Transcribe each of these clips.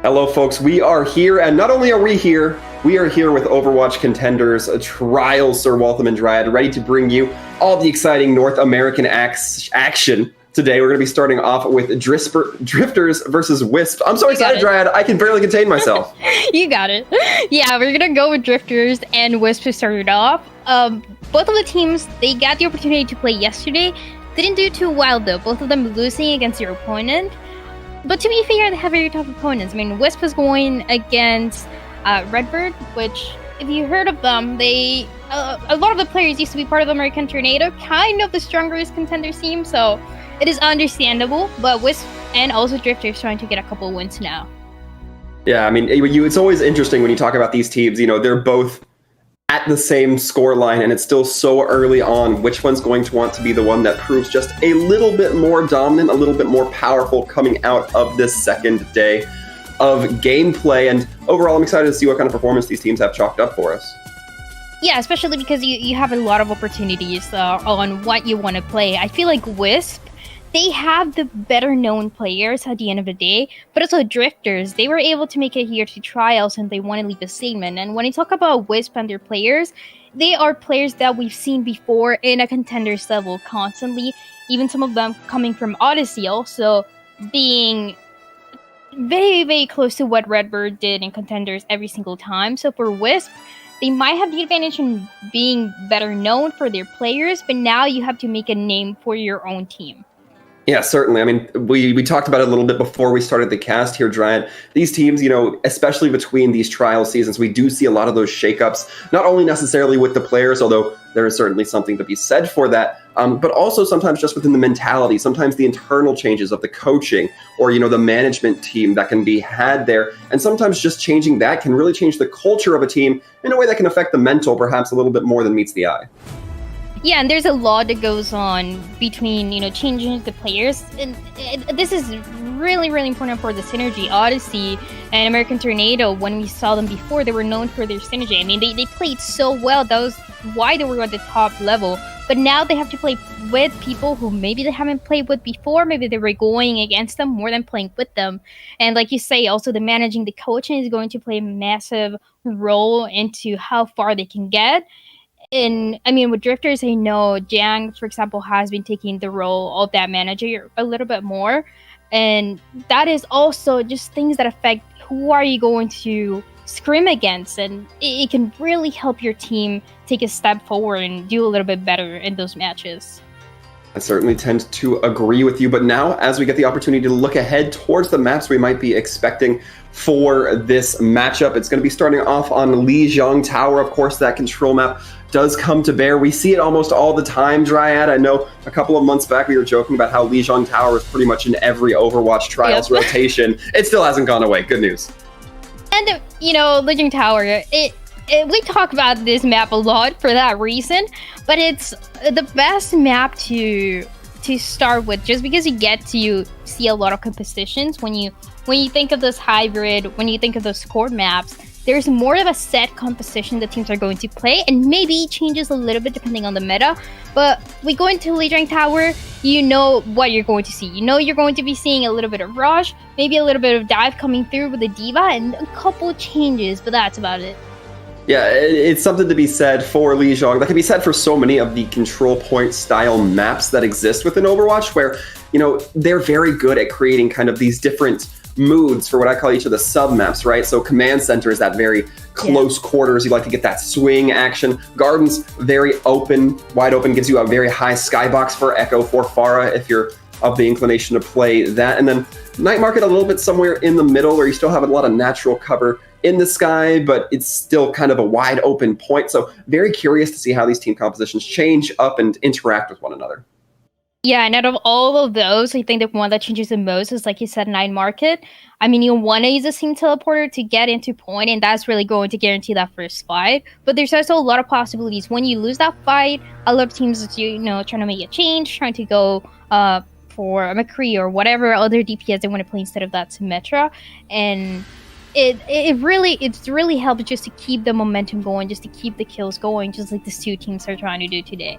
Hello, folks. We are here, and not only are we are here with Overwatch Contenders, a trial Sir Waltham and Dryad, ready to bring you all the exciting North American action. Today, we're going to be starting off with Drifters versus Wisp. I'm so excited, Dryad. I can barely contain myself. You got it. Yeah, we're going to go with Drifters and Wisp to start it off. Both of the teams, they got the opportunity to play yesterday. Didn't do too well, though. Both of them losing against their opponent. But to be fair, they have very tough opponents. I mean, Wisp is going against Redbird, which, if you heard of them, they a lot of the players used to be part of American Tornado, kind of the strongest Contenders team, so it is understandable. But Wisp and also Drifters trying to get a couple wins now. Yeah, I mean, it's always interesting when you talk about these teams. You know, they're both at the same score line, and it's still so early on. Which one's going to want to be the one that proves just a little bit more dominant, a little bit more powerful coming out of this second day of gameplay? And overall, I'm excited to see what kind of performance these teams have chalked up for us. Yeah, especially because you have a lot of opportunities on what you want to play. I feel like Wisp, they have the better known players at the end of the day, but also Drifters. They were able to make it here to trials and they want to leave a statement. And when I talk about Wisp and their players, they are players that we've seen before in a Contenders level constantly, even some of them coming from Odyssey, also being very, very close to what Redbird did in Contenders every single time. So for Wisp, they might have the advantage in being better known for their players, but now you have to make a name for your own team. Yeah, certainly. I mean, we talked about it a little bit before we started the cast here, Dryad. These teams, you know, especially between these trial seasons, we do see a lot of those shakeups, not only necessarily with the players, although there is certainly something to be said for that, but also sometimes just within the mentality, sometimes the internal changes of the coaching or, you know, the management team that can be had there. And sometimes just changing that can really change the culture of a team in a way that can affect the mental perhaps a little bit more than meets the eye. Yeah, and there's a lot that goes on between, you know, changing the players. And this is really, really important for the synergy. Odyssey and American Tornado, when we saw them before, they were known for their synergy. I mean, they played so well. That was why they were at the top level. But now they have to play with people who maybe they haven't played with before. Maybe they were going against them more than playing with them. And like you say, also the managing the coaching is going to play a massive role into how far they can get. And I mean, with Drifters, I know Jiang, for example, has been taking the role of that manager a little bit more. And that is also just things that affect who are you going to scrim against. And it can really help your team take a step forward and do a little bit better in those matches. I certainly tend to agree with you. But now, as we get the opportunity to look ahead towards the maps we might be expecting for this matchup, it's going to be starting off on Lijiang Tower. Of course, that control map does come to bear. We see it almost all the time, Dryad. I know a couple of months back we were joking about how Lijiang Tower was pretty much in every Overwatch Trials rotation. It still hasn't gone away. Good news. And, you know, Lijiang Tower, we talk about this map a lot for that reason, but it's the best map to start with just because you get to see a lot of compositions. When you think of this hybrid, when you think of those score maps, there's more of a set composition the teams are going to play, and maybe it changes a little bit depending on the meta. But we go into Lijiang Tower, you know what you're going to see. You know you're going to be seeing a little bit of rush, maybe a little bit of dive coming through with the D.Va, and a couple changes, but that's about it. Yeah, it's something to be said for Lijiang. That can be said for so many of the control point style maps that exist within Overwatch, where, you know, they're very good at creating kind of these different moods for what I call each of the sub-maps, right? So Command Center is that very close quarters. You like to get that swing action. Garden's very open, wide open, gives you a very high skybox for Echo for Pharah if you're of the inclination to play that. And then Night Market a little bit somewhere in the middle where you still have a lot of natural cover in the sky, but it's still kind of a wide open point. So very curious to see how these team compositions change up and interact with one another. Yeah, and out of all of those, I think the one that changes the most is, like you said, Night Market. I mean, you want to use a Steam Teleporter to get into point, and that's really going to guarantee that first fight. But there's also a lot of possibilities. When you lose that fight, a lot of teams, you know, trying to make a change, trying to go for a McCree or whatever other DPS they want to play instead of that Symmetra. And it's really helped just to keep the momentum going, just to keep the kills going, just like these two teams are trying to do today.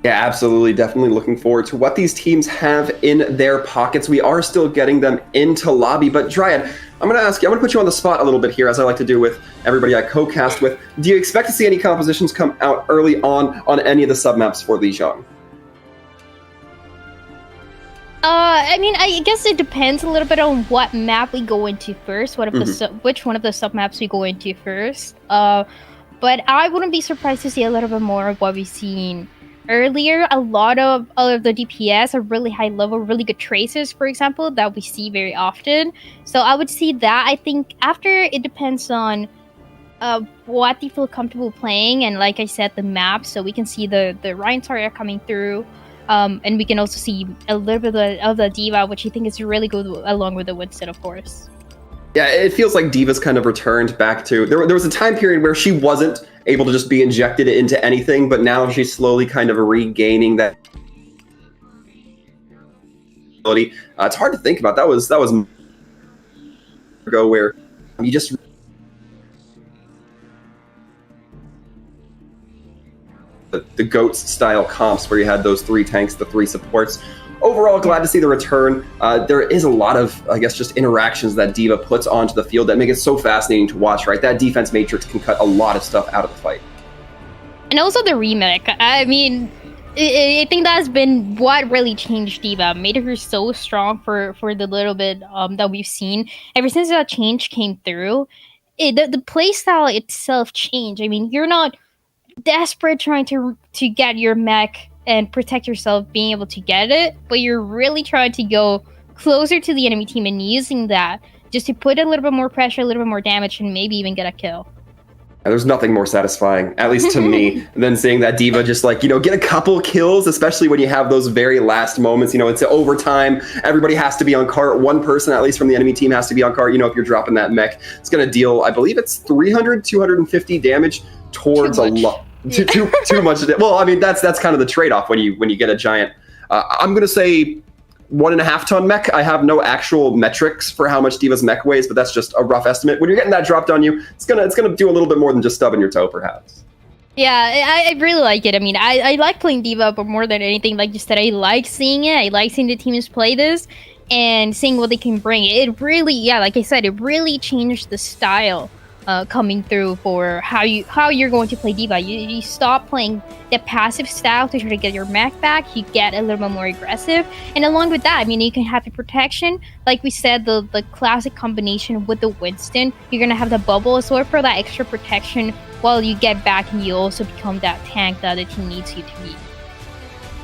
Yeah, absolutely. Definitely looking forward to what these teams have in their pockets. We are still getting them into lobby, but Dryad, I'm going to ask you, I'm going to put you on the spot a little bit here, as I like to do with everybody I co-cast with. Do you expect to see any compositions come out early on any of the submaps for Lijiang? I mean, I guess it depends a little bit on what map we go into first, which one of the submaps we go into first. But I wouldn't be surprised to see a little bit more of what we've seen earlier. A lot of the DPS are really high level, really good traces, for example, that we see very often. So I would see that. I think after, it depends on what they feel comfortable playing, and like I said, the map. So we can see the Ryan Tower coming through. And we can also see a little bit of the D.Va, which I think is really good along with the Winston, of course. Yeah, it feels like D.Va's kind of returned back to... There was a time period where she wasn't able to just be injected into anything, but now she's slowly kind of regaining that ability. It's hard to think about. That was ago where you just... The GOATS style comps where you had those 3 tanks, the 3 supports. Overall, glad to see the return. There is a lot of, I guess, just interactions that D.Va puts onto the field that make it so fascinating to watch, right? That defense matrix can cut a lot of stuff out of the fight. And also the remake. I mean, I think that's been what really changed D.Va, made her so strong for the little bit that we've seen. Ever since that change came through, the playstyle itself changed. I mean, you're not desperate trying to get your mech and protect yourself, being able to get it, but you're really trying to go closer to the enemy team and using that just to put a little bit more pressure, a little bit more damage, and maybe even get a kill. There's nothing more satisfying, at least to me, than seeing that D.Va just like, get a couple kills, especially when you have those very last moments. It's overtime. Everybody has to be on cart. One person, at least from the enemy team, has to be on cart. If you're dropping that mech, it's going to deal, I believe it's 250 damage towards a lot. Too much. Well, I mean, that's kind of the trade-off when you get a giant. I'm going to say 1.5 ton mech. I have no actual metrics for how much D.Va's mech weighs, but that's just a rough estimate. When you're getting that dropped on you, it's gonna do a little bit more than just stubbing your toe, perhaps. Yeah, I really like it. I mean, I like playing D.Va, but more than anything, like you said, I like seeing it. I like seeing the teams play this and seeing what they can bring. It really, yeah, like I said, it really changed the style coming through for how you're going to play D.Va. You stop playing the passive style to try to get your mech back. You get a little bit more aggressive, and along with that, I mean, you can have the protection, like we said, the classic combination with the Winston. You're gonna have the bubble as well for that extra protection while you get back, and you also become that tank that the team needs you to be.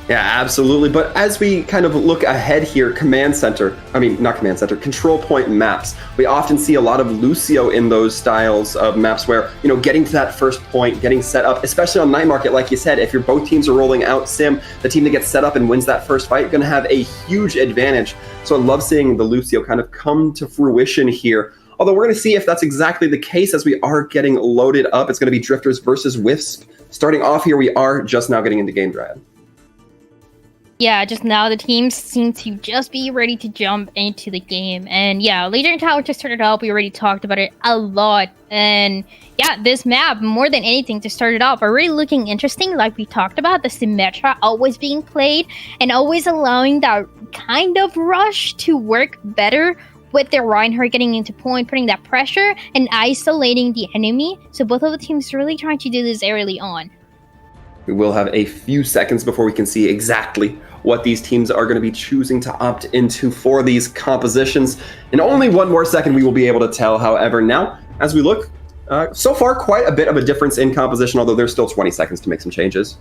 Yeah, absolutely. But as we kind of look ahead here, control point maps, we often see a lot of Lucio in those styles of maps where, getting to that first point, getting set up, especially on Night Market, like you said, if both teams are rolling out Sim, the team that gets set up and wins that first fight, going to have a huge advantage. So I love seeing the Lucio kind of come to fruition here. Although we're going to see if that's exactly the case as we are getting loaded up. It's going to be Drifters versus Wisp. Starting off here, we are just now getting into game, Dryad. Yeah, just now the teams seem to just be ready to jump into the game. And yeah, Lijiang Tower just started up. We already talked about it a lot. And yeah, this map, more than anything, to start it off, are really looking interesting. Like we talked about, the Symmetra always being played and always allowing that kind of rush to work better with their Reinhardt getting into point, putting that pressure and isolating the enemy. So both of the teams really trying to do this early on. We will have a few seconds before we can see exactly what these teams are going to be choosing to opt into for these compositions. In only one more second, we will be able to tell. However, now, as we look, so far, quite a bit of a difference in composition, although there's still 20 seconds to make some changes.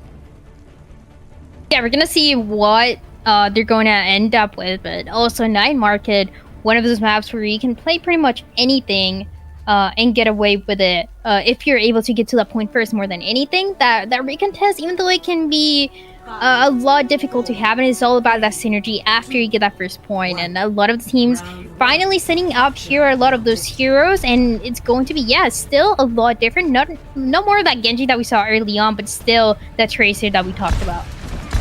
Yeah, we're going to see what they're going to end up with, but also Night Market, one of those maps where you can play pretty much anything and get away with it if you're able to get to that point first. More than anything, that recontest, even though it can be a lot difficult to have, and it's all about that synergy after you get that first point. And a lot of the teams finally setting up here a lot of those heroes, and it's going to be, yeah, still a lot different. No more of that Genji that we saw early on, but still that Tracer that we talked about.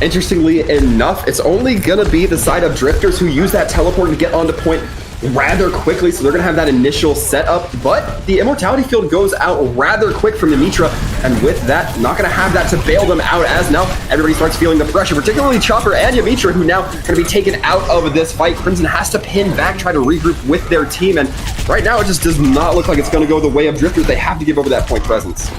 Interestingly enough, it's only gonna be the side of Drifters who use that teleport to get onto point rather quickly, so they're going to have that initial setup, but the immortality field goes out rather quick from Yamitra, and with that, not going to have that to bail them out, as now everybody starts feeling the pressure, particularly Chopper and Yamitra, who now going to be taken out of this fight. Crimson has to pin back, try to regroup with their team, and right now it just does not look like it's going to go the way of Drifters. They have to give over that point presence.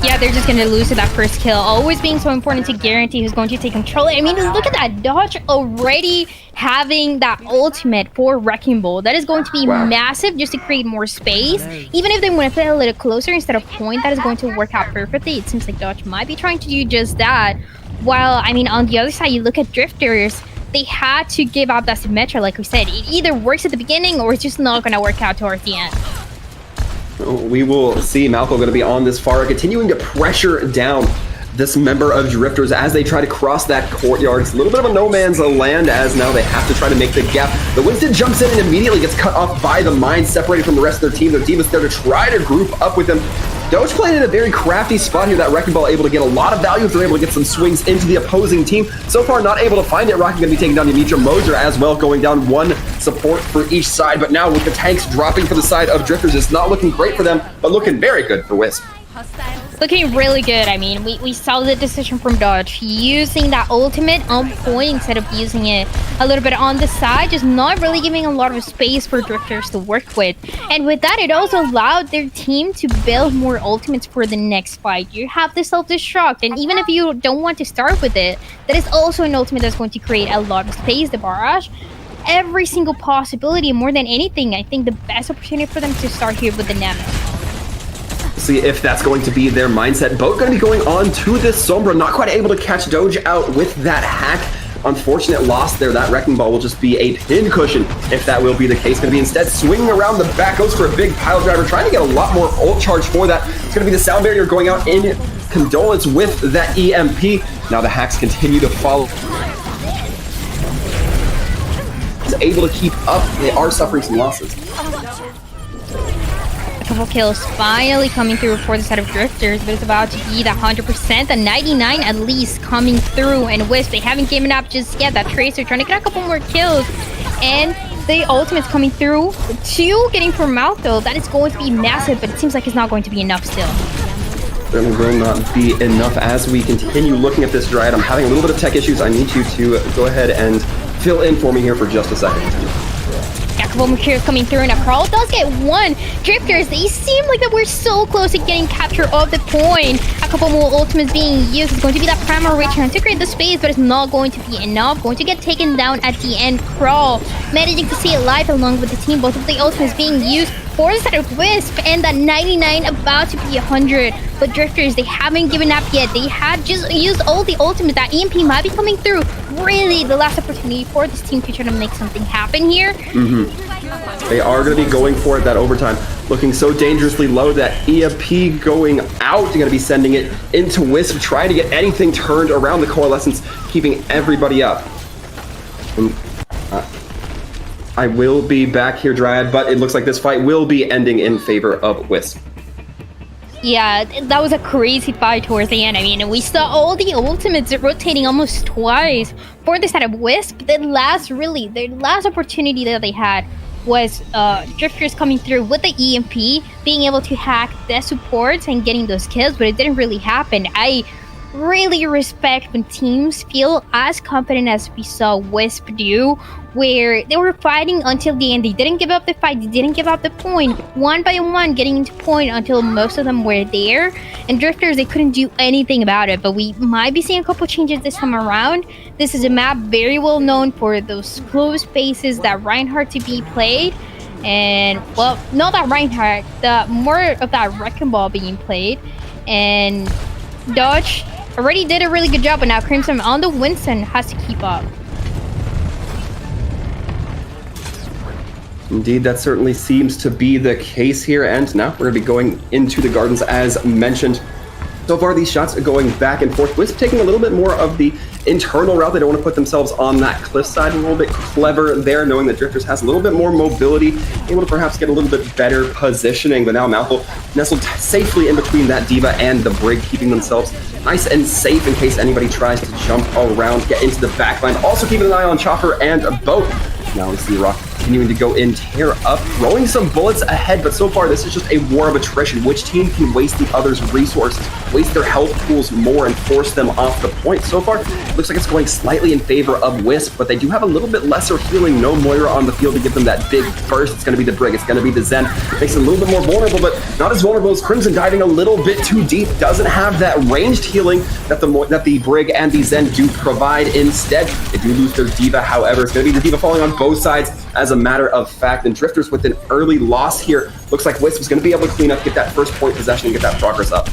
Yeah, they're just going to lose to that first kill. Always being so important to guarantee who's going to take control. I mean, look at that dodge already having that ultimate for Wrecking Ball. That is going to be massive just to create more space. Even if they want to play a little closer instead of point, that is going to work out perfectly. It seems like Dodge might be trying to do just that. While, I mean, on the other side, you look at Drifters, they had to give up that Symmetra, like we said. It either works at the beginning or it's just not going to work out towards the end. We will see Malco going to be on this far, continuing to pressure down this member of Drifters as they try to cross that courtyard. It's a little bit of a no man's land, as now they have to try to make the gap. The Winston jumps in and immediately gets cut off by the mine, separated from the rest of their team. Their team is there to try to group up with them. Doge playing in a very crafty spot here. That Wrecking Ball able to get a lot of value if they're able to get some swings into the opposing team. So far, not able to find it. Rocky going to be taking down Yamitra. Moser as well, going down one support for each side. But now with the tanks dropping for the side of Drifters, it's not looking great for them, but looking very good for Wisp. Looking really good. I mean, we saw the decision from Dodge using that ultimate on point instead of using it a little bit on the side, just not really giving a lot of space for Drifters to work with. And with that, it also allowed their team to build more ultimates for the next fight. You have the self-destruct, and even if you don't want to start with it, that is also an ultimate that's going to create a lot of space. The barrage, every single possibility, more than anything, I think the best opportunity for them to start here with the Nano. See if that's going to be their mindset. Boat going to be going on to this Sombra, not quite able to catch Doge out with that hack. Unfortunate loss there. That Wrecking Ball will just be a pin cushion if that will be the case. Going to be instead swinging around the back, goes for a big pile driver, trying to get a lot more ult charge for that. It's going to be the sound barrier going out in condolence with that EMP. Now the hacks continue to follow. Is able to keep up. They are suffering some losses. Couple kills finally coming through for the set of Drifters, but it's about to be the 100%, the 99 at least coming through. And Wisp, they haven't given up just yet. That Tracer trying to get a couple more kills, and the ultimate's coming through. 2 getting from Mouth though, that is going to be massive, but it seems like it's not going to be enough still. Certainly will not be enough as we continue looking at this Dryad. I'm having a little bit of tech issues. I need you to go ahead and fill in for me here for just a second. A couple more kills coming through, and a Carl does get one. Drifters, they seem like that we're so close to getting capture of the point. A couple more ultimates being used. It's going to be that primary return to create the space, but it's not going to be enough. Going to get taken down at the end. Crawl managing to stay alive along with the team. Both of the ultimates being used for the side of Wisp, and that 99 about to be 100. But Drifters, they haven't given up yet. They had just used all the ultimates. That EMP might be coming through. Really, the last opportunity for this team to try to make something happen here. They are going to be going for it. That overtime looking so dangerously low. That EMP going out. You're going to be sending it into Wisp, trying to get anything turned around the Coalescence, keeping everybody up. And, I will be back here, Dryad, but it looks like this fight will be ending in favor of Wisp. Yeah, that was a crazy fight towards the end. I mean, we saw all the ultimates rotating almost twice for the side of Wisp. The last opportunity that they had was Drifters coming through with the EMP, being able to hack the supports and getting those kills, but it didn't really happen. I really respect when teams feel as confident as we saw Wisp do, where they were fighting until the end. They didn't give up the fight, they didn't give up the point, one by one getting into point until most of them were there. And Drifters, they couldn't do anything about it, but we might be seeing a couple changes this time around. This is a map very well known for those close spaces that Reinhardt to be played, and well, not that Reinhardt, the more of that Wrecking Ball being played. And Dodge already did a really good job, but now Crimson on the Winston has to keep up. Indeed, that certainly seems to be the case here, and now we're going to be going into the Gardens as mentioned. So far, these shots are going back and forth. Wisp taking a little bit more of the internal route. They don't want to put themselves on that cliff side. A little bit clever there, knowing that Drifters has a little bit more mobility, able to perhaps get a little bit better positioning. But now Malthul nestled safely in between that Diva and the Brig, keeping themselves nice and safe in case anybody tries to jump around, get into the backline. Also keeping an eye on Chopper and Boat. Now we see Rock continuing to go in, tear up, throwing some bullets ahead, but so far this is just a war of attrition. Which team can waste the other's resources, waste their health pools more, and force them off the point? So far, it looks like it's going slightly in favor of Wisp, but they do have a little bit lesser healing. No Moira on the field to give them that big burst. It's going to be the Brig, it's going to be the Zen. Makes it a little bit more vulnerable, but not as vulnerable as Crimson, diving a little bit too deep. Doesn't have that ranged healing that the Brig and the Zen do provide. Instead, they do lose their D.Va. However, it's going to be the D.Va falling on both sides as a matter of fact. And Drifters with an early loss here. Looks like Wisp is going to be able to clean up, get that first point possession, and get that progress up.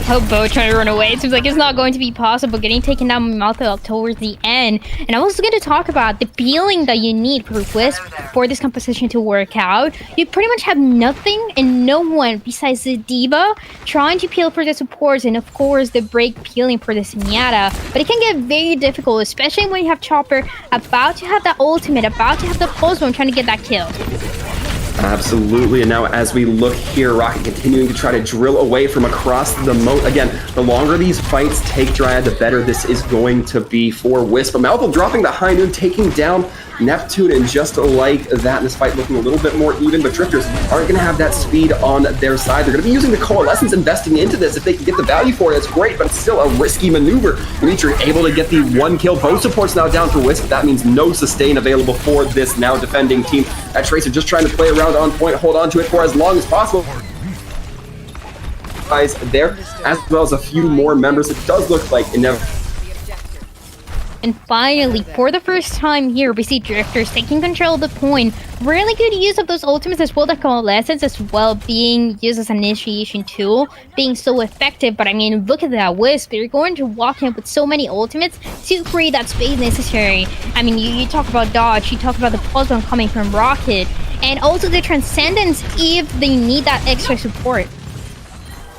Oh, Bo trying to run away. It seems like it's not going to be possible. Getting taken down by Malthael towards the end. And I was going to talk about the peeling that you need for Wisp for this composition to work out. You pretty much have nothing and no one besides the D.Va trying to peel for the supports, and of course the break peeling for the Zenyatta. But it can get very difficult, especially when you have Chopper about to have that ultimate, about to have the pulse bomb trying to get that kill. Absolutely, and now as we look here, Rocket continuing to try to drill away from across the moat. Again, the longer these fights take Dryad, the better this is going to be for Wisp. But Malthel dropping the High Noon, taking down Neptune, and just like that, this fight looking a little bit more even, but Drifters aren't going to have that speed on their side. They're going to be using the Coalescence, investing into this. If they can get the value for it, it's great, but it's still a risky maneuver. Dimitri able to get the one kill. Both supports now down for Wisp. That means no sustain available for this now defending team. That Tracer just trying to play around on point, hold on to it for as long as possible. Guys there, as well as a few more members. It does look like it never. And finally, for the first time here, we see Drifters taking control of the point. Really good use of those ultimates as well, the Coalescence as well, being used as an initiation tool, being so effective. But I mean, look at that Wisp. They're going to walk in with so many ultimates to create that space necessary. I mean, you talk about dodge, you talk about the pulse bomb coming from Rocket, and also the Transcendence if they need that extra support.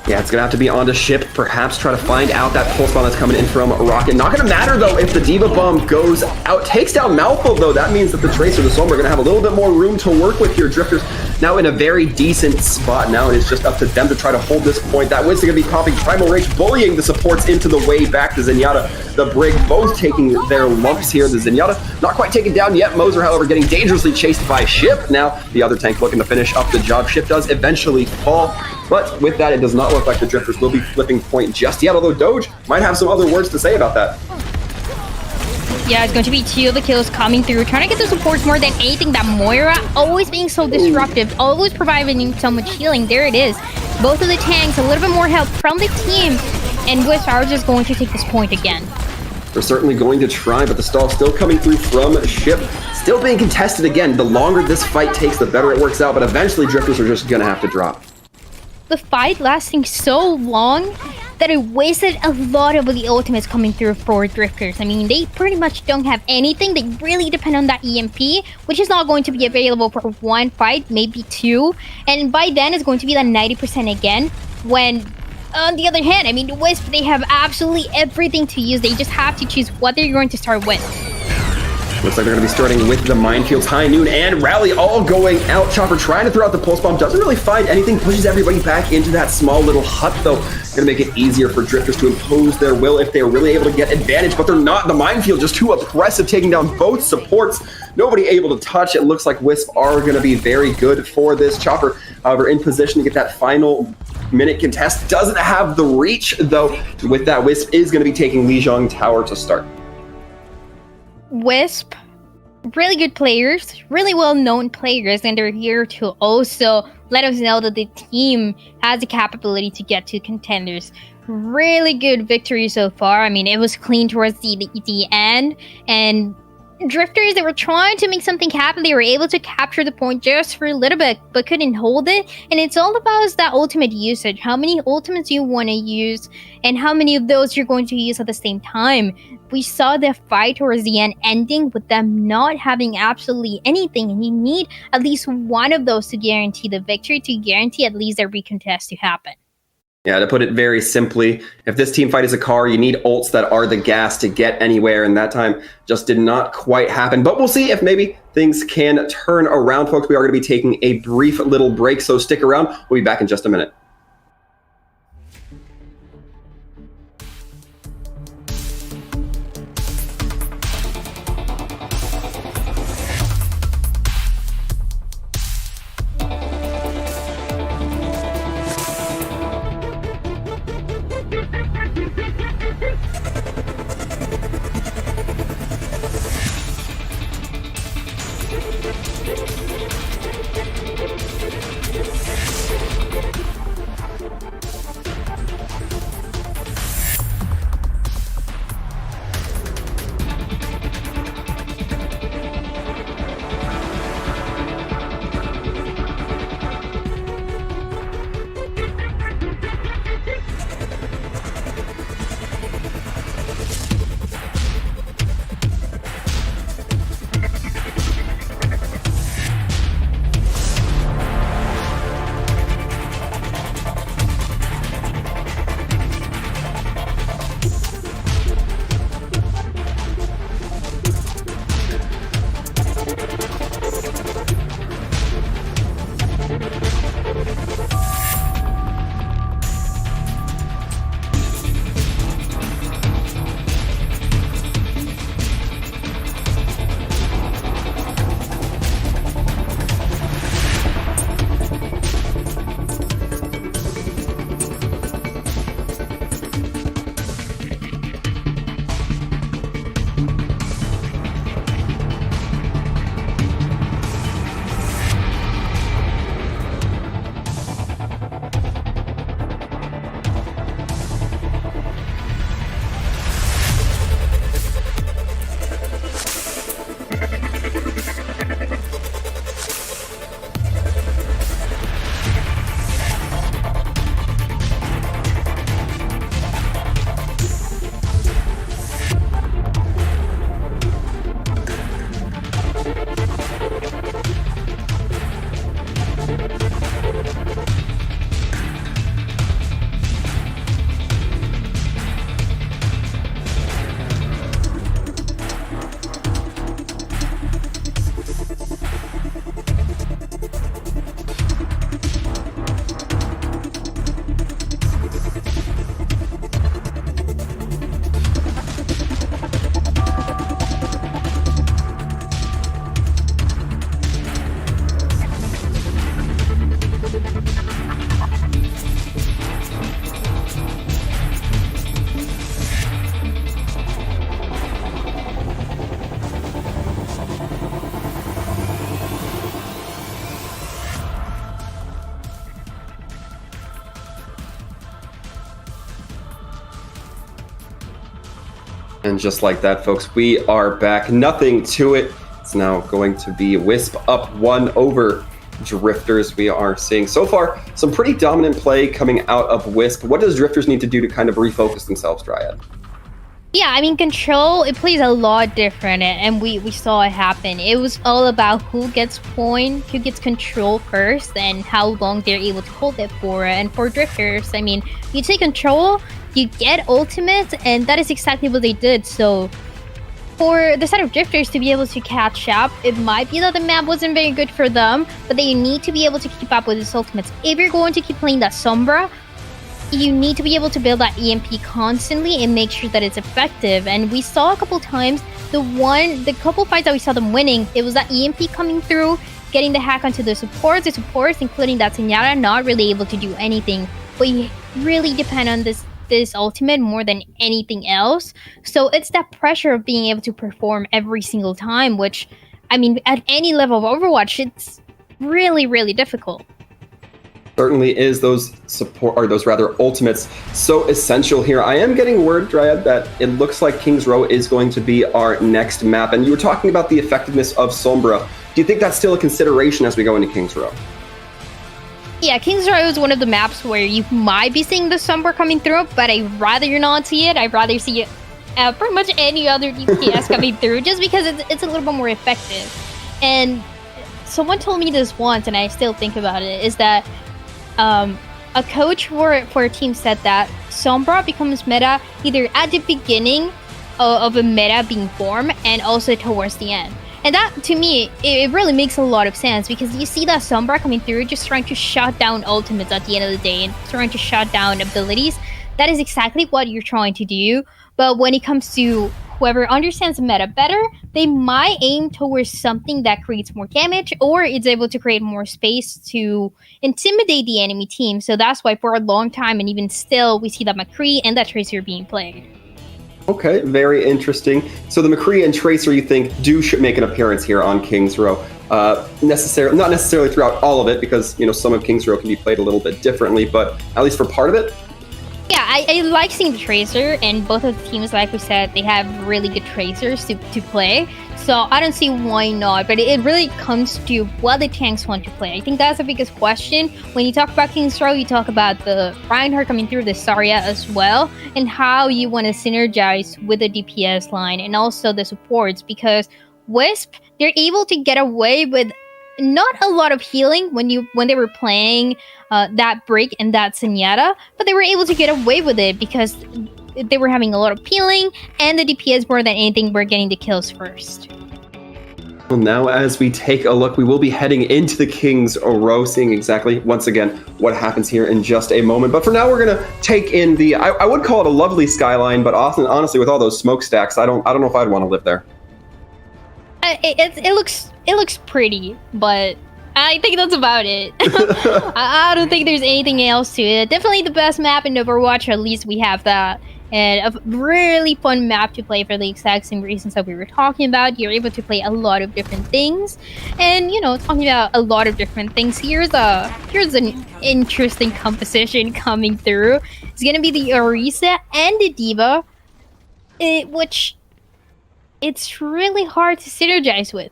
Yeah, it's going to have to be on the ship, perhaps try to find out that pulse bomb that's coming in from Rocket. Not going to matter, though, if the D.Va bomb goes out. Takes down Malfo, though. That means that the Tracer, the Sombra, are going to have a little bit more room to work with here. Drifters now in a very decent spot. Now it is just up to them to try to hold this point. That Winston going to be popping Primal Rage, bullying the supports into the way back. The Zenyatta, the Brig, both taking their lumps here. The Zenyatta not quite taken down yet. Moser, however, getting dangerously chased by Ship. Now the other tank looking to finish up the job. Ship does eventually fall. But with that, it does not look like the Drifters will be flipping point just yet, although Doge might have some other words to say about that. Yeah, it's going to be 2 of the kills coming through, trying to get the supports more than anything. That Moira always being so disruptive, always providing so much healing. There it is. Both of the tanks, a little bit more help from the team, and Wisp are just going to take this point again. They're certainly going to try, but the stall still coming through from Ship. Still being contested again. The longer this fight takes, the better it works out, but eventually Drifters are just going to have to drop. The fight lasting so long that it wasted a lot of the ultimates coming through for Drifters. I mean, they pretty much don't have anything. They really depend on that EMP, which is not going to be available for 1 fight, maybe 2. And by then, it's going to be that 90% again. When, on the other hand, I mean, the Wisp, they have absolutely everything to use. They just have to choose what they're going to start with. Looks like they're going to be starting with the Minefields, High Noon, and Rally all going out. Chopper trying to throw out the Pulse Bomb, doesn't really find anything, pushes everybody back into that small little hut, though. Going to make it easier for Drifters to impose their will if they're really able to get advantage, but they're not. The Minefield just too oppressive, taking down both supports. Nobody able to touch. It looks like Wisp are going to be very good for this. Chopper, however, in position to get that final minute contest. Doesn't have the reach, though. With that, Wisp is going to be taking Lijiang Tower to start. Wisp, really good players, really well-known players, and they're here to also let us know that the team has the capability to get to Contenders. Really good victory so far. I mean, it was clean towards the end, and Drifters, they were trying to make something happen. They were able to capture the point just for a little bit, but couldn't hold it. And it's all about that ultimate usage. How many ultimates you want to use, and how many of those you're going to use at the same time. We saw the fight towards the end ending with them not having absolutely anything, and you need at least one of those to guarantee the victory, to guarantee at least a recontest to happen. Yeah, to put it very simply, if this team fight is a car, you need ults that are the gas to get anywhere, and that time just did not quite happen. But we'll see if maybe things can turn around, folks. We are going to be taking a brief little break, so stick around. We'll be back in just a minute. And just like that, folks, we are back. Nothing to it. It's now going to be Wisp up 1 over Drifters. We are seeing so far some pretty dominant play coming out of Wisp. What does Drifters need to do to kind of refocus themselves, Dryad? Yeah, I mean, Control, it plays a lot different, and we saw it happen. It was all about who gets point, who gets Control first, and how long they're able to hold it for. And for Drifters, I mean, you take Control, you get Ultimate, and that is exactly what they did. So for the side of Drifters to be able to catch up, it might be that the map wasn't very good for them, but they need to be able to keep up with its ultimates. If you're going to keep playing that Sombra, you need to be able to build that EMP constantly and make sure that it's effective. And we saw a couple times, the couple fights that we saw them winning, it was that EMP coming through, getting the hack onto the supports, including that Senyara, not really able to do anything. But you really depend on this ultimate more than anything else. So it's that pressure of being able to perform every single time, which, I mean, at any level of Overwatch, it's really, really difficult. Certainly is those ultimates so essential here. I am getting word, Dryad, that it looks like King's Row is going to be our next map. And you were talking about the effectiveness of Sombra. Do you think that's still a consideration as we go into King's Row? Yeah, King's Row is one of the maps where you might be seeing the Sombra coming through, but I'd rather you not see it. I'd rather see it pretty much any other DPS coming through, just because it's a little bit more effective. And someone told me this once, and I still think about it, is that a coach for a team said that Sombra becomes meta either at the beginning of a meta being formed and also towards the end. And that, to me, it really makes a lot of sense, because you see that Sombra coming through just trying to shut down ultimates at the end of the day and trying to shut down abilities. That is exactly what you're trying to do. But when it comes to whoever understands the meta better, they might aim towards something that creates more damage, or is able to create more space to intimidate the enemy team. So that's why for a long time, and even still, we see that McCree and that Tracer being played. Okay, very interesting. So the McCree and Tracer, you think, should make an appearance here on King's Row. Not necessarily throughout all of it, because some of King's Row can be played a little bit differently, but at least for part of it. Yeah, I like seeing the Tracer, and both of the teams, like we said, they have really good Tracers to play. So I don't see why not, but it really comes to what the tanks want to play. I think that's the biggest question. When you talk about King's Row, you talk about the Reinhardt coming through, the Zarya as well, and how you want to synergize with the DPS line and also the supports, because Wisp, they're able to get away with not a lot of healing when they were playing that Break and that Zenyatta, but they were able to get away with it because they were having a lot of peeling, and the DPS more than anything were getting the kills first. Well, now as we take a look, we will be heading into the King's Row, seeing exactly, once again, what happens here in just a moment. But for now, we're going to take in the, I would call it a lovely skyline, but often, honestly, with all those smokestacks, I don't know if I'd want to live there. It looks pretty, but I think that's about it. I don't think there's anything else to it. Definitely the best map in Overwatch, or at least we have that. And a really fun map to play for the exact same reasons that we were talking about. You're able to play a lot of different things. And, talking about a lot of different things, here's an interesting composition coming through. It's going to be the Orisa and the D.Va, which it's really hard to synergize with.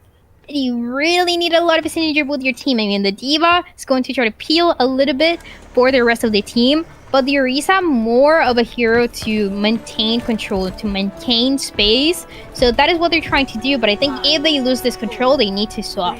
You really need a lot of synergy with your team. I mean, the D.Va is going to try to peel a little bit for the rest of the team, but the Orisa more of a hero to maintain control, to maintain space. So that is what they're trying to do, but I think if they lose this control, they need to swap.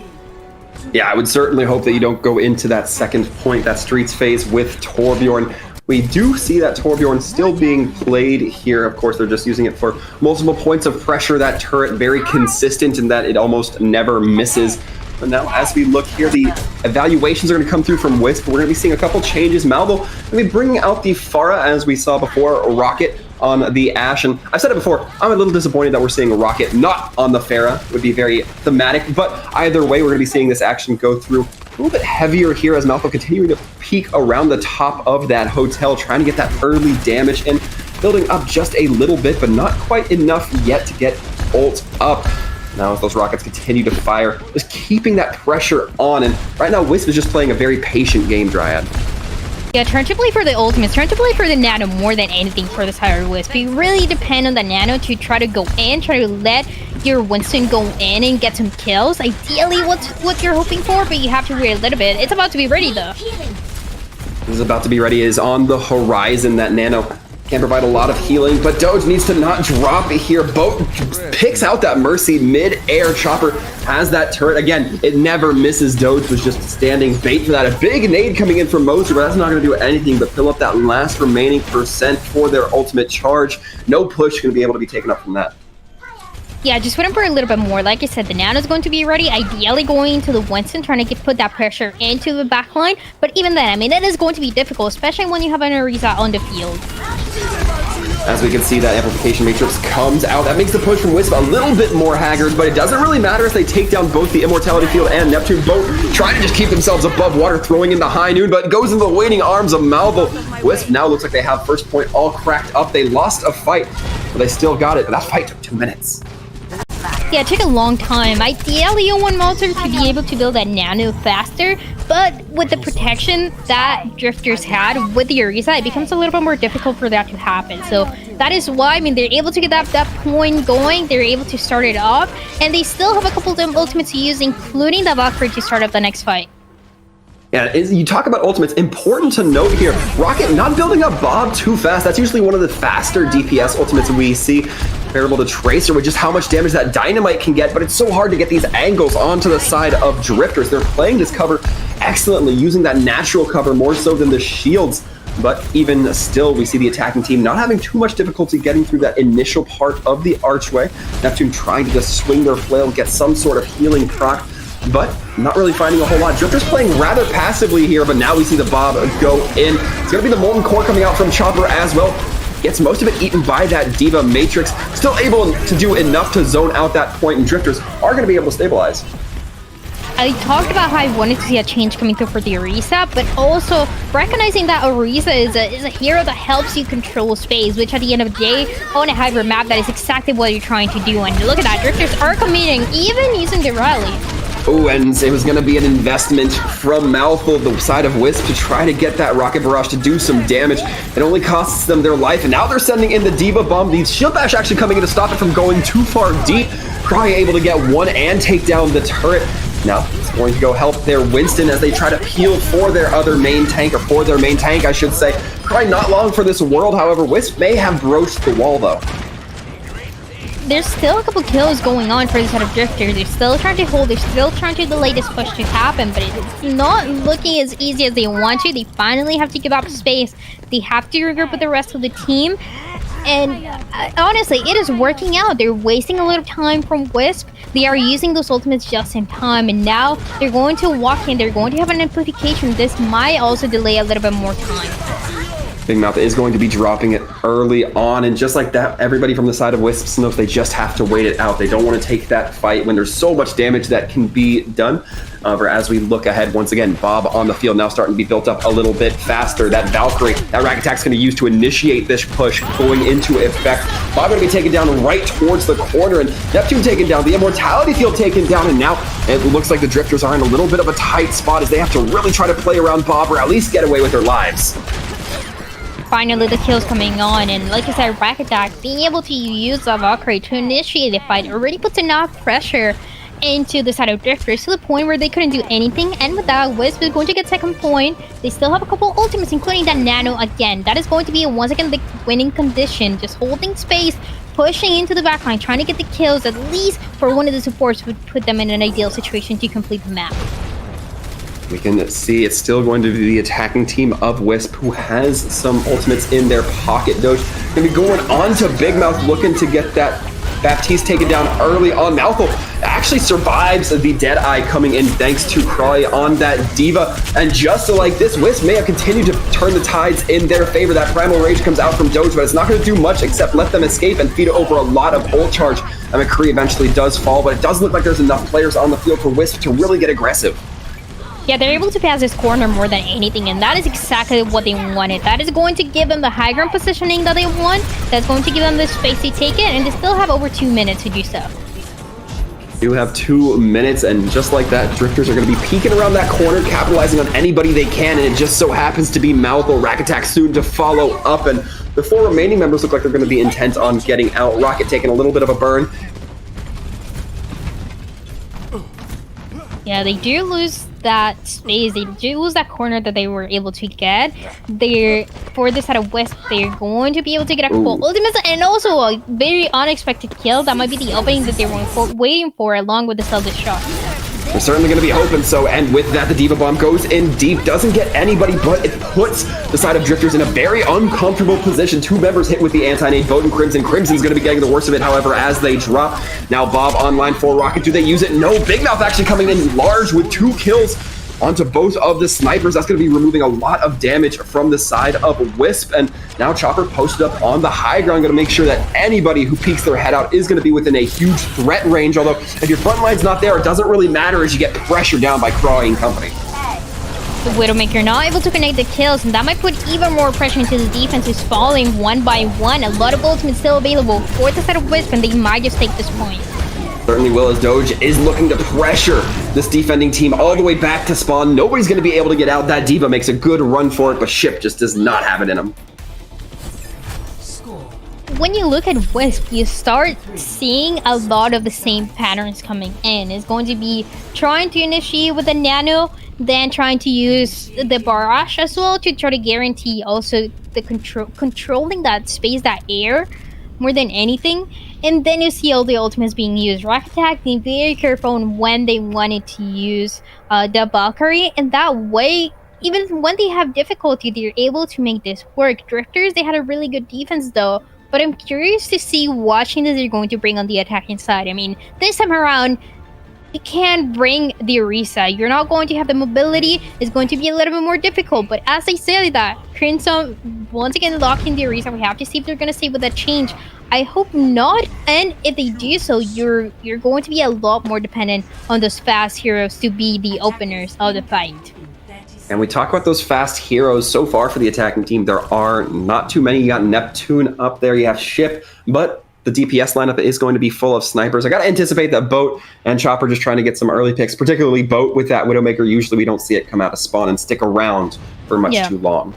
Yeah, I would certainly hope that you don't go into that second point, that Streets phase with Torbjorn. We do see that Torbjorn still being played here. Of course, they're just using it for multiple points of pressure. That turret very consistent in that it almost never misses. But now, as we look here, the evaluations are going to come through from Wisp. We're going to be seeing a couple changes. Malvo going to be bringing out the Pharah, as we saw before, Rocket on the Ashe. And I've said it before, I'm a little disappointed that we're seeing a Rocket not on the Pharah. It would be very thematic. But either way, we're going to be seeing this action go through a little bit heavier here as Malvo continuing to peek around the top of that hotel, trying to get that early damage and building up just a little bit, but not quite enough yet to get ult up. Now as those rockets continue to fire, just keeping that pressure on, and right now Wisp is just playing a very patient game, Dryad. Yeah, trying to play for the ultimates, trying to play for the Nano more than anything for this higher Wisp. You really depend on the Nano to try to go in, try to let your Winston go in and get some kills. Ideally, what you're hoping for, but you have to wait a little bit. It's about to be ready, though. This is about to be ready. It is on the horizon. That Nano can provide a lot of healing, but Doge needs to not drop it here. Boat picks out that Mercy mid-air. Chopper has that turret. Again, it never misses. Doge was just standing bait for that. A big nade coming in from Moser, but that's not going to do anything but fill up that last remaining percent for their ultimate charge. No push going to be able to be taken up from that. Yeah, just waiting for a little bit more. Like I said, the Nano's going to be ready. Ideally going into the Winston, trying to put that pressure into the backline. But even then, I mean, that is going to be difficult, especially when you have an Orisa on the field. As we can see, that amplification matrix comes out. That makes the push from Wisp a little bit more haggard, but it doesn't really matter as they take down both the Immortality Field and Neptune. Both trying to just keep themselves above water, throwing in the high noon, but it goes into the waiting arms of Malvo. Wisp now looks like they have first point all cracked up. They lost a fight, but they still got it. But that fight took 2 minutes. Yeah, it took a long time. Ideally, you want Malter to be able to build that Nano faster, but with the protection that Drifters had with the Orisa, it becomes a little bit more difficult for that to happen. So that is why, I mean, they're able to get that point going, they're able to start it off, and they still have a couple of ultimates to use, including the Valkyrie to start up the next fight. Yeah, you talk about ultimates. Important to note here, Rocket not building up Bob too fast. That's usually one of the faster DPS ultimates we see, comparable to Tracer, with just how much damage that Dynamite can get, but it's so hard to get these angles onto the side of Drifters. They're playing this cover excellently, using that natural cover more so than the shields. But even still, we see the attacking team not having too much difficulty getting through that initial part of the archway. Neptune trying to just swing their flail, get some sort of healing proc, but not really finding a whole lot. Drifters playing rather passively here, but now we see the Bob go in. It's going to be the Molten Core coming out from Chopper as well. Gets most of it eaten by that D.Va Matrix. Still able to do enough to zone out that point, and Drifters are going to be able to stabilize. I talked about how I wanted to see a change coming through for the Orisa, but also recognizing that Orisa is a hero that helps you control space, which at the end of the day, on a hybrid map, that is exactly what you're trying to do. And look at that, Drifters are committing, even using the rally. Oh, and it was going to be an investment from Malthul, the side of Wisp, to try to get that Rocket Barrage to do some damage. It only costs them their life, and now they're sending in the Diva Bomb. The Shield Bash actually coming in to stop it from going too far deep. Cry able to get one and take down the turret. Now it's going to go help their Winston as they try to peel for their other main tank, or for their main tank, I should say. Cry not long for this world, however, Wisp may have broached the wall, though. There's still a couple kills going on for the set of Drifters. They're still trying to hold, they're still trying to delay this push to happen, but it's not looking as easy as they want to. They finally have to give up space. They have to regroup with the rest of the team. And honestly, it is working out. They're wasting a little time from Wisp. They are using those ultimates just in time, and now they're going to walk in. They're going to have an amplification. This might also delay a little bit more time. Big Mouth is going to be dropping it early on, and just like that, everybody from the side of Wisps knows they just have to wait it out. They don't want to take that fight when there's so much damage that can be done. However, as we look ahead, once again, Bob on the field now starting to be built up a little bit faster. That Valkyrie, that Rack Attack's going to use to initiate this push going into effect. Bob going to be taken down right towards the corner, and Neptune taken down, the Immortality Field taken down, and now it looks like the Drifters are in a little bit of a tight spot as they have to really try to play around Bob or at least get away with their lives. Finally, the kills coming on, and like I said, Rack Attack being able to use the Valkyrie to initiate the fight already puts enough pressure into the side of Drifters to the point where they couldn't do anything. And with that, Wisp is going to get second point. They still have a couple ultimates, including that Nano again. That is going to be once again the winning condition, just holding space, pushing into the backline, trying to get the kills. At least for one of the supports would put them in an ideal situation to complete the map. We can see it's still going to be the attacking team of Wisp, who has some ultimates in their pocket. Doge going to be going on to Big Mouth, looking to get that Baptiste taken down early on. Malthul actually survives the Deadeye coming in thanks to Crawley on that Diva. And just like this, Wisp may have continued to turn the tides in their favor. That Primal Rage comes out from Doge, but it's not going to do much except let them escape and feed over a lot of ult charge. And McCree eventually does fall, but it does look like there's enough players on the field for Wisp to really get aggressive. Yeah, they're able to pass this corner more than anything, and that is exactly what they wanted. That is going to give them the high ground positioning that they want. That's going to give them the space to take it, and they still have over 2 minutes to do so. You have 2 minutes, and just like that, Drifters are going to be peeking around that corner, capitalizing on anybody they can, and it just so happens to be Malthul. Rack Attack soon to follow up, and the 4 remaining members look like they're going to be intent on getting out. Rocket taking a little bit of a burn. Yeah, they do lose that space. They do lose that corner that they were able to get. They're, for this side of Wisp, they're going to be able to get a couple ultimates and also a very unexpected kill. That might be the opening that they were waiting for, along with the self-destruct. They're certainly going to be hoping so, and with that, the Diva Bomb goes in deep, doesn't get anybody, but it puts the side of Drifters in a very uncomfortable position. 2 members hit with the anti-nade, Vote and Crimson. Crimson's going to be getting the worst of it, however, as they drop. Now Bob online for Rocket. Do they use it? No. Big Mouth actually coming in large with 2 kills onto both of the snipers. That's going to be removing a lot of damage from the side of Wisp, and now Chopper posted up on the high ground, going to make sure that anybody who peeks their head out is going to be within a huge threat range, although if your front line's not there, it doesn't really matter as you get pressure down by Crawley and company. The Widowmaker not able to connect the kills, and that might put even more pressure into the defense, who's falling one by one. A lot of ultimates still available for the side of Wisp, and they might just take this point. Certainly will, as Doge is looking to pressure this defending team all the way back to spawn. Nobody's going to be able to get out. That Diva makes a good run for it, but Ship just does not have it in him. When you look at Wisp, you start seeing a lot of the same patterns coming in. It's going to be trying to initiate with a Nano, then trying to use the Barrage as well to try to guarantee also the controlling that space, that air, more than anything. And then you see all the ultimates being used. Rack Attack being very careful on when they wanted to use the Valkyrie, and that way, even when they have difficulty, they're able to make this work. Drifters, they had a really good defense though, but I'm curious to see what changes they're going to bring on the attacking side. I mean, this time around, you can't bring the Orisa. You're not going to have the mobility. It's going to be a little bit more difficult. But as I say that, Crimson once again locking the Orisa. We have to see if they're going to stay with that change. I hope not. And if they do so, you're going to be a lot more dependent on those fast heroes to be the openers of the fight. And we talk about those fast heroes so far for the attacking team. There are not too many. You got Neptune up there. You have Ship, but the DPS lineup is going to be full of snipers. I got to anticipate that Boat and Chopper just trying to get some early picks, particularly Boat with that Widowmaker. Usually we don't see it come out of spawn and stick around for much too long.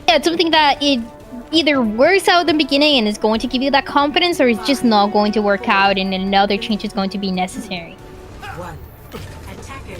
Yeah, it's something that it either works out in the beginning and is going to give you that confidence, or it's just not going to work out and another change is going to be necessary.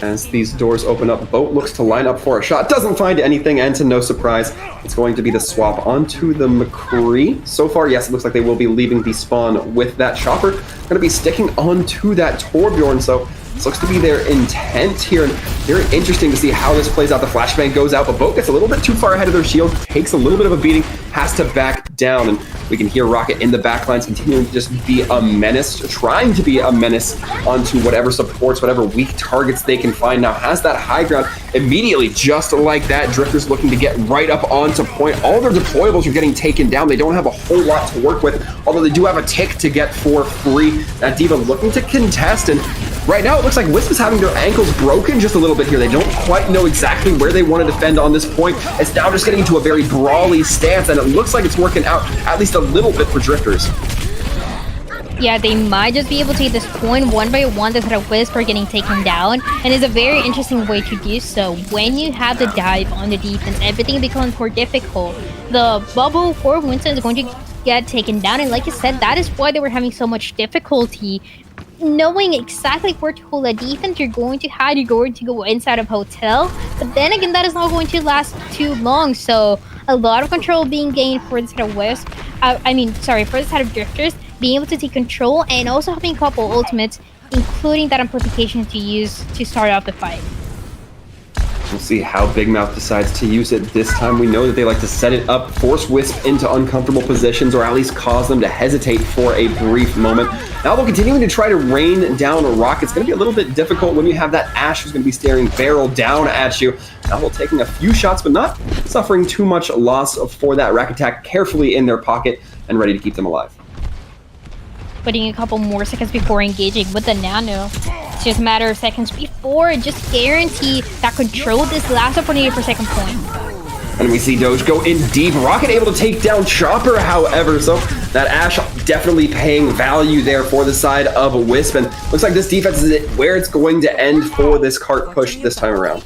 As these doors open up, Boat looks to line up for a shot. Doesn't find anything, and to no surprise, it's going to be the swap onto the McCree. So far, yes, it looks like they will be leaving the spawn with that Chopper. Going to be sticking onto that Torbjorn, so this looks to be their intent here, and very interesting to see how this plays out. The flashbang goes out, but Boat gets a little bit too far ahead of their shield, takes a little bit of a beating, has to back down, and we can hear Rocket in the backlines continuing to just be a menace, trying to be a menace onto whatever supports, whatever weak targets they can find. Now has that high ground immediately, just like that. Drifters looking to get right up onto point. All their deployables are getting taken down. They don't have a whole lot to work with, although they do have a tick to get for free. That D.Va looking to contest, and right now it looks like Wisp is having their ankles broken just a little bit here. They don't quite know exactly where they want to defend on this point. It's now just getting into a very brawly stance, and it looks like it's working out at least a little bit for Drifters. Yeah, they might just be able to take this point one by one. The threat of Wisp are getting taken down, and it's a very interesting way to do so. When you have the dive on the defense, everything becomes more difficult. The bubble for Winston is going to get taken down, and like you said, that is why they were having so much difficulty knowing exactly where to hold a defense. You're going to hide, you're going to go inside of hotel, but then again, that is not going to last too long. So a lot of control being gained for the side of Wisp. For the side of Drifters, being able to take control and also having a couple ultimates, including that amplification to use to start off the fight. We'll see how Big Mouth decides to use it this time. We know that they like to set it up, force Wisp into uncomfortable positions, or at least cause them to hesitate for a brief moment. Now they're continuing to try to rain down a rock. It's going to be a little bit difficult when you have that Ashe who's going to be staring barrel down at you. Now they're taking a few shots, but not suffering too much loss for that rack attack, carefully in their pocket and ready to keep them alive. Putting a couple more seconds before engaging with the Nano. It's just a matter of seconds before just guarantee that control this last opportunity for second point. And we see Doge go in deep. Rocket able to take down Chopper, however, so that Ashe definitely paying value there for the side of Wisp, and looks like this defense is where it's going to end for this cart push this time around.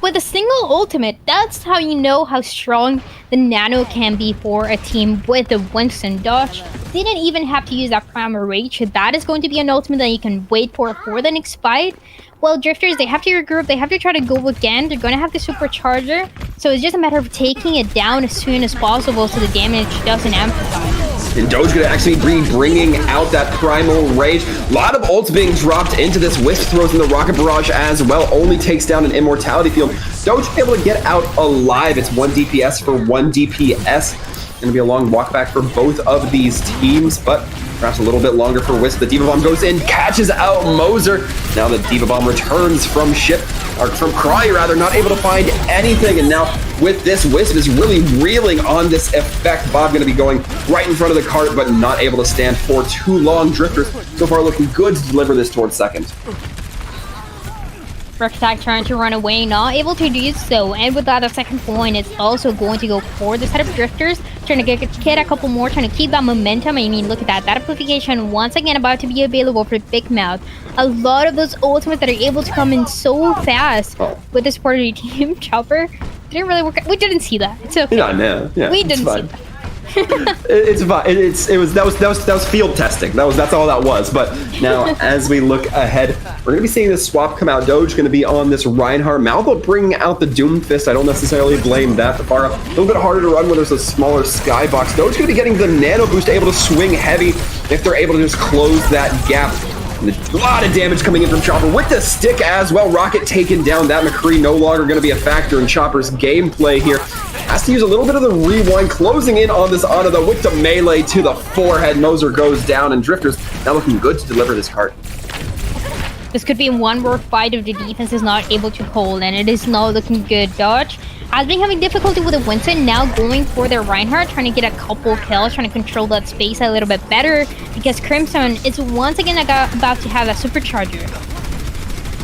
With a single ultimate, that's how you know how strong the Nano can be for a team with the Winston dodge. Didn't even have to use that primal rage. That is going to be an ultimate that you can wait for the next fight. Well, Drifters, they have to regroup, they have to try to go again. They're going to have the supercharger, so it's just a matter of taking it down as soon as possible so the damage doesn't amplify. And Doge gonna actually be bringing out that primal rage. A lot of ults being dropped into this. Wisp throws in the rocket barrage as well. Only takes down an immortality field. Doge able to get out alive. It's 1 DPS for 1 DPS. Gonna be a long walk back for both of these teams, but perhaps a little bit longer for Wisp. The D.Va Bomb goes in, catches out Moser. Now the D.Va Bomb returns from Cry rather, not able to find anything. And now with this, Wisp is really reeling on this effect. Bob going to be going right in front of the cart, but not able to stand for too long. Drifters so far looking good to deliver this towards second. Attack trying to run away, not able to do so, and without a second point, it's also going to go for the set of Drifters, trying to get a couple more, trying to keep that momentum. I mean, look at that amplification once again about to be available for Big Mouth. A lot of those ultimates that are able to come in so fast with this part of the team. Chopper didn't really work out. We didn't see that. It's okay. Yeah, we didn't see that. It's fine. That was field testing. That's all that was. But now, as we look ahead, we're gonna be seeing this swap come out. Doge gonna be on this Reinhardt. Malvo bringing out the Doomfist. I don't necessarily blame that. The Pharah a little bit harder to run when there's a smaller skybox. Doge gonna be getting the nano boost, able to swing heavy if they're able to just close that gap. And a lot of damage coming in from Chopper with the stick as well. Rocket taken down. That McCree no longer going to be a factor in Chopper's gameplay here. Has to use a little bit of the rewind, closing in on this Ana though with the melee to the forehead. Moser goes down, and Drifters now looking good to deliver this cart. This could be one more fight if the defense is not able to hold, and it is not looking good. Dodge has been having difficulty with the Winston, now going for their Reinhardt, trying to get a couple kills, trying to control that space a little bit better, because Crimson is once again about to have a supercharger.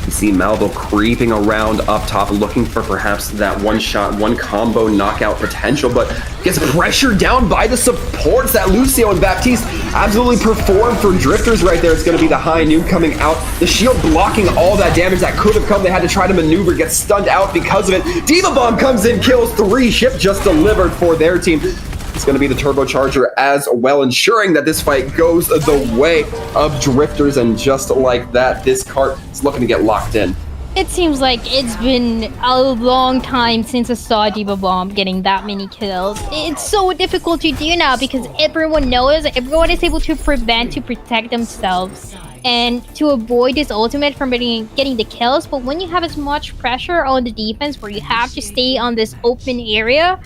You see Malvo creeping around up top, looking for perhaps that one shot, one combo knockout potential, but gets pressured down by the supports that Lucio and Baptiste absolutely perform for Drifters right there. It's going to be the high noon coming out. The shield blocking all that damage that could have come. They had to try to maneuver, get stunned out because of it. Diva Bomb comes in, kills 3. Ship just delivered for their team. It's going to be the turbocharger as well, ensuring that this fight goes the way of Drifters. And just like that, this cart is looking to get locked in. It seems like it's been a long time since I saw Diva Bomb getting that many kills. It's so difficult to do now because everyone knows, everyone is able to protect themselves and to avoid this ultimate from getting the kills. But when you have as much pressure on the defense where you have to stay on this open area,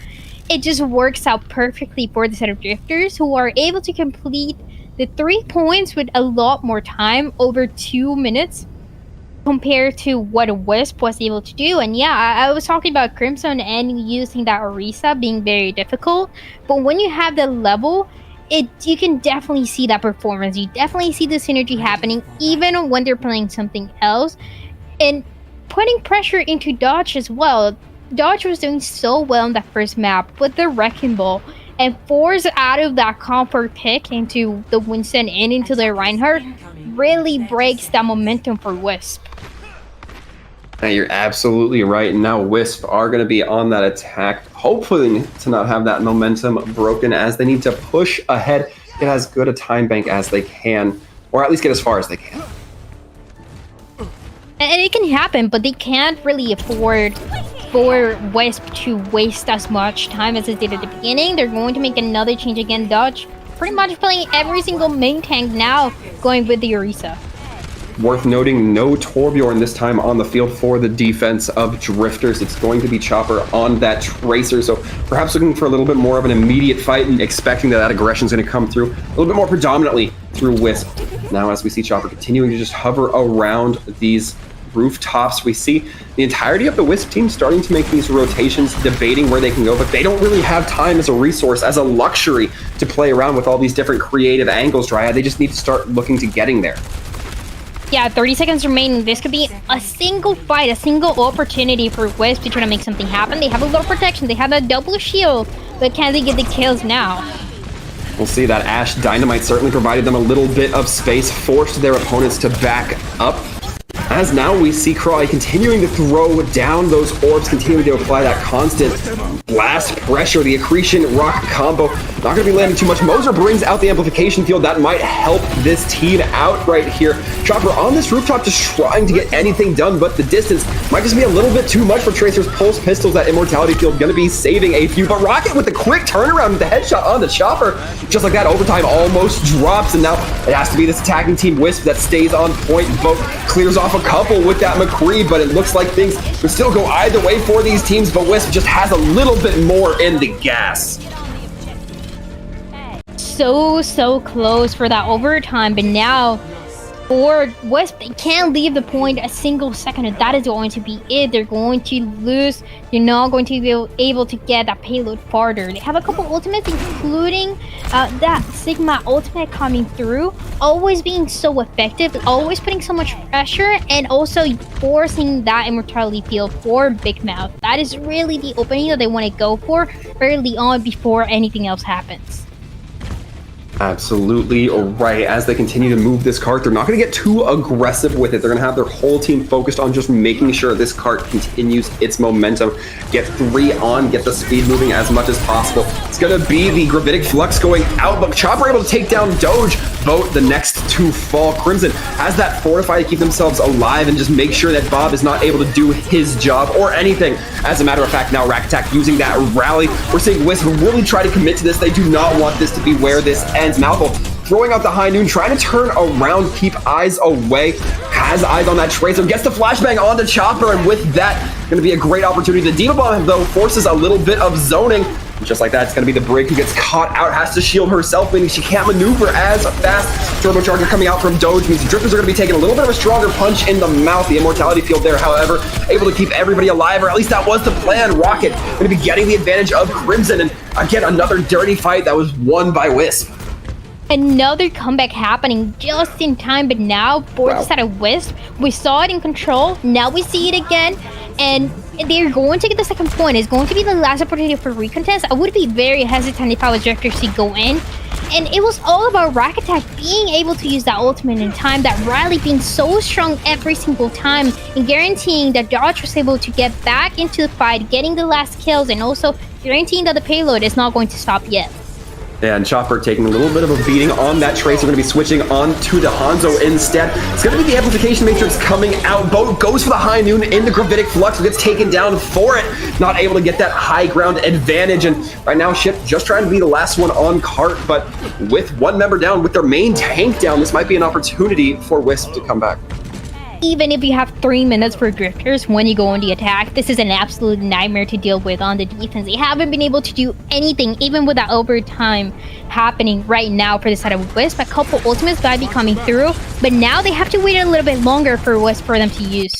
it just works out perfectly for the set of Drifters, who are able to complete the 3 points with a lot more time, over 2 minutes, compared to what Wisp was able to do. And yeah, I was talking about Crimson and using that Orisa being very difficult, but when you have the level, you can definitely see that performance. You definitely see the synergy happening, even when they're playing something else, and putting pressure into Dodge as well. Dodge was doing so well in that first map with the Wrecking Ball, and force out of that comfort pick into the Winston and into the Reinhardt really breaks that momentum for Wisp. And you're absolutely right. And now Wisp are going to be on that attack, hopefully to not have that momentum broken, as they need to push ahead, get as good a time bank as they can, or at least get as far as they can. And it can happen, but they can't really afford for Wisp to waste as much time as it did at the beginning. They're going to make another change again. Dodge pretty much playing every single main tank now, going with the Orisa. Worth noting, no Torbjorn this time on the field for the defense of Drifters. It's going to be Chopper on that Tracer, so perhaps looking for a little bit more of an immediate fight and expecting that aggression is going to come through a little bit more predominantly through Wisp. Now as we see Chopper continuing to just hover around these rooftops, we see the entirety of the Wisp team starting to make these rotations, debating where they can go, but they don't really have time as a resource, as a luxury, to play around with all these different creative angles. Dryad, they just need to start looking to getting there. Yeah, 30 seconds remaining. This could be a single fight, a single opportunity for Wisp to try to make something happen. They have a lot of protection, they have a double shield, but can they get the kills now? We'll see. That Ash Dynamite certainly provided them a little bit of space, forced their opponents to back up. As now we see Crawley continuing to throw down those orbs, continuing to apply that constant blast pressure. The Accretion Rock combo not going to be landing too much. Moser brings out the amplification field. That might help this team out right here. Chopper on this rooftop just trying to get anything done, but the distance might just be a little bit too much for Tracer's Pulse Pistols. That Immortality field going to be saving a few, but Rocket with the quick turnaround with the headshot on the Chopper. Just like that, overtime almost drops, and now it has to be this attacking team Wisp that stays on point. Both clears off a couple with that McCree, but it looks like things could still go either way for these teams, but Wisp just has a little bit more in the gas. So close for that overtime, but now for Wisp, they can't leave the point a single second, and that is going to be it. They're going to lose. They're not going to be able to get that payload farther. They have a couple ultimates, including that Sigma ultimate coming through, always being so effective, always putting so much pressure, and also forcing that immortality field for Big Mouth. That is really the opening that they want to go for early on before anything else happens. Absolutely right. As they continue to move this cart, they're not going to get too aggressive with it. They're going to have their whole team focused on just making sure this cart continues its momentum. Get 3 on, get the speed moving as much as possible. It's going to be the Gravitic Flux going out, but Chopper able to take down Doge. Vote the next to fall. Crimson has that Fortify to keep themselves alive and just make sure that Bob is not able to do his job or anything. As a matter of fact, now Rack Attack using that rally. We're seeing Wisp really try to commit to this. They do not want this to be where this ends. Malvo throwing out the high noon, trying to turn around, keep eyes away, has eyes on that Tracer, gets the flashbang on the Chopper, and with that, going to be a great opportunity. The Diva Bomb, though, forces a little bit of zoning, Just like that, it's going to be the Brig who gets caught out, has to shield herself, meaning she can't maneuver as fast. Turbocharger coming out from Doge means the Drifters are going to be taking a little bit of a stronger punch in the mouth. The Immortality Field there, however, able to keep everybody alive, or at least that was the plan. Rocket going to be getting the advantage of Crimson, and again, another dirty fight that was won by Wisp. Another comeback happening just in time, but now for the side of Wisp, we saw it in Control, now we see it again, and they're going to get the second point. It's going to be the last opportunity for recontest. I would be very hesitant if I was Drifters to go in. And it was all about Rack Attack being able to use that ultimate in time, that Riley being so strong every single time, and guaranteeing that Dodge was able to get back into the fight, getting the last kills, and also guaranteeing that the payload is not going to stop yet. Yeah, and Chopper taking a little bit of a beating on that Tracer. Going to be switching on to the Hanzo instead. It's going to be the Amplification Matrix coming out. Boat goes for the High Noon in the Gravitic Flux, gets taken down for it. Not able to get that high ground advantage. And right now, Ship just trying to be the last one on cart. But with one member down, with their main tank down, this might be an opportunity for Wisp to come back. Even if you have 3 minutes for Drifters when you go on the attack, this is an absolute nightmare to deal with on the defense. They haven't been able to do anything, even with that overtime happening right now for the side of Wisp. A couple ultimates might be coming through, but now they have to wait a little bit longer for Wisp for them to use.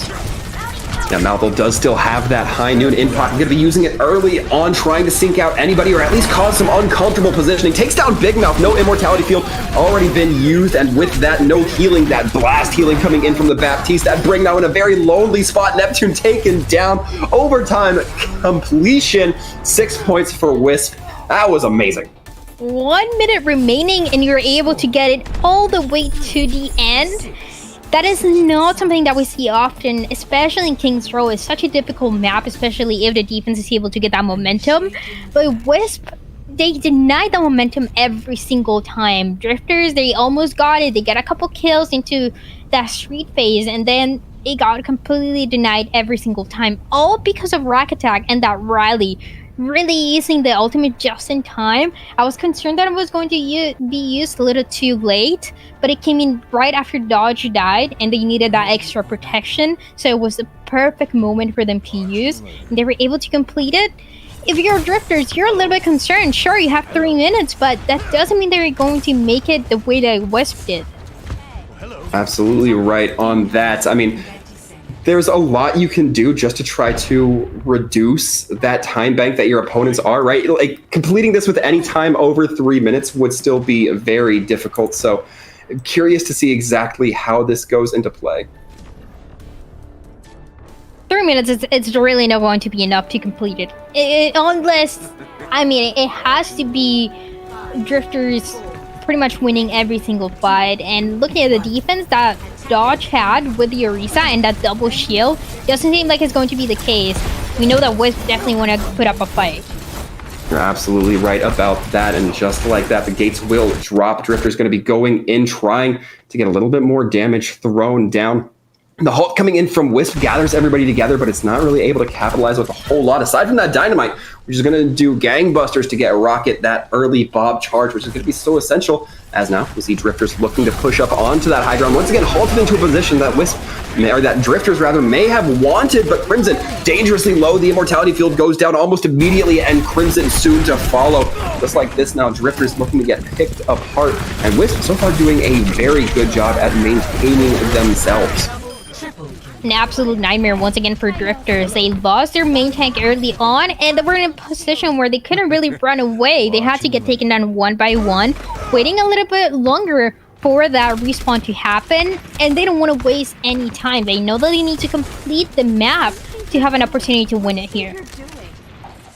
Now, Malthol does still have that High Noon in pocket. Going to be using it early on, trying to sync out anybody or at least cause some uncomfortable positioning. Takes down Big Mouth. No Immortality Field already been used. And with that, no healing. That blast healing coming in from the Baptiste. That Brig now in a very lonely spot. Neptune taken down. Overtime completion. 6 points for Wisp. That was amazing. 1 minute remaining and you're able to get it all the way to the end. That is not something that we see often, especially in King's Row. It's such a difficult map, especially if the defense is able to get that momentum. But Wisp, they deny the momentum every single time. Drifters, they almost got it. They get a couple kills into that street phase, and then it got completely denied every single time. All because of Rack Attack and that Riley really using the ultimate just in time. I was concerned that it was going to be used a little too late, but it came in right after Dodge died and they needed that extra protection, so it was the perfect moment for them to use, and they were able to complete it. If you're Drifters, you're a little bit concerned. Sure, you have 3 minutes, but that doesn't mean they're going to make it the way that Wisp did. Absolutely right on that. I mean, there's a lot you can do just to try to reduce that time bank that your opponents are, right? Like, completing this with any time over 3 minutes would still be very difficult. So I'm curious to see exactly how this goes into play. 3 minutes, it's really not going to be enough to complete it. Unless, I mean, it has to be Drifters pretty much winning every single fight. And looking at the defense that Dodge had with the Orisa and that double shield, doesn't seem like it's going to be the case. We know that Wisp definitely want to put up a fight. You're absolutely right about that, and just like that, the gates will drop. Drifter's going to be going in, trying to get a little bit more damage thrown down. The Hulk coming in from Wisp gathers everybody together, but it's not really able to capitalize with a whole lot, aside from that Dynamite, which is going to do gangbusters to get Rocket that early Bob charge, which is going to be so essential, as now we see Drifters looking to push up onto that high ground. Once again, halted into a position that that Drifters rather may have wanted, but Crimson dangerously low. The Immortality Field goes down almost immediately, and Crimson soon to follow. Just like this now, Drifters looking to get picked apart, and Wisp so far doing a very good job at maintaining themselves. An absolute nightmare once again for Drifters. They lost their main tank early on, and they were in a position where they couldn't really run away. They had to get taken down one by one, waiting a little bit longer for that respawn to happen, and they don't want to waste any time. They know that they need to complete the map to have an opportunity to win it here.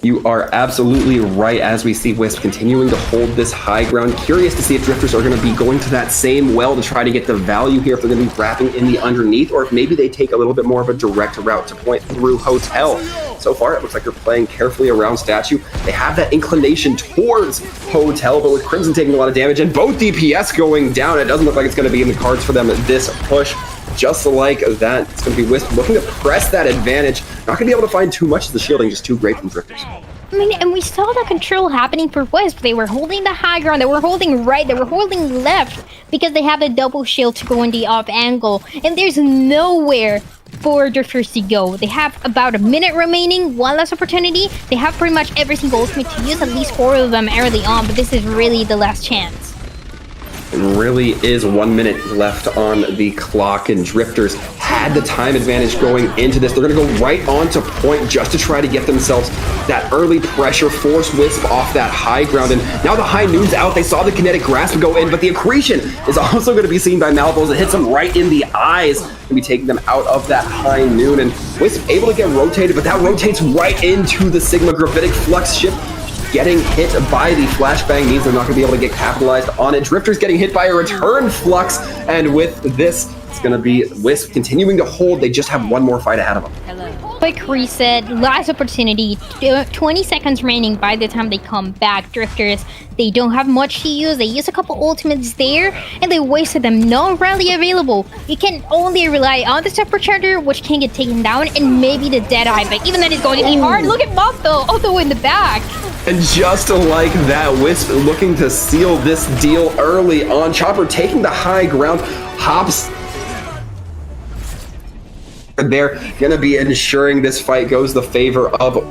You are absolutely right, as we see Wisp continuing to hold this high ground. Curious to see if Drifters are going to be going to that same well to try to get the value here, if they're going to be wrapping in the underneath, or if maybe they take a little bit more of a direct route to point through Hotel. So far, it looks like they're playing carefully around Statue. They have that inclination towards Hotel, but with Crimson taking a lot of damage and both DPS going down, it doesn't look like it's going to be in the cards for them at this push. Just like that, it's going to be Wisp looking to press that advantage. Not going to be able to find too much of the shielding, just too great from Drifters. I mean, and we saw that control happening for Wisp. They were holding the high ground, they were holding right, they were holding left, because they have the double shield to go in the off angle. And there's nowhere for Drifters to go. They have about a minute remaining, one last opportunity. They have pretty much every single ultimate to use, at least 4 of them early on, but this is really the last chance. It really is 1 minute left on the clock, and Drifters had the time advantage going into this. They're going to go right on to point just to try to get themselves that early pressure, force Wisp off that high ground. And now the high noon's out. They saw the kinetic grasp go in, but the accretion is also going to be seen by Malphos. It hits them right in the eyes and be taking them out of that high noon. And Wisp able to get rotated, but that rotates right into the Sigma Gravitic Flux shift. Getting hit by the flashbang means they're not going to be able to get capitalized on it. Drifters getting hit by a return flux, and with this, it's going to be Wisp continuing to hold. They just have one more fight ahead of them. Quick reset, last opportunity, 20 seconds remaining by the time they come back. Drifters, they don't have much to use. They use a couple ultimates there, and they wasted them. No rally available. You can only rely on the Supercharger, which can get taken down, and maybe the Deadeye, but even then it's going to be hard. Look at Moth though, all the way in the back. And just like that, Wisp looking to seal this deal early on. Chopper taking the high ground, hops. They're going to be ensuring this fight goes the favor of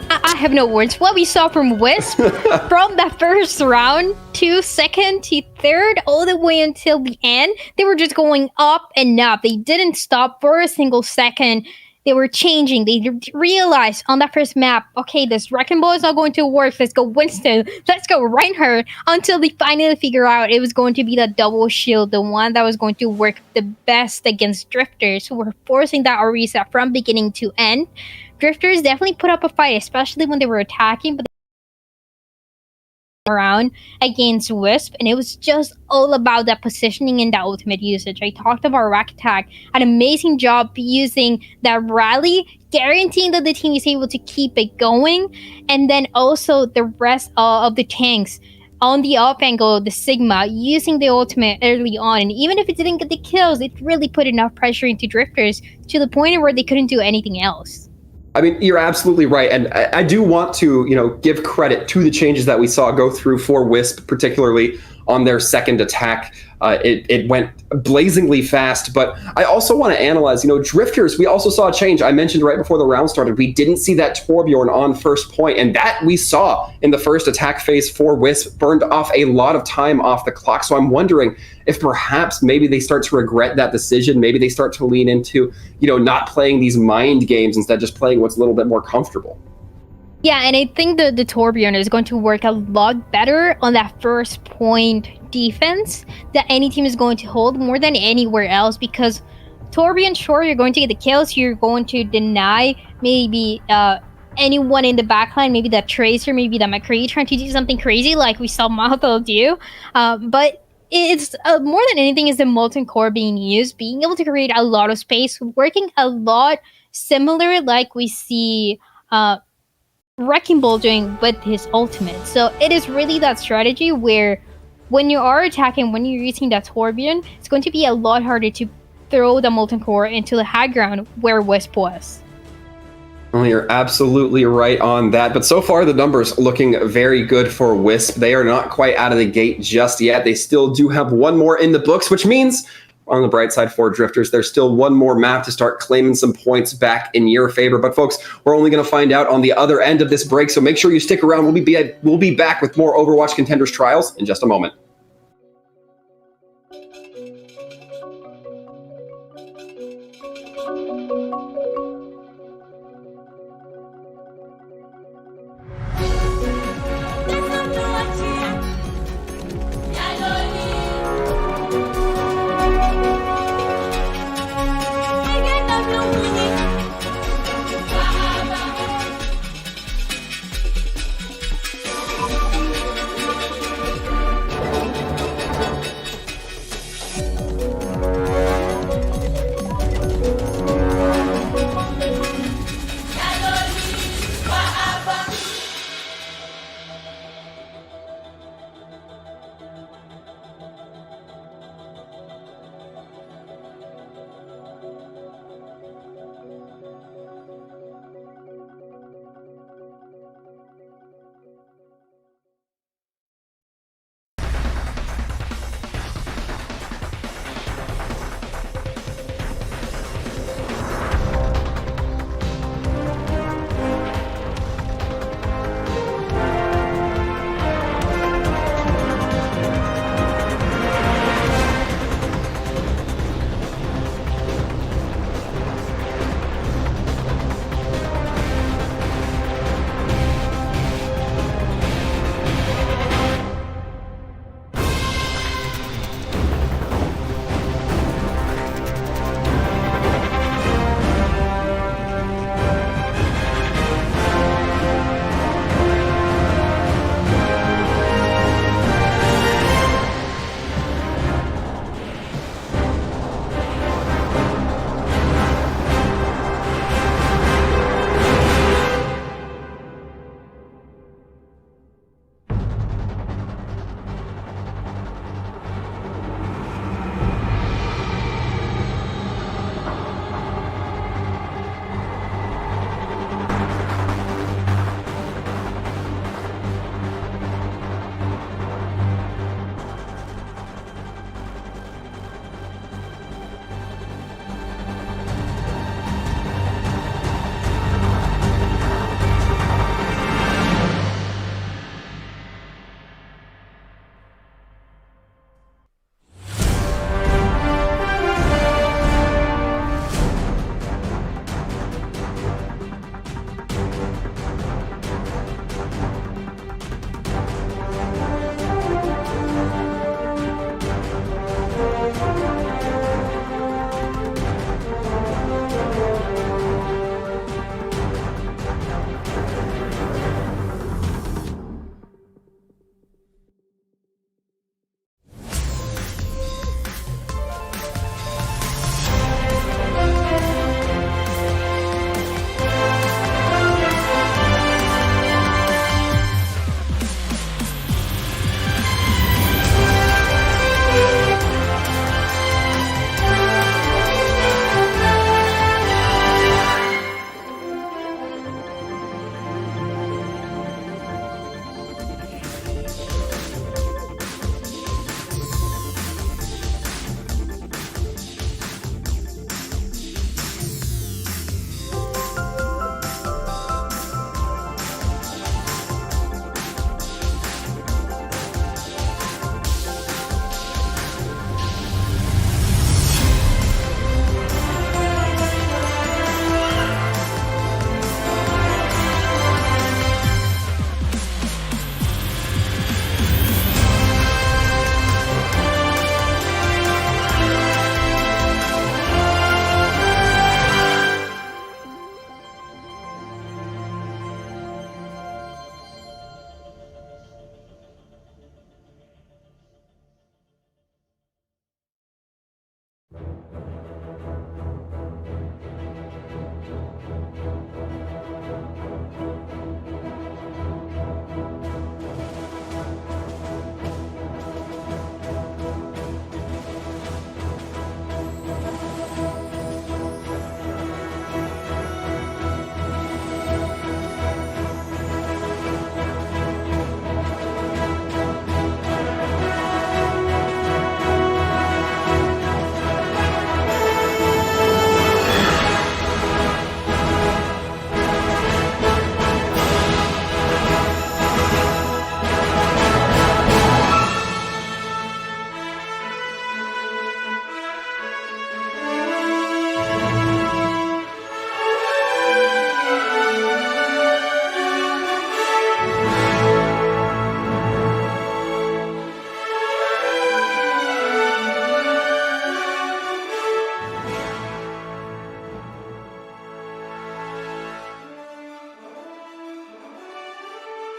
I have no words. What we saw from Wisp from that first round to second to third all the way until the end, they were just going up and up. They didn't stop for a single second. They were changing. They realized on that first map, okay, this Wrecking Ball is not going to work. Let's go Winston. Let's go Reinhardt. Until they finally figure out it was going to be the double shield, the one that was going to work the best against Drifters, who were forcing that Orisa from beginning to end. Drifters definitely put up a fight, especially when they were attacking, but around against Wisp, and it was just all about that positioning and that ultimate usage. I talked about Rack Attack, an amazing job using that rally, guaranteeing that the team is able to keep it going, and then also the rest of the tanks on the off angle, the Sigma, using the ultimate early on, and even if it didn't get the kills, it really put enough pressure into Drifters to the point where they couldn't do anything else. I mean, you're absolutely right. And I do want to, give credit to the changes that we saw go through for Wisp, particularly on their second attack. It went blazingly fast, but I also want to analyze, Drifters, we also saw a change. I mentioned right before the round started, we didn't see that Torbjorn on first point, and that we saw in the first attack phase for Wisp burned off a lot of time off the clock. So I'm wondering if perhaps maybe they start to regret that decision. Maybe they start to lean into, not playing these mind games, instead just playing what's a little bit more comfortable. Yeah, and I think the Torbjorn is going to work a lot better on that first point defense that any team is going to hold more than anywhere else, because Torbjorn, sure, you're going to get the kills, you're going to deny maybe anyone in the backline, maybe that Tracer, maybe that McCree trying to do something crazy like we saw Malthel do, but it's more than anything is the Molten Core being used, being able to create a lot of space, working a lot similar like we see Wrecking Ball doing with his ultimate. So it is really that strategy where when you are attacking, when you're using that Torbjorn, it's going to be a lot harder to throw the Molten Core into the high ground where Wisp was. Well, you're absolutely right on that. But so far, the numbers looking very good for Wisp. They are not quite out of the gate just yet. They still do have one more in the books, which means on the bright side for Drifters, there's still one more map to start claiming some points back in your favor. But folks, we're only going to find out on the other end of this break, so make sure you stick around. We'll be back with more Overwatch Contenders Trials in just a moment.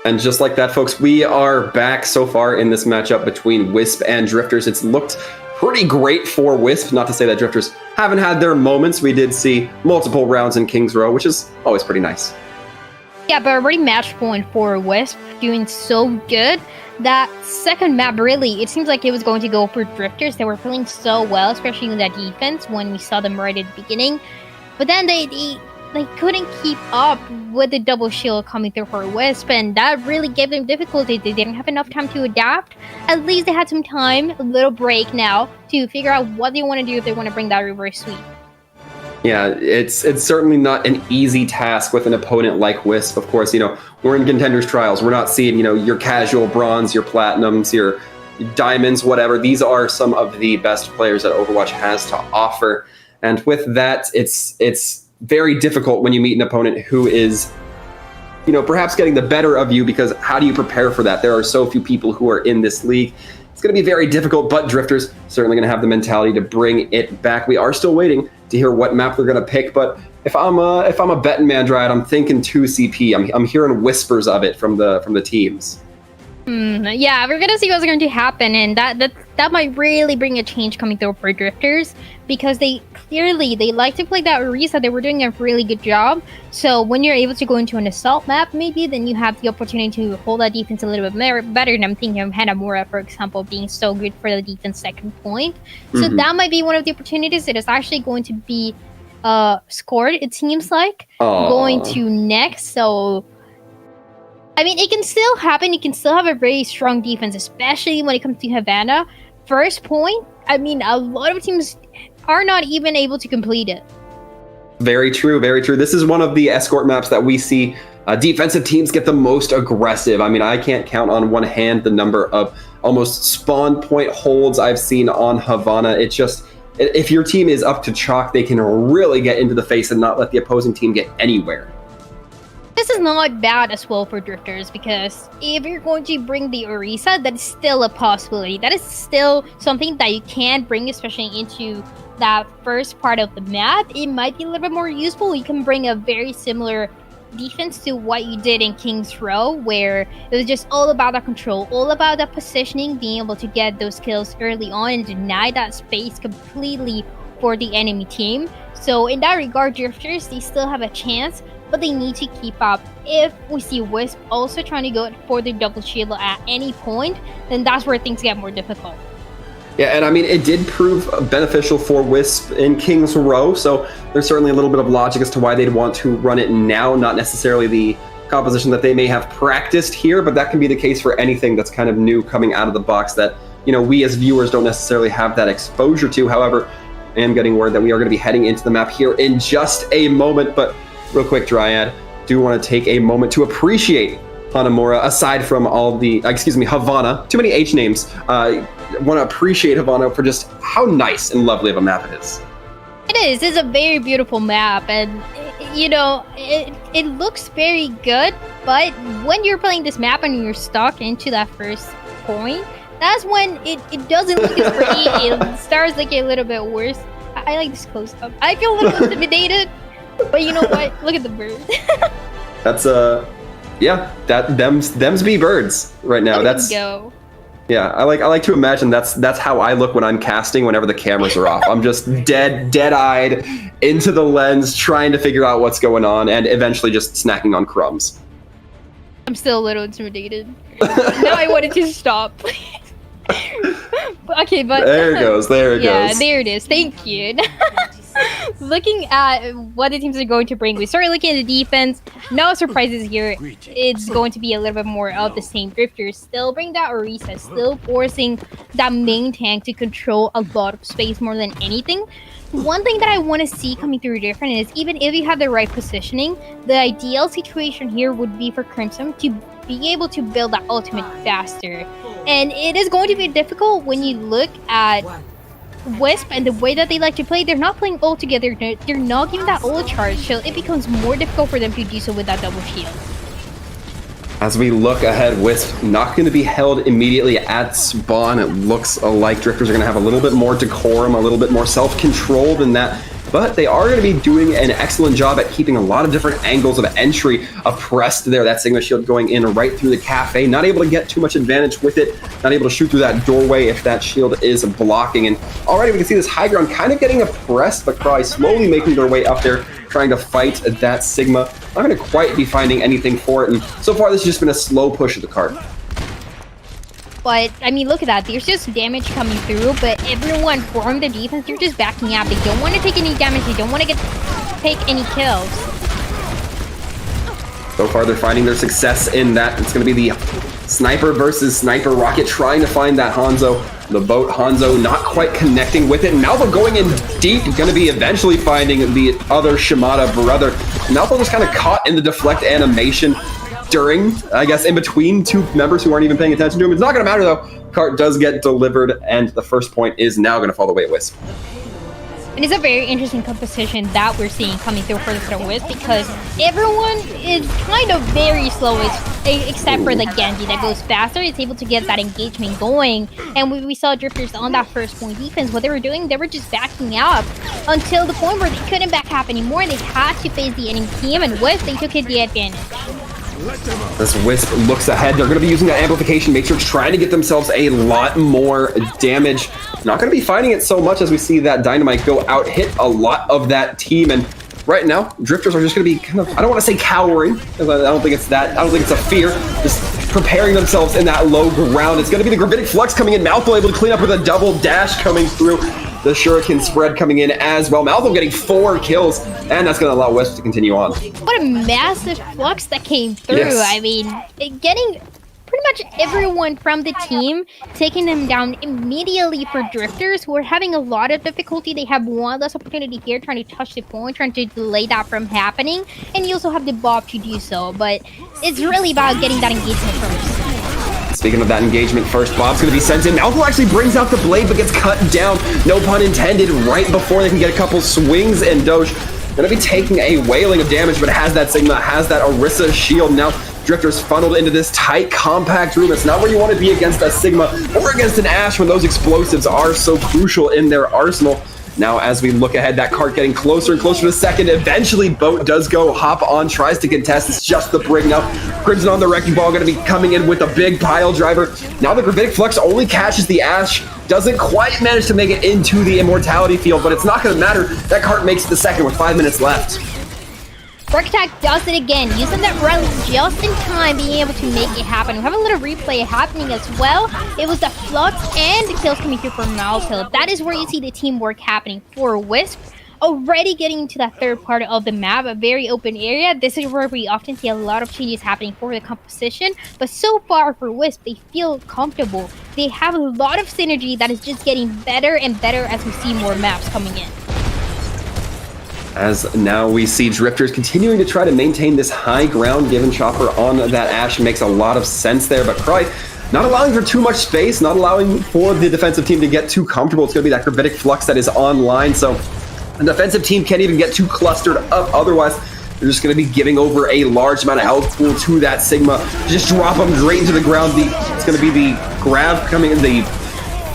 And just like that, folks, we are back so far in this matchup between Wisp and Drifters. It's looked pretty great for Wisp, not to say that Drifters haven't had their moments. We did see multiple rounds in King's Row, which is always pretty nice. Yeah, but already match point for Wisp, doing so good. That second map, really, it seems like it was going to go for Drifters. They were playing so well, especially in that defense when we saw them right at the beginning. But then they couldn't keep up with the double shield coming through for Wisp, and that really gave them difficulty. They didn't have enough time to adapt. At least they had some time, a little break now, to figure out what they want to do if they want to bring that reverse sweep. Yeah, it's certainly not an easy task with an opponent like Wisp. Of course, we're in Contenders Trials. We're not seeing, your casual bronze, your platinums, your diamonds, whatever. These are some of the best players that Overwatch has to offer. And with that, it's very difficult when you meet an opponent who is, perhaps getting the better of you, because how do you prepare for that? There are so few people who are in this league. It's going to be very difficult, but Drifters certainly going to have the mentality to bring it back. We are still waiting to hear what map they're going to pick, but if I'm a betting man, Dryad, I'm thinking 2CP. I'm hearing whispers of it from the teams. Yeah, we're gonna see what's going to happen, and that might really bring a change coming through for Drifters, because they like to play that Orisa. They were doing a really good job. So when you're able to go into an assault map, maybe then you have the opportunity to hold that defense a little bit better. And I'm thinking of Hanamura, for example, being so good for the defense second point. So that might be one of the opportunities that is actually going to be scored. It seems like going to next. So. I mean, it can still happen. You can still have a very strong defense, especially when it comes to Havana. First point, I mean, a lot of teams are not even able to complete it. Very true, very true. This is one of the escort maps that we see defensive teams get the most aggressive. I mean, I can't count on one hand the number of almost spawn point holds I've seen on Havana. It's just, if your team is up to chalk, they can really get into the face and not let the opposing team get anywhere. This is not bad as well for Drifters, because if you're going to bring the Orisa, that is still a possibility. That is still something that you can bring, especially into that first part of the map. It might be a little bit more useful. You can bring a very similar defense to what you did in King's Row, where it was just all about that control, all about that positioning, being able to get those kills early on and deny that space completely for the enemy team. So in that regard, Drifters, they still have a chance, but they need to keep up. If we see Wisp also trying to go for the double shield at any point, then that's where things get more difficult. Yeah, and I mean, it did prove beneficial for Wisp in King's Row, so there's certainly a little bit of logic as to why they'd want to run it now, not necessarily the composition that they may have practiced here, but that can be the case for anything that's kind of new coming out of the box that, we as viewers don't necessarily have that exposure to. However, I am getting word that we are going to be heading into the map here in just a moment, but real quick, Dryad, do want to take a moment to appreciate Hanamura, aside from all the, Havana, too many H names. Want to appreciate Havana for just how nice and lovely of a map it is. It is. It's a very beautiful map, and it looks very good, but when you're playing this map and you're stuck into that first point, that's when it doesn't look as pretty. It starts looking a little bit worse. I like this close-up. I feel a little intimidated. But you know what? Look at the bird. That's them's be birds right now. That's go. Yeah, I like to imagine that's how I look when I'm casting whenever the cameras are off. I'm just dead-eyed into the lens, trying to figure out what's going on, and eventually just snacking on crumbs. I'm still a little intimidated. Now I wanted to stop. Okay, but there it goes. Yeah, there it is. Thank you. Looking at what the teams are going to bring, we started looking at the defense. No surprises here. It's going to be a little bit more of the same. Drifters still bring that Orisa, still forcing that main tank to control a lot of space more than anything. One thing that I want to see coming through different is, even if you have the right positioning, the ideal situation here would be for Crimson to be able to build that ultimate faster. And it is going to be difficult when you look at Wisp and the way that they like to play. They're not playing all together. They're not giving that ult charge, so it becomes more difficult for them to do so with that double shield. As we look ahead, Wisp not going to be held immediately at spawn. It looks like Drifters are going to have a little bit more decorum, a little bit more self-control than that but they are going to be doing an excellent job at keeping a lot of different angles of entry oppressed there. That Sigma shield going in right through the cafe, not able to get too much advantage with it, not able to shoot through that doorway if that shield is blocking. And already we can see this high ground kind of getting oppressed, but Cry slowly making their way up there, trying to fight that Sigma. Not going to quite be finding anything for it, and so far this has just been a slow push of the cart. But, I mean, look at that. There's just damage coming through, but everyone from the defense, they're just backing out. They don't want to take any damage. They don't want to take any kills. So far, they're finding their success in that. It's going to be the sniper versus sniper. Rocket trying to find that Hanzo. The boat, Hanzo not quite connecting with it. Malvo going in deep, going to be eventually finding the other Shimada brother. Malvo just kind of caught in the deflect animation during, I guess, in between two members who aren't even paying attention to him. It's not going to matter, though. Cart does get delivered, and the first point is now going to fall the way of Wisp. And it's a very interesting composition that we're seeing coming through for the Star Wisp, because everyone is kind of very slow, except for the Genji that goes faster. It's able to get that engagement going. And we saw Drifters on that first point defense. What they were doing, they were just backing up until the point where they couldn't back up anymore. They had to face the enemy team, and Wisp, they took it the advantage. As Wisp looks ahead, they're going to be using that amplification matrix, trying to get themselves a lot more damage. Not going to be finding it so much as we see that Dynamite go out, hit a lot of that team, and right now, Drifters are just going to be kind of, I don't want to say cowering, because I don't think it's that, I don't think it's a fear, just preparing themselves in that low ground. It's going to be the Gravitic Flux coming in, Malthol able to clean up with a double dash coming through. The Shuriken spread coming in as well. Malthol getting 4 kills, and that's going to allow Wisp to continue on. What a massive flux that came through. Yes. I mean, getting pretty much everyone from the team, taking them down immediately for Drifters, who are having a lot of difficulty. They have one less opportunity here, trying to touch the point, trying to delay that from happening, and you also have the Bob to do so, but it's really about getting that engagement first. Speaking of that engagement first, Bob's going to be sent in. Malthol actually brings out the blade, but gets cut down, no pun intended, right before they can get a couple swings, and Doge going to be taking a wailing of damage, but has that Sigma, has that Orisa shield. Now Drifters funneled into this tight, compact room. It's not where you want to be against a Sigma or against an Ashe when those explosives are so crucial in their arsenal. Now, as we look ahead, that cart getting closer and closer to second. Eventually, Boat does go hop on, tries to contest. It's just the brig now. Crimson on the wrecking ball, going to be coming in with a big pile driver. Now the Gravitic Flux only catches the Ashe. Doesn't quite manage to make it into the Immortality field, but it's not going to matter. That cart makes it the second with 5 minutes left. Attack does it again, using that rally just in time, being able to make it happen. We have a little replay happening as well. It was the Flux and the kills coming through from Malthol. That is where you see the teamwork happening for Wisp. Already getting into that third part of the map, a very open area. This is where we often see a lot of changes happening for the composition. But so far for Wisp, they feel comfortable. They have a lot of synergy that is just getting better and better as we see more maps coming in. As now we see Drifters continuing to try to maintain this high ground, given Chopper on that Ashe makes a lot of sense there, but Cry not allowing for too much space, not allowing for the defensive team to get too comfortable. It's going to be that Gravitic Flux that is online, so the defensive team can't even get too clustered up. Otherwise, they're just going to be giving over a large amount of health pool to that Sigma. Just drop them straight into the ground. It's going to be the grab coming in, the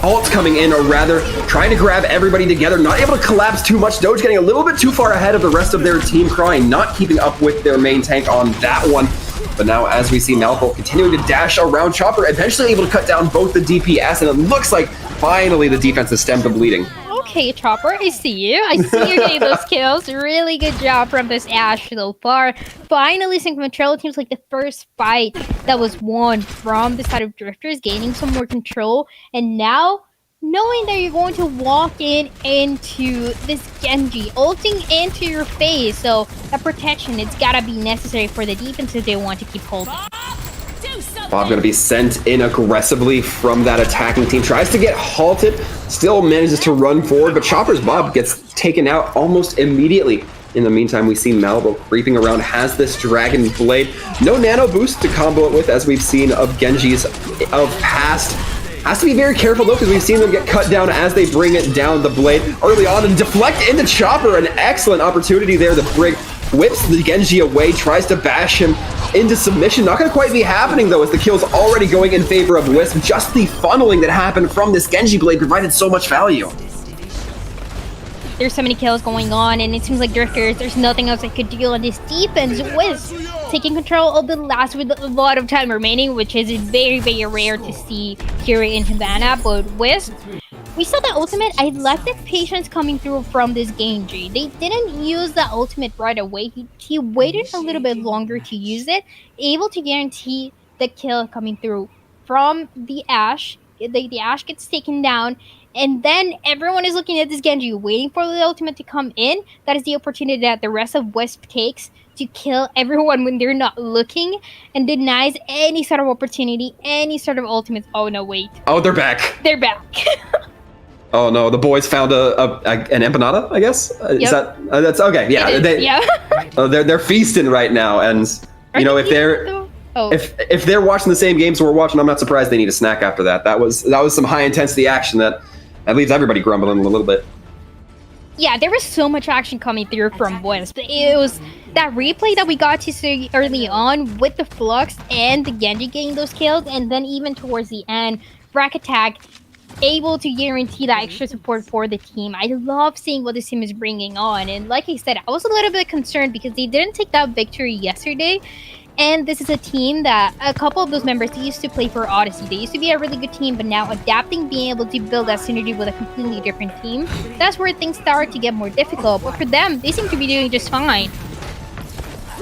ult coming in, or rather trying to grab everybody together, not able to collapse too much. Doge getting a little bit too far ahead of the rest of their team. Crying not keeping up with their main tank on that one. But now as we see Malthol continuing to dash around Chopper, eventually able to cut down both the DPS, and it looks like finally the defense has stemmed the bleeding. Okay, Chopper, I see you. I see you getting those kills. Really good job from this Ashe so far. Finally, seeing control teams like the first fight that was won from the side of Drifters, gaining some more control. And now, knowing that you're going to walk into this Genji, ulting into your face. So that protection, it's gotta be necessary for the defense if they want to keep holding. Bob going to be sent in aggressively from that attacking team. Tries to get halted, still manages to run forward, but Chopper's Bob gets taken out almost immediately. In the meantime, we see Malvo creeping around, has this Dragon Blade. No nano boost to combo it with, as we've seen of Genji's of past. Has to be very careful, though, because we've seen them get cut down as they bring it down the blade early on and deflect into Chopper. An excellent opportunity there. The Brig whips the Genji away, tries to bash him into submission. Not going to quite be happening, though, as the kill's already going in favor of Wisp. Just the funneling that happened from this Genji blade provided so much value. there's so many kills going on, and it seems like Drifters, there's nothing else that could deal on this defense with taking control of the last with a lot of time remaining, which is very, very rare to see here in Havana. But Wisp, we saw the ultimate. I like the patience coming through from this Genji. They didn't use the ultimate right away. He waited a little bit longer to use it, able to guarantee the kill coming through from the Ashe. The Ashe gets taken down, and then everyone is looking at this Genji, waiting for the ultimate to come in. That is the opportunity that the rest of Wisp takes to kill everyone when they're not looking, and denies any sort of opportunity, any sort of ultimate. Oh no, wait. Oh, they're back. They're back. Oh no, the boys found an empanada, I guess. Is that that's okay? Yeah, they're feasting right now, and you know, if they're watching the same games we're watching, I'm not surprised they need a snack after that. That was some high intensity action that leaves everybody grumbling a little bit. Yeah, there was so much action coming through from Wisp. It was that replay that we got to see early on with the Flux and the Genji getting those kills, and then even towards the end, Brack Attack able to guarantee that extra support for the team. I love seeing what this team is bringing on, and like I said, I was a little bit concerned because they didn't take that victory yesterday, and this is a team that a couple of those members, they used to play for Odyssey. They used to be a really good team, but now adapting, being able to build that synergy with a completely different team, that's where things start to get more difficult. But for them, they seem to be doing just fine.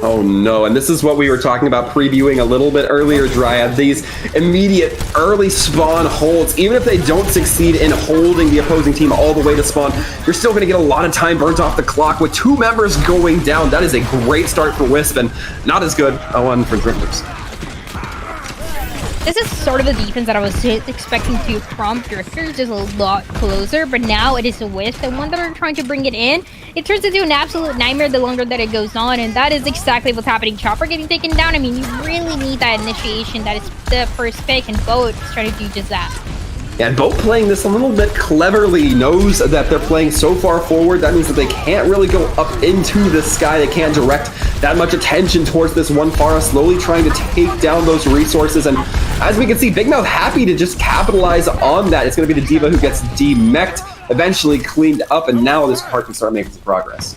Oh no, and this is what we were talking about previewing a little bit earlier, Dryad. These immediate early spawn holds, even if they don't succeed in holding the opposing team all the way to spawn, you're still going to get a lot of time burnt off the clock with 2 members going down. That is a great start for Wisp, and not as good a one for Drifters. This is sort of the defense that I was expecting to from Drifters, just a lot closer, but now it is a Wisp, the one that are trying to bring it in. It turns into an absolute nightmare the longer that it goes on, and that is exactly what's happening. Chopper getting taken down. I mean, you really need that initiation. That is the first pick, and Boat is trying to do just that. And Boat playing this a little bit cleverly, knows that they're playing so far forward. That means that they can't really go up into the sky. They can't direct that much attention towards this one Pharah, slowly trying to take down those resources. And as we can see, Big Mouth happy to just capitalize on that. It's going to be the D.Va who gets demeched, eventually cleaned up, and now this part can start making some progress.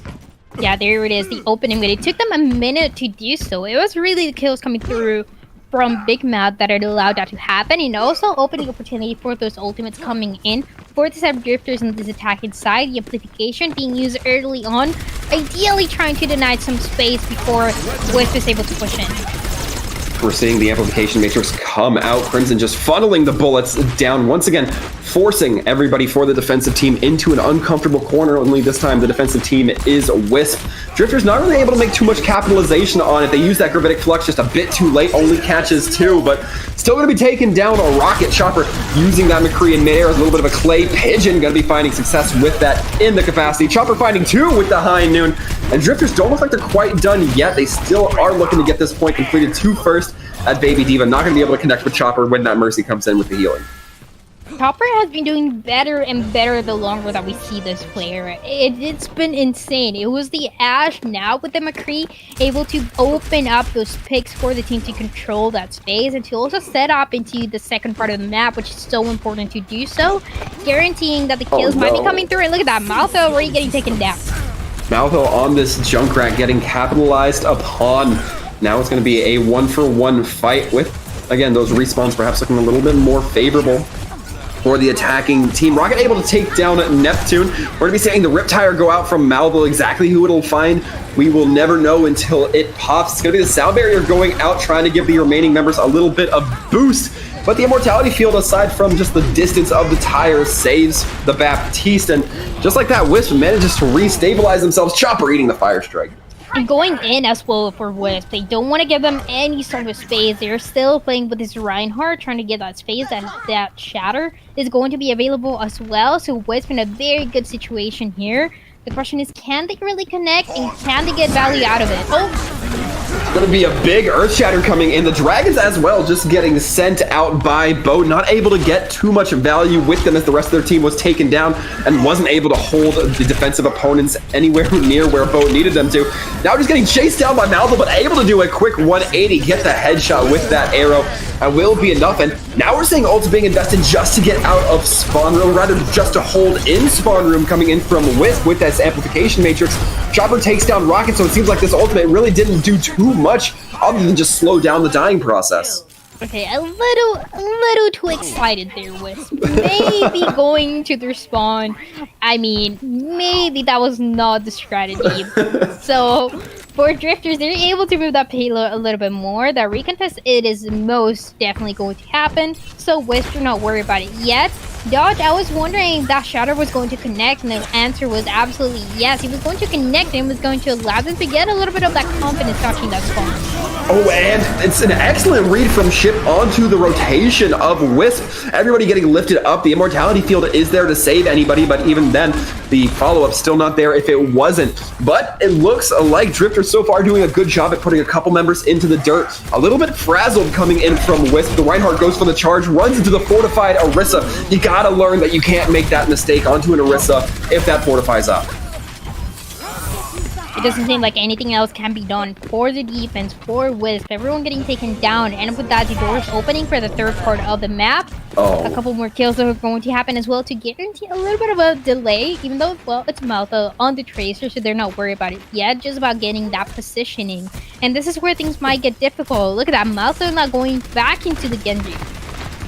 Yeah, there it is, the opening. But it took them a minute to do so. It was really the kills coming through from Big Mouth that it allowed that to happen, and also opening opportunity for those ultimates coming in for the set of Drifters on this attacking side. The amplification being used early on, ideally trying to deny some space before Wisp is able to push in. We're seeing the amplification matrix come out. Crimson just funneling the bullets down once again, forcing everybody for the defensive team into an uncomfortable corner. Only this time the defensive team is Wisp. Drifters not really able to make too much capitalization on it. They use that Gravitic Flux just a bit too late, only catches 2, but still going to be taken down. A rocket Chopper using that McCree in midair as a little bit of a clay pigeon. Going to be finding success with that in the capacity. Chopper finding 2 with the high noon, and Drifters don't look like they're quite done yet. They still are looking to get this point completed 2 first at Baby D.Va. Not going to be able to connect with Chopper when that Mercy comes in with the healing. Chopper has been doing better and better the longer that we see this player. It's been insane. It was the Ashe, now with the McCree, able to open up those picks for the team to control that space and to also set up into the second part of the map, which is so important to do so, guaranteeing that the kills might be coming through. And look at that, Maltho already getting taken down. Maltho on this Junkrat getting capitalized upon. Now it's going to be a 1-for-1 fight with, again, those respawns perhaps looking a little bit more favorable for the attacking team. Rocket able to take down Neptune. We're going to be seeing the Riptire go out from Malvo. Exactly who it'll find, we will never know until it pops. It's going to be the Sound Barrier going out, trying to give the remaining members a little bit of boost. But the Immortality Field, aside from just the distance of the tires, saves the Baptiste. And just like that, Wisp manages to restabilize themselves. Chopper eating the Fire Strike. And going in as well for Wisp, they don't want to give them any sort of space. They're still playing with this Reinhardt, trying to get that space, and that Shatter is going to be available as well. So Wisp in a very good situation here. The question is, can they really connect, and can they get value out of it? Oh! Gonna be a big earth shatter coming in. The dragons as well just getting sent out by Boat, not able to get too much value with them as the rest of their team was taken down and wasn't able to hold the defensive opponents anywhere near where Boat needed them to. Now just getting chased down by Malvo, but able to do a quick 180, get the headshot with that arrow, and will be enough. And now we're seeing ults being invested just to get out of spawn room, rather just to hold in spawn room coming in from Wisp with this amplification matrix. Chopper takes down Rocket, so it seems like this ultimate really didn't do too much other than just slow down the dying process. Okay, a little too excited there, Wisp. Maybe going to their spawn. I mean, maybe that was not the strategy. So, for Drifters, they're able to move that payload a little bit more. That recontest, it is most definitely going to happen. So, Wisp, do not worry about it yet. Dodge, I was wondering if that shatter was going to connect, and the answer was absolutely yes. He was going to connect and was going to allow them to get a little bit of that confidence touching that spawn. Oh, and it's an excellent read from Ship onto the rotation of Wisp. Everybody getting lifted up. The immortality field is there to save anybody, but even then, the follow-up still not there if it wasn't. But it looks like Drifters so far doing a good job at putting a couple members into the dirt. A little bit frazzled coming in from Wisp. The Reinhardt goes for the charge, runs into the fortified Orisa. You gotta learn that you can't make that mistake onto an Orisa if that fortifies up. It doesn't seem like anything else can be done for the defense, for Wisp. Everyone getting taken down, and with that, the doors opening for the third part of the map. Oh. A couple more kills are going to happen as well to guarantee a little bit of a delay, even though, well, it's Maltha on the Tracer, so they're not worried about it yet, just about getting that positioning. And this is where things might get difficult. Look at that, Maltha not going back into the Genji.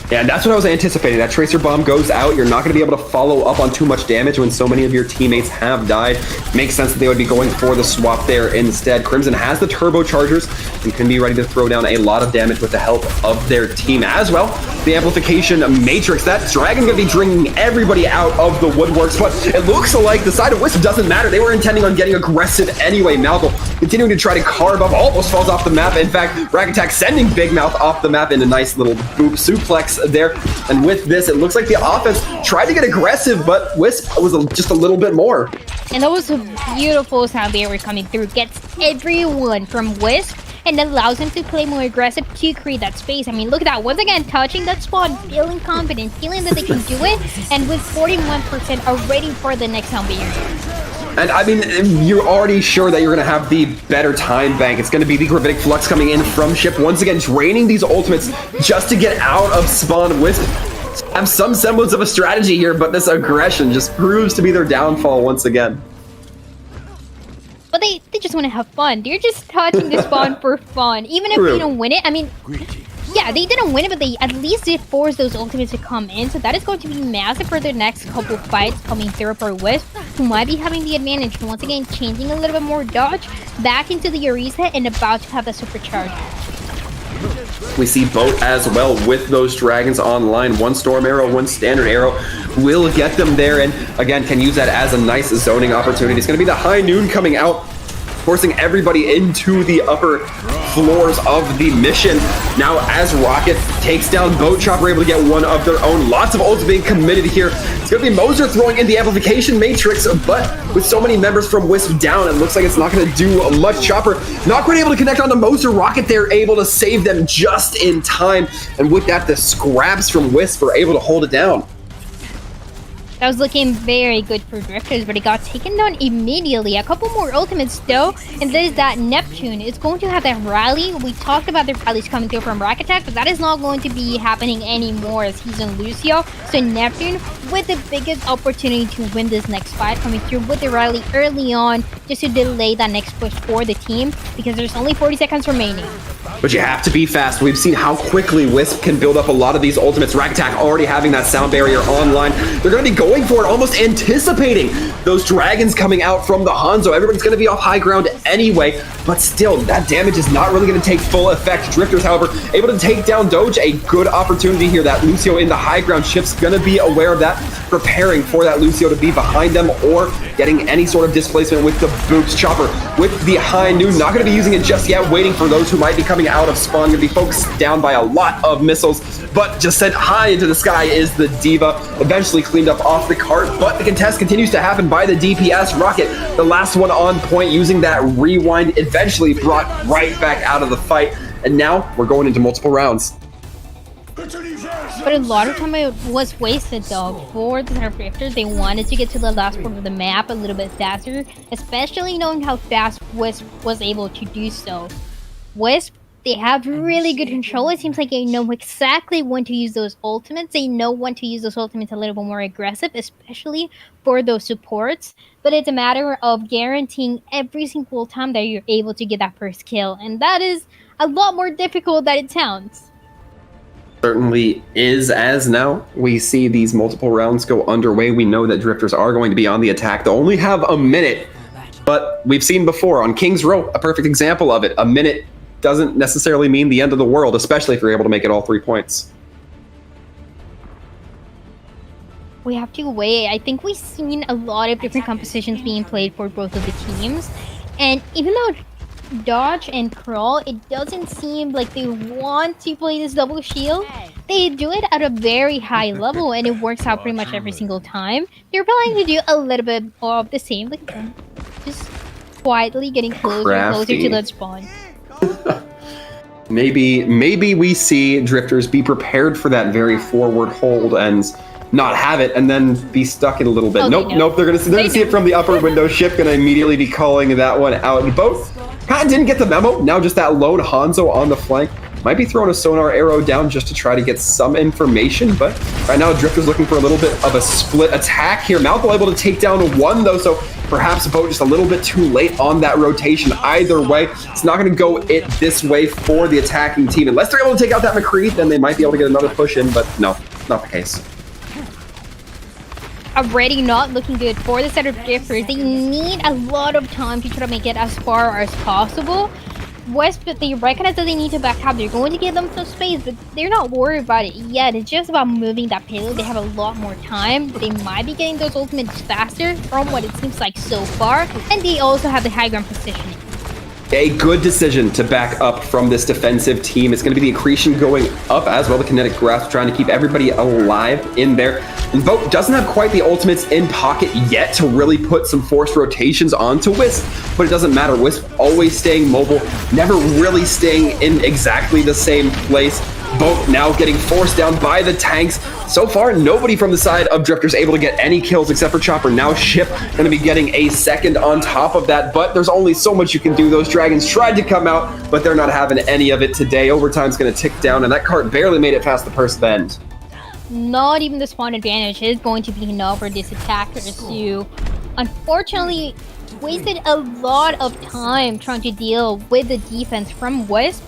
Yeah, and that's what I was anticipating. That Tracer Bomb goes out. You're not going to be able to follow up on too much damage when so many of your teammates have died. Makes sense that they would be going for the swap there instead. Crimson has the turbochargers and can be ready to throw down a lot of damage with the help of their team as well. The amplification matrix. That dragon going to be bringing everybody out of the woodworks, but it looks like the side of Wisp doesn't matter. They were intending on getting aggressive anyway. Malvo continuing to try to carve up, almost falls off the map. In fact, Rack Attack sending Big Mouth off the map in a nice little boop suplex there. And with this, it looks like the offense tried to get aggressive, but Wisp was just a little bit more. And that was a beautiful sound barrier coming through. Gets everyone from Wisp and allows them to play more aggressive to create that space. I mean, look at that. Once again, touching that spawn, feeling confident, feeling that they can do it, and with 41% already for the next sound barrier. And I mean, you're already sure that you're going to have the better time bank. It's going to be the Gravitic Flux coming in from Ship, once again draining these ultimates just to get out of spawn. Wisp have some semblance of a strategy here, but this aggression just proves to be their downfall once again. But they just want to have fun. They're just touching the spawn for fun. Even if they don't win it, I mean, yeah, they didn't win it, but they at least did force those ultimates to come in. So that is going to be massive for their next couple fights coming through for Wisp, who might be having the advantage. Once again, changing a little bit more dodge back into the Orisa and about to have the supercharge. We see Boat as well with those dragons online. One storm arrow, one standard arrow will get them there, and again can use that as a nice zoning opportunity. It's going to be the high noon coming out, forcing everybody into the upper floors of the mission. Now as Rocket takes down Boat, Chopper able to get one of their own. Lots of ults being committed here. It's going to be Moser throwing in the amplification matrix, but with so many members from Wisp down, it looks like it's not going to do much. Chopper not quite able to connect on the Moser. Rocket there able to save them just in time, and with that the scraps from Wisp are able to hold it down. That was looking very good for Drifters, but it got taken down immediately. A couple more ultimates though, and there's that Neptune. It's going to have that rally. We talked about the rallies coming through from Rack Attack, but that is not going to be happening anymore as he's in Lucio. So Neptune with the biggest opportunity to win this next fight, coming through with the rally early on just to delay that next push for the team, because there's only 40 seconds remaining. But you have to be fast. We've seen how quickly Wisp can build up a lot of these ultimates. Rack Attack already having that sound barrier online. They're going to be going for it, almost anticipating those dragons coming out from the Hanzo. Everyone's going to be off high ground anyway, but still, that damage is not really going to take full effect. Drifters, however, able to take down Doge. A good opportunity here. That Lucio in the high ground. Ship's going to be aware of that. preparing for that Lucio to be behind them or getting any sort of displacement with the boots. Chopper with the high noon, not going to be using it just yet, waiting for those who might be coming out of spawn. Going to be focused down by a lot of missiles, but just sent high into the sky is the Diva. Eventually cleaned up off the cart, but the contest continues to happen by the DPS rocket. The last one on point using that rewind, eventually brought right back out of the fight. And now we're going into multiple rounds. But a lot of time it was wasted though for the Center Drifters. They wanted to get to the last part of the map a little bit faster, especially knowing how fast Wisp was able to do so. Wisp, they have really good control. It seems like they know exactly when to use those ultimates. They know when to use those ultimates a little bit more aggressive, especially for those supports. But it's a matter of guaranteeing every single time that you're able to get that first kill. And that is a lot more difficult than it sounds. Certainly is, as now we see these multiple rounds go underway. We know that Drifters are going to be on the attack. They'll only have a minute, but we've seen before on King's Row, a perfect example of it. A minute doesn't necessarily mean the end of the world, especially if you're able to make it all 3 points. We have to wait. I think we've seen a lot of different compositions being played for both of the teams. And even though Dodge and Crawl, it doesn't seem like they want to play this double shield. They do it at a very high level and it works out pretty much every single time. They're planning to do a little bit of the same, like just quietly getting closer and closer to that spawn. Maybe we see Drifters be prepared for that very forward hold and not have it, and then be stuck in a little bit. Oh, nope, they're gonna see it from the upper window. Ship gonna immediately be calling that one out. Both kind of didn't get the memo. Now just that lone Hanzo on the flank. Might be throwing a sonar arrow down just to try to get some information, but right now Drifter's looking for a little bit of a split attack here. Malthus able to take down one though, so perhaps Boat just a little bit too late on that rotation. Either way, it's not going to go it this way for the attacking team. Unless they're able to take out that McCree, then they might be able to get another push in, but no, not the case. Already not looking good for the set of Drifters. They need a lot of time to try to make it as far as possible. West, but they recognize that they need to back up. They're going to give them some space, but they're not worried about it yet. It's just about moving that payload. They have a lot more time. They might be getting those ultimates faster from what it seems like so far. And they also have the high ground positioning. A good decision to back up from this defensive team. It's going to be the accretion going up as well. The kinetic grasp trying to keep everybody alive in there. And Vote doesn't have quite the ultimates in pocket yet to really put some forced rotations onto Wisp, but it doesn't matter. Wisp always staying mobile, never really staying in exactly the same place. Both now getting forced down by the tanks. So far, nobody from the side of Drifters able to get any kills except for Chopper. Now Ship going to be getting a second on top of that, but there's only so much you can do. Those dragons tried to come out, but they're not having any of it today. Overtime's going to tick down, and that cart barely made it past the first bend. Not even the spawn advantage is going to be enough for these attackers to, unfortunately, wasted a lot of time trying to deal with the defense from Wisp.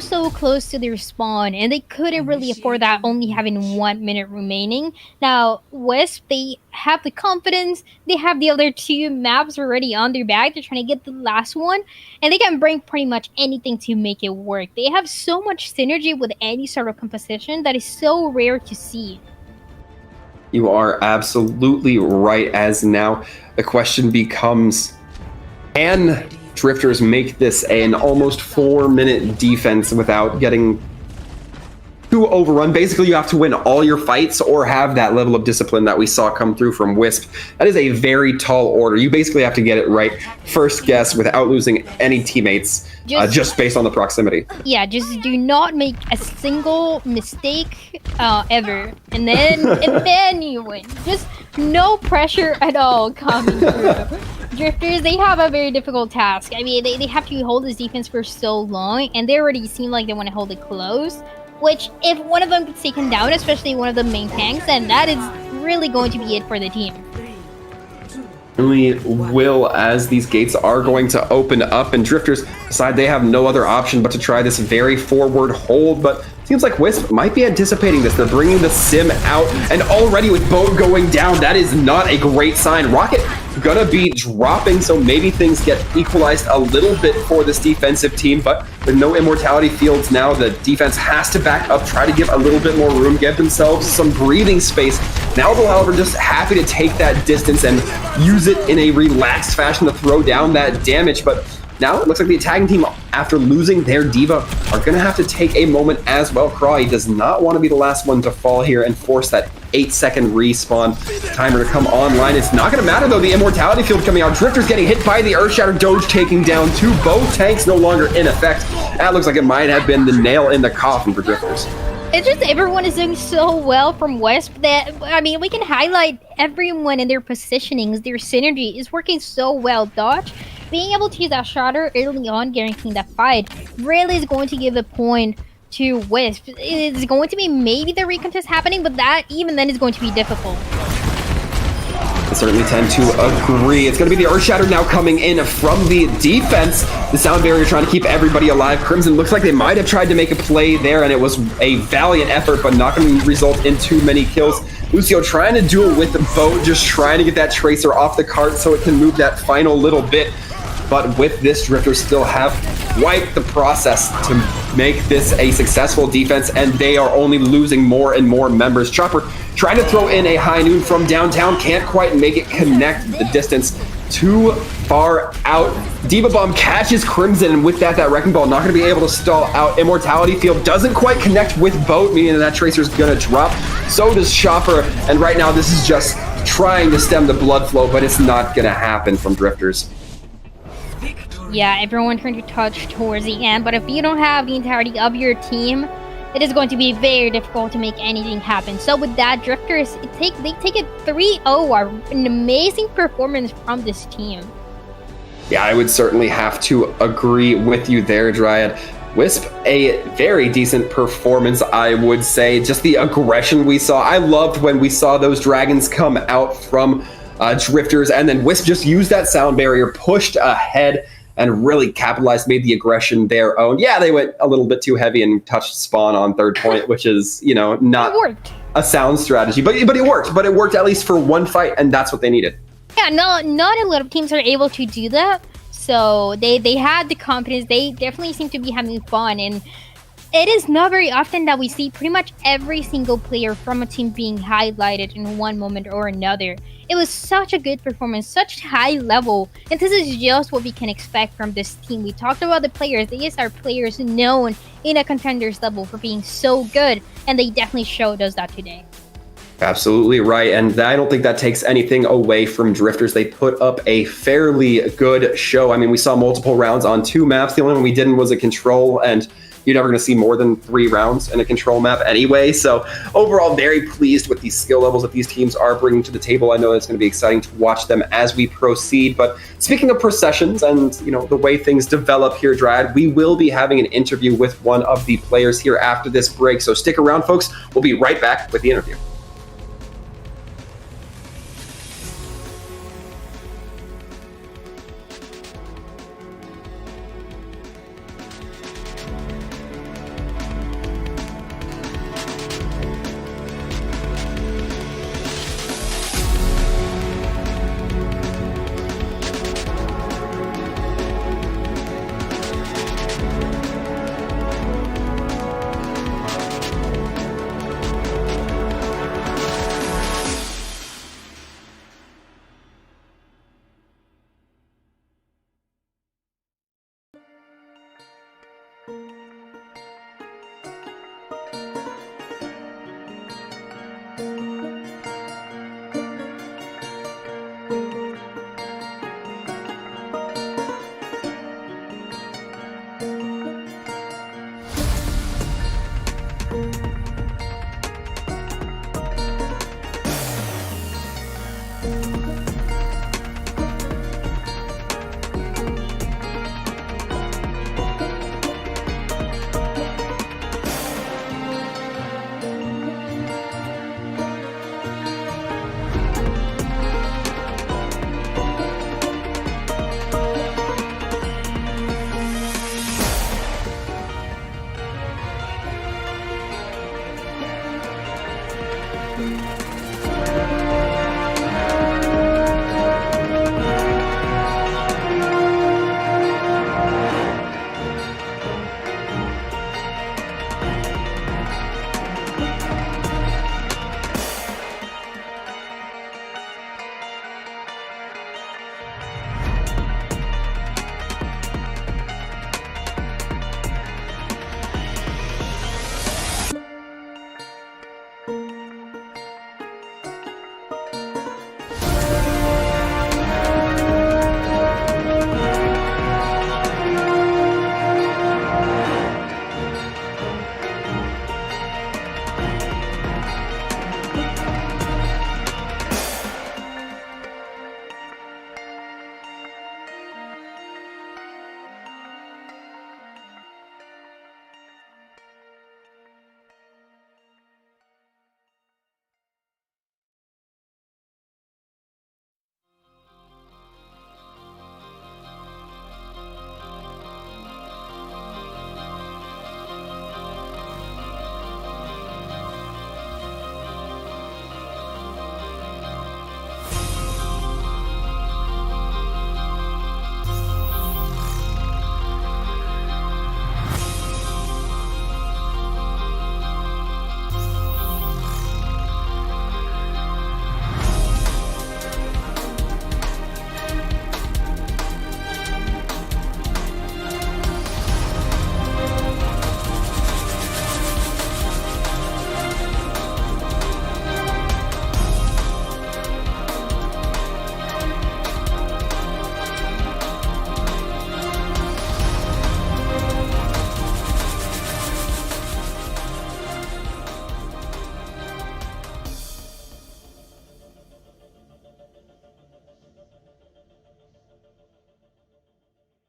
So close to their spawn, and they couldn't really afford that, only having 1 minute remaining. Now Wisp, they have the confidence, they have the other two maps already on their back. They're trying to get the last one, and they can bring pretty much anything to make it work. They have so much synergy with any sort of composition that is so rare to see. You are absolutely right, as now the question becomes, can Drifters make this an almost 4-minute defense without getting too overrun? Basically, you have to win all your fights or have that level of discipline that we saw come through from Wisp. That is a very tall order. You basically have to get it right first guess without losing any teammates, just based on the proximity. Yeah, just do not make a single mistake ever, and then you win. Just no pressure at all coming through. Drifters, they have a very difficult task. I mean, they have to hold this defense for so long, and they already seem like they want to hold it close, which if one of them gets taken down, especially one of the main tanks, then that is really going to be it for the team. Really will, as these gates are going to open up, and Drifters decide they have no other option but to try this very forward hold, but Seems like Wisp might be anticipating this. They're bringing the sim out, and already with Boat going down, that is not a great sign. Rocket gonna be dropping, so maybe things get equalized a little bit for this defensive team, but with no immortality fields now, the defense has to back up, try to give a little bit more room, give themselves some breathing space. Now they'll, however, just happy to take that distance and use it in a relaxed fashion to throw down that damage, but now it looks like the attacking team, after losing their diva, are going to have to take a moment as well. Crawley does not want to be the last one to fall here and force that 8-second respawn timer to come online. It's not going to matter, though. The immortality field coming out. Drifter's getting hit by the Earthshatter Doge, taking down two. Both tanks no longer in effect. That looks like it might have been the nail in the coffin for Drifters. It's just everyone is doing so well from Wisp that, I mean, we can highlight everyone in their positionings. Their synergy is working so well. Dodge, being able to use that shatter early on, guaranteeing that fight, really is going to give a point to Wisp. It's going to be maybe the recontest happening, but that, even then, is going to be difficult. I certainly tend to agree. It's going to be the Earthshatter now coming in from the defense. The sound barrier trying to keep everybody alive. Crimson looks like they might have tried to make a play there, and it was a valiant effort, but not going to result in too many kills. Lucio trying to duel with the Boat, just trying to get that Tracer off the cart so it can move that final little bit. But with this, Drifters still have wiped the process to make this a successful defense, and they are only losing more and more members. Chopper trying to throw in a high noon from downtown, can't quite make it connect. The distance too far out. Diva Bomb catches Crimson, and with that Wrecking Ball not going to be able to stall out. Immortality Field doesn't quite connect with Boat, meaning that Tracer's going to drop. So does Chopper, and right now this is just trying to stem the blood flow, but it's not going to happen from Drifters. Yeah, everyone trying to touch towards the end, but if you don't have the entirety of your team, it is going to be very difficult to make anything happen. So with that, Drifters, they take it 3-0, an amazing performance from this team. Yeah, I would certainly have to agree with you there, Dryad. Wisp, a very decent performance, I would say. Just the aggression we saw. I loved when we saw those dragons come out from Drifters, and then Wisp just used that sound barrier, pushed ahead, and really capitalized, made the aggression their own. Yeah, they went a little bit too heavy and touched spawn on third point, which is, you know, not a sound strategy. But it worked. But it worked at least for one fight, and that's what they needed. Yeah, not a lot of teams are able to do that. So they had the confidence. They definitely seem to be having fun. And it is not very often that we see pretty much every single player from a team being highlighted in one moment or another. It was such a good performance, such high level, and this is just what we can expect from this team. We talked about the players. These are players known in a Contenders level for being so good, and they definitely showed us that today. Absolutely right, and I don't think that takes anything away from Drifters. They put up a fairly good show. I mean, we saw multiple rounds on 2 maps. The only one we didn't was a control, and you're never going to see more than 3 rounds in a control map anyway. So overall, very pleased with the skill levels that these teams are bringing to the table. I know it's going to be exciting to watch them as we proceed. But speaking of processions and, you know, the way things develop here, Dryad, we will be having an interview with one of the players here after this break. So stick around, folks. We'll be right back with the interview.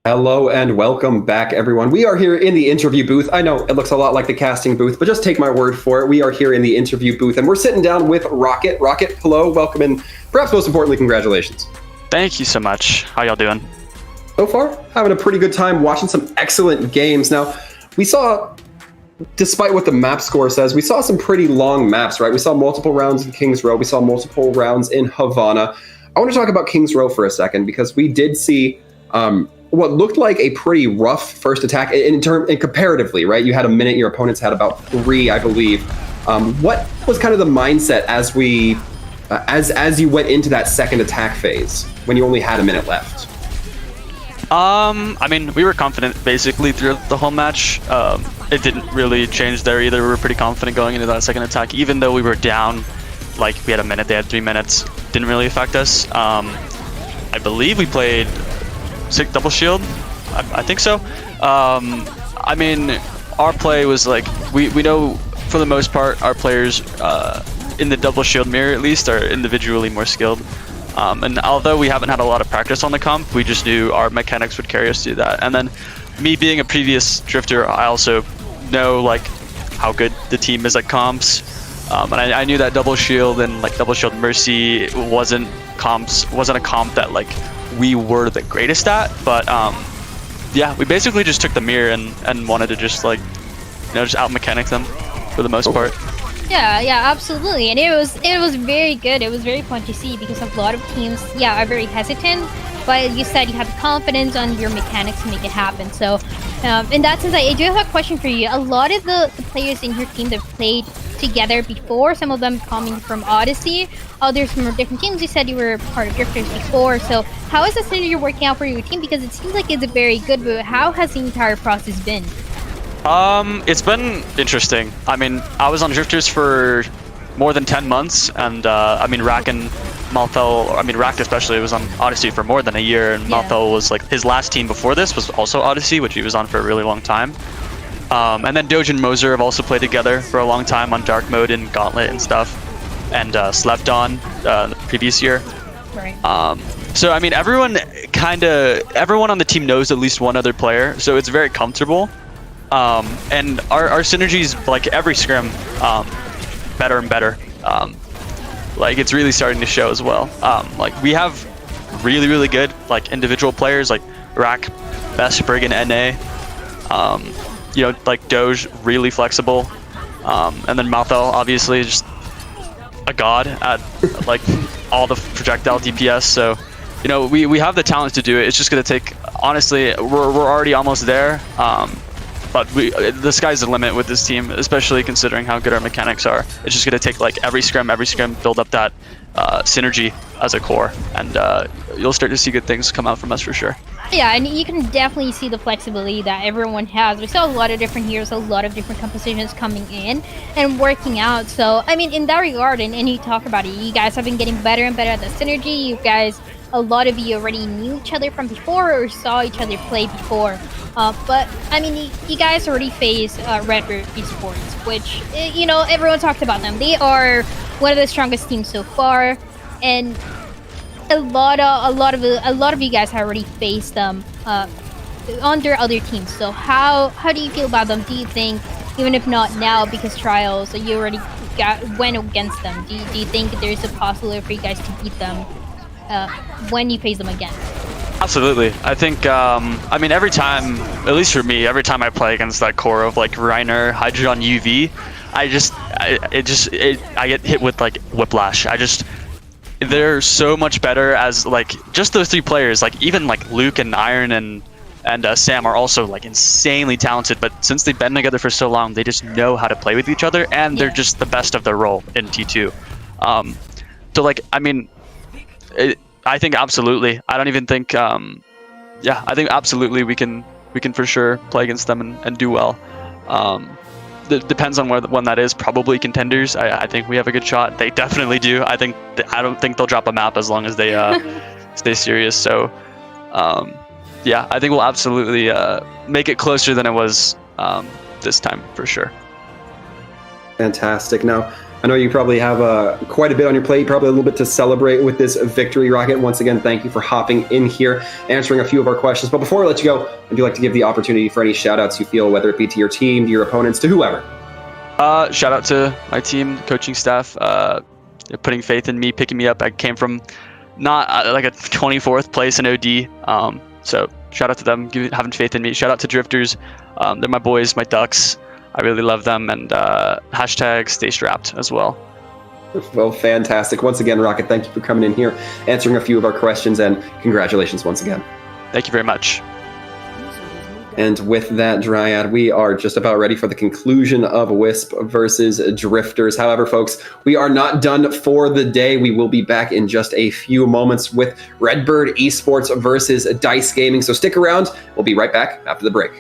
Hello and welcome back, everyone. We are here in the interview booth. I know it looks a lot like the casting booth, but just take my word for it. We are here in the interview booth, and we're sitting down with Rocket. Rocket, hello, welcome, and perhaps most importantly, congratulations. Thank you so much. How y'all doing? So far, having a pretty good time watching some excellent games. Now, we saw, despite what the map score says, we saw some pretty long maps, right? We saw multiple rounds in Kings Row. We saw multiple rounds in Havana. I want to talk about Kings Row for a second because we did see what looked like a pretty rough first attack in comparatively, right? You had a minute, your opponents had about 3, I believe. What was kind of the mindset as we, as you went into that second attack phase when you only had a minute left? I mean, we were confident basically throughout the whole match. It didn't really change there either. We were pretty confident going into that second attack, even though we were down. Like we had a minute, they had 3 minutes. Didn't really affect us. I believe we played double shield. I think so. I mean, our play was like we know for the most part our players in the double shield mirror at least are individually more skilled. And although we haven't had a lot of practice on the comp, we just knew our mechanics would carry us through that. And then me being a previous drifter, I also know like how good the team is at comps. And I knew that double shield and like double shield mercy wasn't a comp that like we were the greatest at. But yeah, we basically just took the mirror and wanted to just like, you know, just out mechanic them for the most part. Yeah, absolutely, and it was very good. It was very fun to see because a lot of teams, are very hesitant. But you said you have confidence on your mechanics to make it happen. So, in that sense, I do have a question for you. A lot of the players in your team that played together before, some of them coming from Odyssey, others from different teams. You said you were part of Drifters before. So, how is the synergy working out for your team? Because it seems like it's very good, but how has the entire process been? It's been interesting. I mean, I was on Drifters for more than 10 months, and I mean, Rack and Malthel, I mean, Rack especially was on Odyssey for more than a year, and Malthel was like, his last team before this was also Odyssey, which he was on for a really long time. And then Doge and Moser have also played together for a long time on Dark Mode and Gauntlet and stuff, and slept on the previous year. Right. So, I mean, everyone on the team knows at least one other player, so it's very comfortable. And our synergies, like every scrim, better and better. Like it's really starting to show as well. Like we have really, really good like individual players like Rack, best Brig in NA. You know, like Doge, really flexible. And then Malthel, obviously just a god at like all the projectile DPS. So, you know, we have the talent to do it. It's just gonna take, honestly, we're already almost there. But the sky's the limit with this team, especially considering how good our mechanics are. It's just going to take like every scrim, build up that synergy as a core, and you'll start to see good things come out from us for sure. Yeah, and you can definitely see the flexibility that everyone has. We saw a lot of different heroes, a lot of different compositions coming in and working out. So, I mean, in that regard, and you talk about it, you guys have been getting better and better at the synergy. You guys, a lot of you already knew each other from before or saw each other play before. But, I mean, you guys already faced Red Bird Esports, which, you know, everyone talked about them. They are one of the strongest teams so far, and a lot of you guys have already faced them under other teams. So how do you feel about them? Do you think, even if not now because trials, you already went against them, do you think there's a possibility for you guys to beat them when you face them again? Absolutely. I think, I mean, every time, at least for me, every time I play against that core of like Reiner, Hydron, UV, I get hit with like whiplash. They're so much better as like just those 3 players. Like even like Luke and Iron and Sam are also like insanely talented. But since they've been together for so long, they just know how to play with each other, and they're just the best of their role in T2. So like, I mean, I think absolutely. I don't even think. I think absolutely we can for sure play against them and do well. It depends on when that is. Probably Contenders. I think we have a good shot. They definitely do. I don't think they'll drop a map as long as they stay serious. So, yeah, I think we'll absolutely make it closer than it was this time for sure. Fantastic. Now, I know you probably have quite a bit on your plate, probably a little bit to celebrate with this victory, Rocket. Once again, thank you for hopping in here, answering a few of our questions. But before I let you go, I'd like to give the opportunity for any shout-outs you feel, whether it be to your team, to your opponents, to whoever. Shout out to my team, coaching staff, putting faith in me, picking me up. I came from not like a 24th place in OD, so shout out to them, having faith in me. Shout out to Drifters. They're my boys, my ducks. I really love them, and hashtag stay strapped as well. Well, fantastic. Once again, Rocket, thank you for coming in here, answering a few of our questions, and congratulations once again. Thank you very much. And with that, Dryad, we are just about ready for the conclusion of Wisp versus Drifters. However, folks, we are not done for the day. We will be back in just a few moments with Redbird Esports versus Dice Gaming. So stick around. We'll be right back after the break.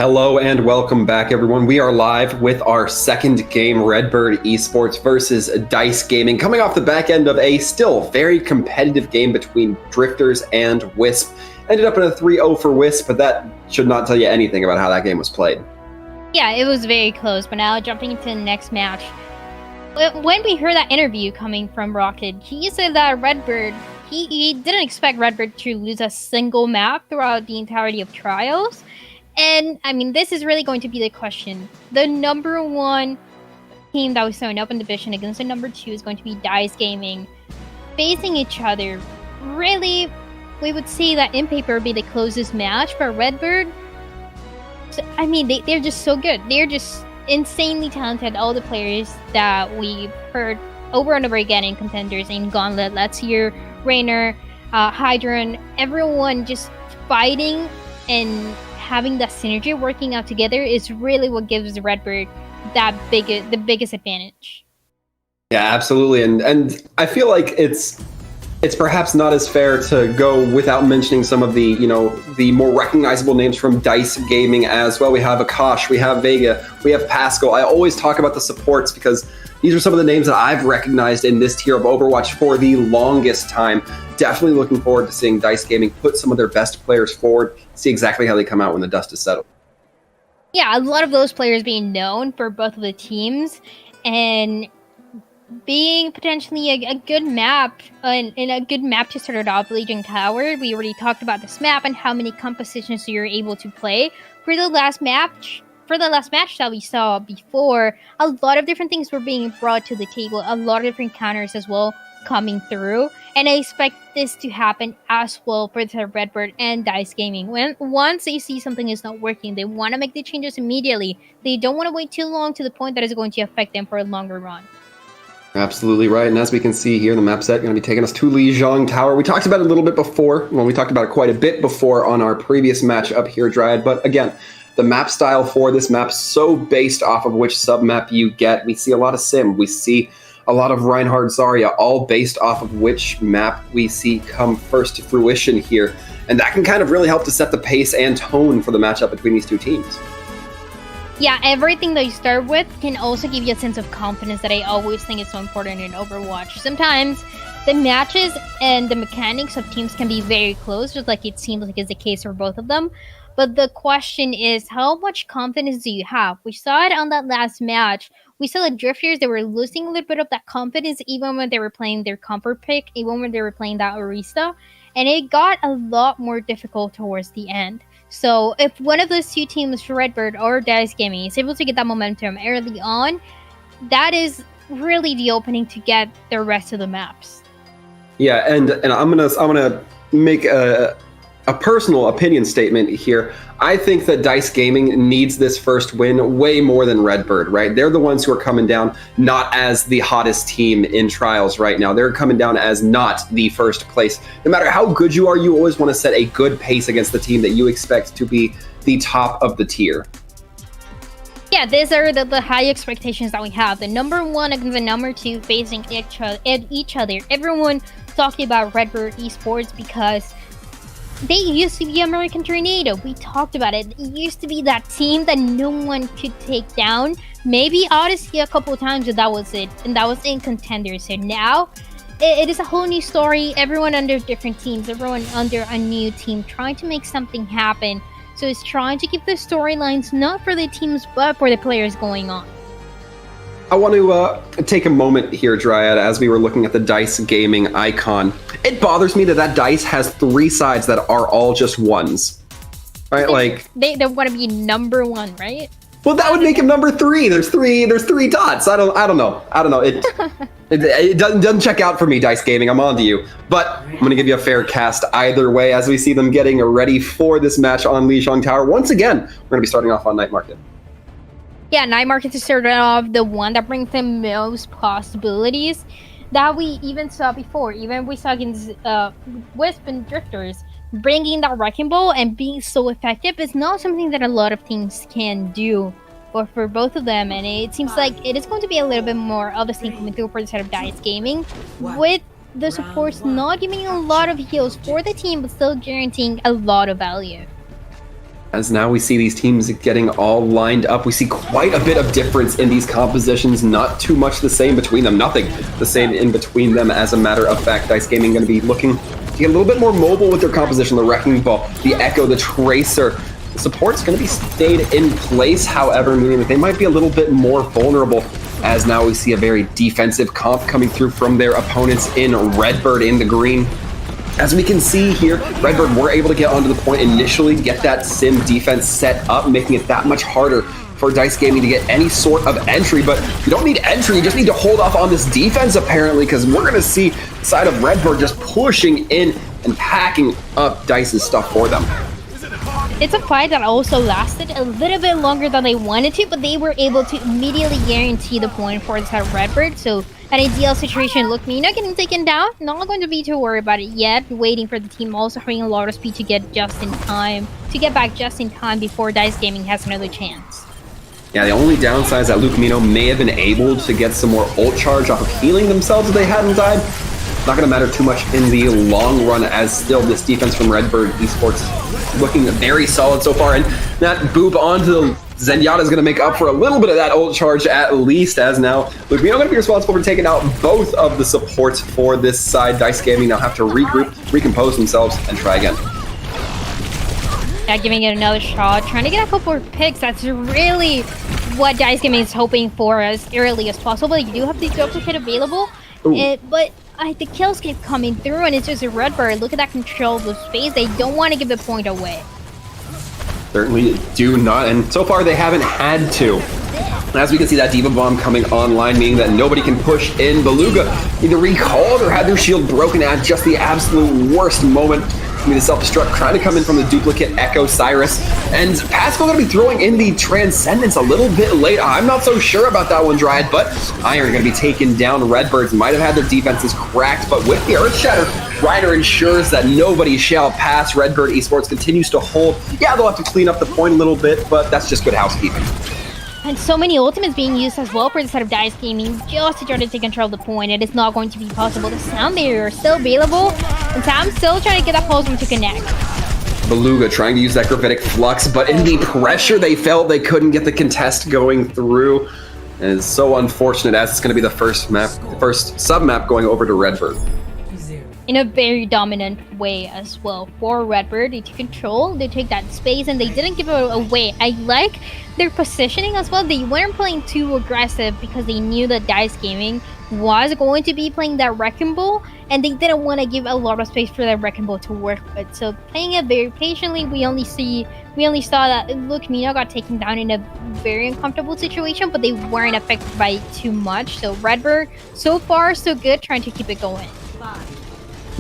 Hello and welcome back, everyone. We are live with our second game, Redbird Esports versus Dice Gaming, coming off the back end of a still very competitive game between Drifters and Wisp. Ended up in a 3-0 for Wisp, but that should not tell you anything about how that game was played. Yeah, it was very close, but now jumping into the next match. When we heard that interview coming from Rocket, he said that Redbird, he didn't expect Redbird to lose a single map throughout the entirety of Trials. And, I mean, this is really going to be the question. The number one team that was showing up in division against the number two is going to be Dice Gaming. Facing each other, really, we would say that in paper would be the closest match for Redbird. So, I mean, they're just so good. They're just insanely talented. All the players that we've heard over and over again in Contenders, in Gauntlet, Let's Hear, Rainer, Hydron, everyone just fighting and having that synergy working out together is really what gives Redbird the biggest advantage. Yeah, absolutely. And I feel like it's perhaps not as fair to go without mentioning some of the, the more recognizable names from Dice Gaming as well. We have Akash, we have Vega, we have Pascal. I always talk about the supports because these are some of the names that I've recognized in this tier of Overwatch for the longest time. Definitely looking forward to seeing Dice Gaming put some of their best players forward, see exactly how they come out when the dust is settled. Yeah, a lot of those players being known for both of the teams and being potentially a good map, and a good map to start it off, Lijiang Tower. We already talked about this map and how many compositions you're able to play. For the last match that we saw before, a lot of different things were being brought to the table, a lot of different counters as well coming through, and I expect this to happen as well for the Redbird and Dice Gaming. Once they see something is not working, they want to make the changes immediately. They don't want to wait too long to the point that is going to affect them for a longer run. Absolutely right, and as we can see here, the map set going to be taking us to Lijiang Tower. We talked about it a little bit before, we talked about it quite a bit before on our previous match up here, Dryad, but again, the map style for this map so based off of which sub-map you get. We see a lot of Sim, we see a lot of Reinhardt Zarya, all based off of which map we see come first to fruition here, and that can kind of really help to set the pace and tone for the matchup between these two teams. Yeah, everything that you start with can also give you a sense of confidence that I always think is so important in Overwatch. Sometimes the matches and the mechanics of teams can be very close, just like it seems like is the case for both of them. But the question is, how much confidence do you have? We saw it on that last match. We saw the Drifters, they were losing a little bit of that confidence even when they were playing their comfort pick, even when they were playing that Orisa. And it got a lot more difficult towards the end. So if one of those two teams, Redbird or Dice Gaming, is able to get that momentum early on, that is really the opening to get the rest of the maps. Yeah, and I'm gonna make a personal opinion statement here. I think that Dice Gaming needs this first win way more than Redbird, right? They're the ones who are coming down not as the hottest team in Trials right now. They're coming down as not the first place. No matter how good you are, you always want to set a good pace against the team that you expect to be the top of the tier. Yeah, these are the high expectations that we have. The number one against the number two facing each other. Everyone talking about Redbird Esports because they used to be American Tornado. We talked about it. It used to be that team that no one could take down. Maybe Odyssey a couple of times, but that was it. And that was in Contenders. So now, it is a whole new story. Everyone under different teams. Everyone under a new team trying to make something happen. So it's trying to keep the storylines not for the teams, but for the players going on. I want to take a moment here, Dryad, as we were looking at the Dice Gaming icon. It bothers me that Dice has three sides that are all just ones, right? They want to be number one, right? Well, that would make him number three. There's three dots. I don't know. It doesn't check out for me, Dice Gaming. I'm on to you. But I'm going to give you a fair cast either way as we see them getting ready for this match on Lijiang Tower. Once again, we're going to be starting off on Night Market. Yeah, Night Market is sort of the one that brings the most possibilities that we even saw before. Even we saw against Wisp and Drifters. Bringing that Wrecking Ball and being so effective is not something that a lot of teams can do for both of them. And it seems like it is going to be a little bit more of the same coming through for the side of Dice Gaming, with the supports not giving a lot of heals for the team, but still guaranteeing a lot of value. As now we see these teams getting all lined up. We see quite a bit of difference in these compositions. Not too much the same between them. Nothing the same in between them. As a matter of fact, Dice Gaming going to be looking to get a little bit more mobile with their composition. The Wrecking Ball, the Echo, the Tracer. The support's going to be stayed in place, however, meaning that they might be a little bit more vulnerable. As now we see a very defensive comp coming through from their opponents in Redbird in the green. As we can see here, Redbird were able to get onto the point initially, get that sim defense set up, making it that much harder for Dice Gaming to get any sort of entry. But you don't need entry, you just need to hold off on this defense apparently, because we're going to see the side of Redbird just pushing in and packing up Dice's stuff for them. It's a fight that also lasted a little bit longer than they wanted to, but they were able to immediately guarantee the point for the side of Redbird. So an ideal situation. Look, Mina getting taken down. Not going to be too worried about it yet. Waiting for the team also having a lot of speed to get just in time, to get back just in time before Dice Gaming has another chance. Yeah, the only downside is that Luke Mino may have been able to get some more ult charge off of healing themselves if they hadn't died. Not going to matter too much in the long run, as still this defense from Redbird Esports looking very solid so far. And that boob onto the Zenyatta is going to make up for a little bit of that ult charge at least, as now Luke Mino going to be responsible for taking out both of the supports for this side. Dice Gaming now have to regroup, recompose themselves, and try again. Yeah, giving it another shot, trying to get a couple of picks. That's really what Dice Gaming is hoping for as early as possible. You do have the duplicate available, but the kills keep coming through, and it's just a Redbird. Look at that control of space. They don't want to give the point away. Certainly do not, and so far they haven't had to. As we can see, that Diva Bomb coming online, meaning that nobody can push in. Beluga either recalled or had their shield broken at just the absolute worst moment. I mean, the self-destruct trying to come in from the duplicate Echo Cyrus. And Pascal going to be throwing in the Transcendence a little bit late. I'm not so sure about that one, Dryad, but Iron going to be taken down. Redbirds might have had their defenses cracked, but with the Earth Shatter, Reiner ensures that nobody shall pass. Redbird Esports continues to hold. Yeah, they'll have to clean up the point a little bit, but that's just good housekeeping. And so many ultimates being used as well for the side of Dice Gaming just to try to take control of the point. It is not going to be possible. The sound barrier is still available, and Sam's still trying to get that pulse to connect. Beluga trying to use that gravitic flux, but in the pressure they felt, they couldn't get the contest going through. And it's so unfortunate, as it's going to be the first map, the first sub-map going over to Redbird. In a very dominant way as well for Redbird. They took control, they take that space, and they didn't give it away. I like their positioning as well. They weren't playing too aggressive because they knew that Dice Gaming was going to be playing that Wrecking Ball, and they didn't want to give a lot of space for that Wrecking Ball to work with. So playing it very patiently, we only saw that Luke Mino got taken down in a very uncomfortable situation, but they weren't affected by it too much. So Redbird, so far so good, trying to keep it going.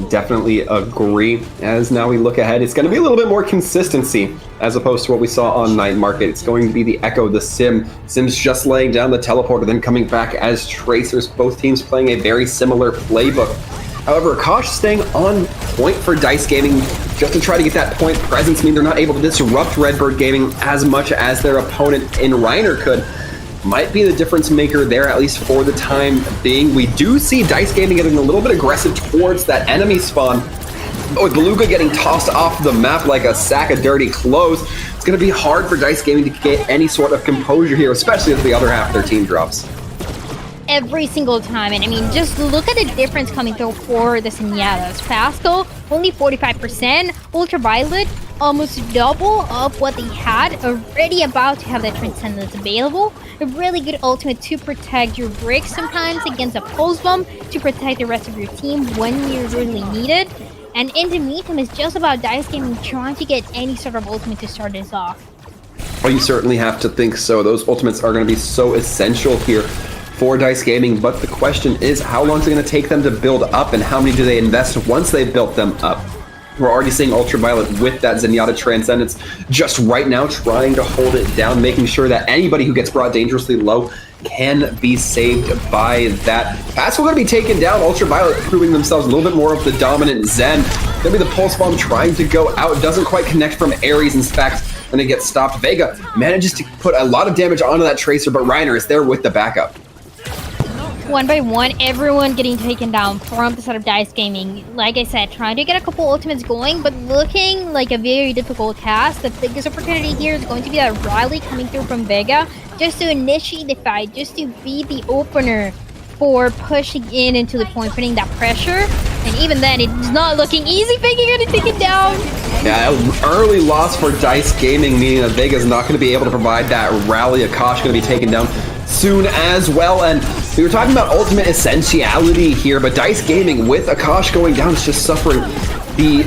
Definitely agree. As now we look ahead, it's going to be a little bit more consistency as opposed to what we saw on Night Market. It's going to be the Echo, the Sim. Sim's just laying down the teleporter, then coming back as Tracers. Both teams playing a very similar playbook. However, Kosh staying on point for Dice Gaming just to try to get that point presence, mean they're not able to disrupt Redbird Gaming as much as their opponent in Reiner could. Might be the difference maker there, at least for the time being. We do see Dice Gaming getting a little bit aggressive towards that enemy spawn. But with Beluga getting tossed off the map like a sack of dirty clothes, it's going to be hard for Dice Gaming to get any sort of composure here, especially as the other half of their team drops. Every single time, and I mean, just look at the difference coming through for the Zenyatas. Pascal, only 45%. Ultraviolet, almost double of what they had, already about to have that Transcendence available. A really good ultimate to protect your bricks sometimes against a pulse bomb, to protect the rest of your team when you really need it. And in the meantime, it's just about Dice Gaming trying to get any sort of ultimate to start this off. Well, you certainly have to think so. Those ultimates are going to be so essential here for Dice Gaming, but the question is, how long is it going to take them to build up, and how many do they invest once they've built them up? We're already seeing Ultraviolet with that Zenyatta Transcendence just right now, trying to hold it down, making sure that anybody who gets brought dangerously low can be saved by that. Pascal going to be taken down. Ultraviolet proving themselves a little bit more of the dominant Zen. Going to be the Pulse Bomb trying to go out. Doesn't quite connect from Ares, in fact, and it gets stopped. Vega manages to put a lot of damage onto that Tracer, but Reiner is there with the backup. One by one, everyone getting taken down from the side of Dice Gaming. Like I said, trying to get a couple ultimates going, but looking like a very difficult task. The biggest opportunity here is going to be that rally coming through from Vega, just to initiate the fight, just to be the opener for pushing in into the point, putting that pressure. And even then, it's not looking easy. Vega gonna take it down. Yeah, early loss for Dice Gaming, meaning that Vega's not going to be able to provide that rally. Akash going to be taken down soon as well. And we were talking about ultimate essentiality here, but Dice Gaming with Akash going down is just suffering the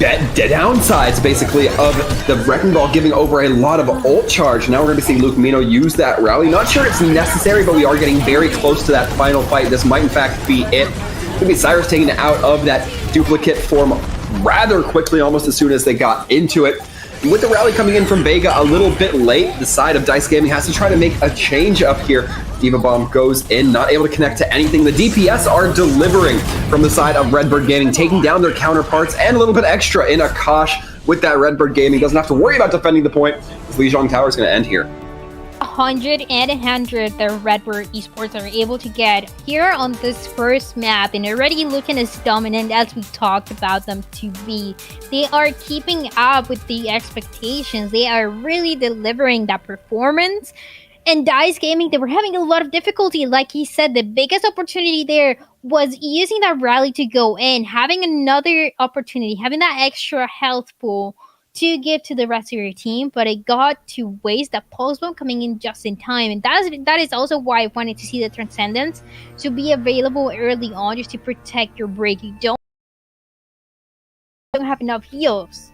downsides, basically, of the Wrecking Ball giving over a lot of ult charge. Now we're going to see Luke Mino use that rally. Not sure it's necessary, but we are getting very close to that final fight. This might, in fact, be it. It's going to be Cyrus taking it out of that duplicate form rather quickly, almost as soon as they got into it. With the rally coming in from Vega a little bit late, the side of Dice Gaming has to try to make a change up here. Diva Bomb goes in, not able to connect to anything. The DPS are delivering from the side of Redbird Gaming, taking down their counterparts and a little bit extra in Akash with that Redbird Gaming. Doesn't have to worry about defending the point. This Lijiang Tower is going to end here. 100 and 100 the Redbird Esports are able to get here on this first map, and already looking as dominant as we talked about them to be. They are keeping up with the expectations. They are really delivering that performance. And Dice Gaming, they were having a lot of difficulty. Like he said, the biggest opportunity there was using that rally to go in, having another opportunity, having that extra health pool to give to the rest of your team, but it got to waste. That pulse bomb coming in just in time, and that is also why I wanted to see the Transcendence to be available early on, just to protect your break. You don't have enough heals.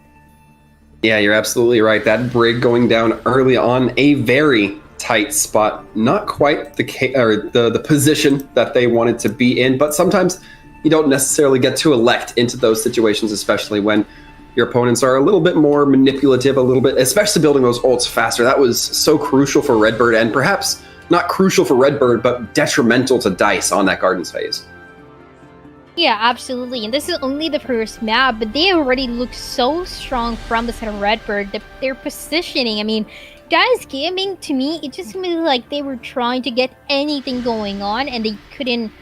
Yeah, you're absolutely right. That Brig going down early on, a very tight spot. Not quite the position that they wanted to be in, but sometimes you don't necessarily get to elect into those situations, especially when your opponents are a little bit more manipulative, a little bit, especially building those ults faster. That was so crucial for Redbird, and perhaps not crucial for Redbird, but detrimental to Dice on that Gardens phase. Yeah, absolutely. And this is only the first map, but they already look so strong from the side of Redbird. Their positioning, I mean, Dice Gaming, to me, it just seemed like they were trying to get anything going on, and they couldn't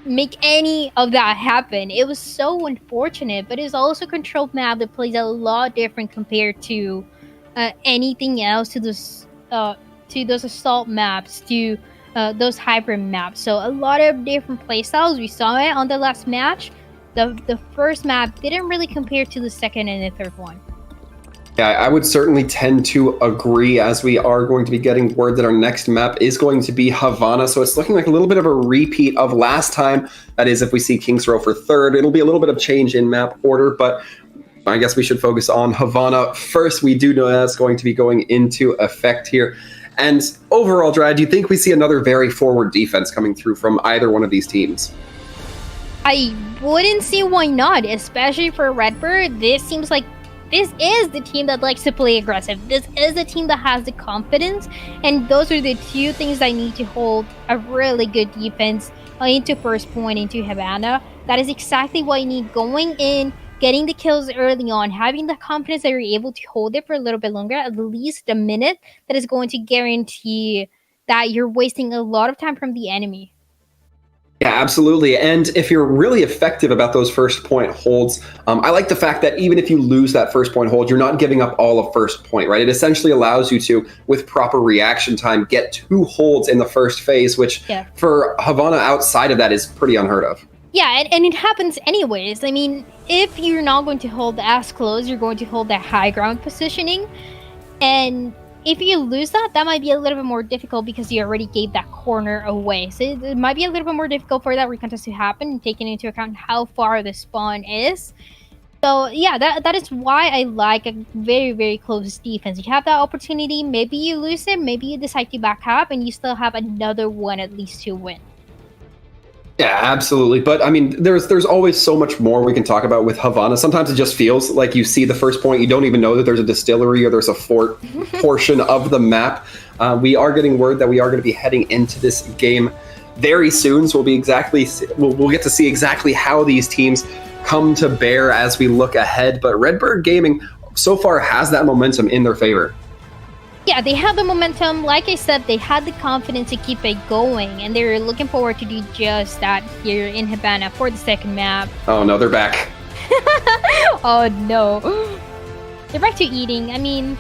make any of that happen. It was so unfortunate, but it's also a controlled map that plays a lot different compared to anything else, to those assault maps, to those hybrid maps. So a lot of different playstyles. We saw it on the last match. The first map didn't really compare to the second and the third one. Yeah, I would certainly tend to agree, as we are going to be getting word that our next map is going to be Havana. So it's looking like a little bit of a repeat of last time. That is, if we see King's Row for third, it'll be a little bit of change in map order, but I guess we should focus on Havana first. We do know that's going to be going into effect here. And overall, Drad, do you think we see another very forward defense coming through from either one of these teams? I wouldn't see why not, especially for Redbird. This seems like this is the team that likes to play aggressive. This is the team that has the confidence, and those are the two things that need to hold a really good defense into first point, into Havana. That is exactly what you need going in, getting the kills early on, having the confidence that you're able to hold it for a little bit longer, at least a minute. That is going to guarantee that you're wasting a lot of time from the enemy. Yeah, absolutely. And if you're really effective about those first point holds, I like the fact that even if you lose that first point hold, you're not giving up all of first point, right? It essentially allows you to, with proper reaction time, get 2 holds in the first phase, which for Havana outside of that is pretty unheard of. Yeah, and it happens anyways. I mean, if you're not going to hold as close, you're going to hold that high ground positioning. And if you lose that, that might be a little bit more difficult because you already gave that corner away. So it might be a little bit more difficult for that recontest to happen, taking into account how far the spawn is. So yeah, that is why I like a very, very close defense. You have that opportunity, maybe you lose it, maybe you decide to back up, and you still have another one at least to win. Yeah, absolutely. But I mean, there's always so much more we can talk about with Havana. Sometimes it just feels like you see the first point, you don't even know that there's a distillery or there's a fort portion of the map. We are getting word that we are going to be heading into this game very soon, so we'll get to see exactly how these teams come to bear as we look ahead. But Redbird Gaming so far has that momentum in their favor. Yeah, they have the momentum. Like I said, they had the confidence to keep it going, and they're looking forward to do just that here in Havana for the second map. Oh no, they're back. Oh no. They're back to eating. I mean,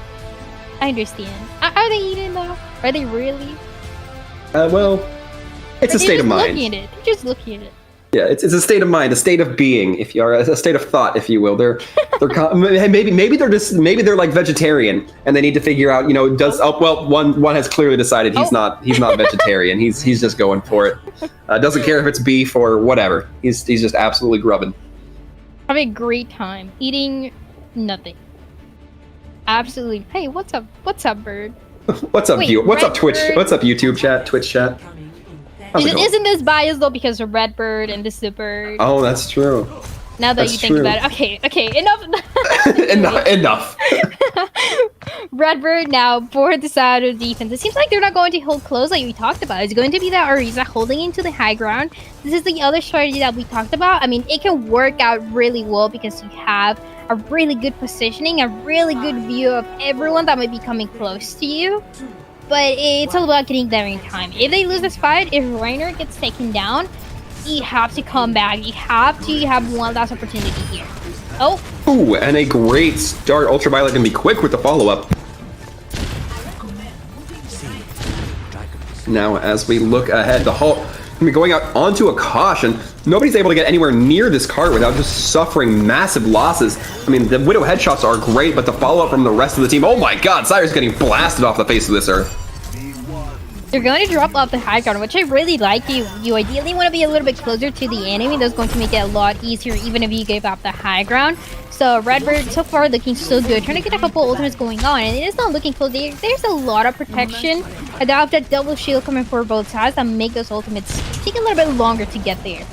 I understand. Are they eating though? Are they really? Well, it's a state of mind. Looking at it. They're just looking at it. Yeah, it's a state of mind, a state of being, if you are a state of thought, if you will. They're maybe they're like vegetarian, and they need to figure out, one has clearly decided he's not vegetarian. He's just going for it. Doesn't care if it's beef or whatever. He's just absolutely grubbing. Have a great time eating nothing. Absolutely. Hey, what's up? What's up, bird? What's up, Wait, What's up, Twitch? Redbird? What's up, YouTube chat? Twitch chat? Isn't this biased though because of Redbird and this is the bird? Oh, that's true. Now that That's you think true. about it. Okay, enough. Enough. Redbird now for the side of defense. It seems like they're not going to hold close like we talked about. It's going to be that Ariza holding into the high ground. This is the other strategy that we talked about. I mean, it can work out really well because you have a really good positioning, a really good view of everyone that might be coming close to you. But it's all about getting there in time. If they lose this fight, if Reiner gets taken down, you have to come back. You have one last opportunity here. Oh. Ooh, and a great start. Ultraviolet can be quick with the follow-up. Now, as we look ahead, the Hulk can be going out onto a caution. Nobody's able to get anywhere near this cart without just suffering massive losses. I mean, the Widow headshots are great, but the follow-up from the rest of the team, oh my god, Cyrus getting blasted off the face of this earth. They're going to drop off the high ground, which I really like. You ideally want to be a little bit closer to the enemy. That's going to make it a lot easier, even if you give up the high ground. So Redbird so far looking so good, trying to get a couple ultimates going on, and it is not looking close. There's a lot of protection. I have that double shield coming for both sides that make those ultimates take a little bit longer to get there.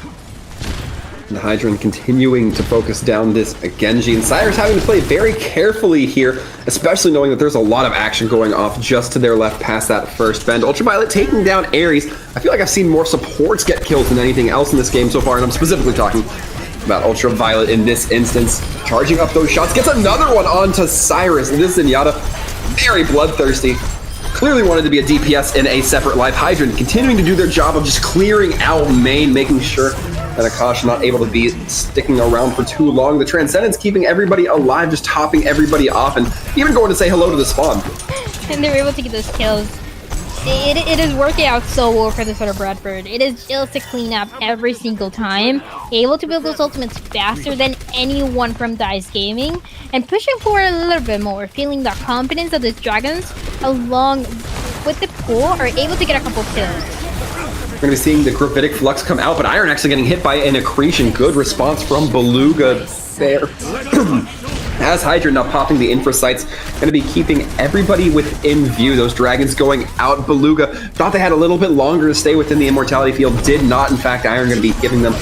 The Hydran continuing to focus down this Genji, and Cyrus having to play very carefully here, especially knowing that there's a lot of action going off just to their left past that first bend. Ultraviolet taking down Ares. I feel like I've seen more supports get killed than anything else in this game so far, and I'm specifically talking about Ultraviolet in this instance. Charging up those shots, gets another one onto Cyrus, and this Zenyatta, very bloodthirsty. Clearly wanted to be a DPS in a separate life. Hydran continuing to do their job of just clearing out main, making sure that Akash not able to be sticking around for too long. The Transcendence keeping everybody alive, just topping everybody off, and even going to say hello to the spawn. And they're able to get those kills. It is working out so well for this sort of Redbird. It is just to clean up every single time, able to build those ultimates faster than anyone from DICE Gaming, and pushing for a little bit more, feeling the confidence that the Dragons, along with the pool, are able to get a couple kills. We're going to be seeing the Gravitic Flux come out, but Iron actually getting hit by an Accretion. Good response from Beluga there. As Hydra now popping the infra sights, going to be keeping everybody within view. Those Dragons going out. Beluga thought they had a little bit longer to stay within the Immortality field. Did not. In fact, Iron going to be giving them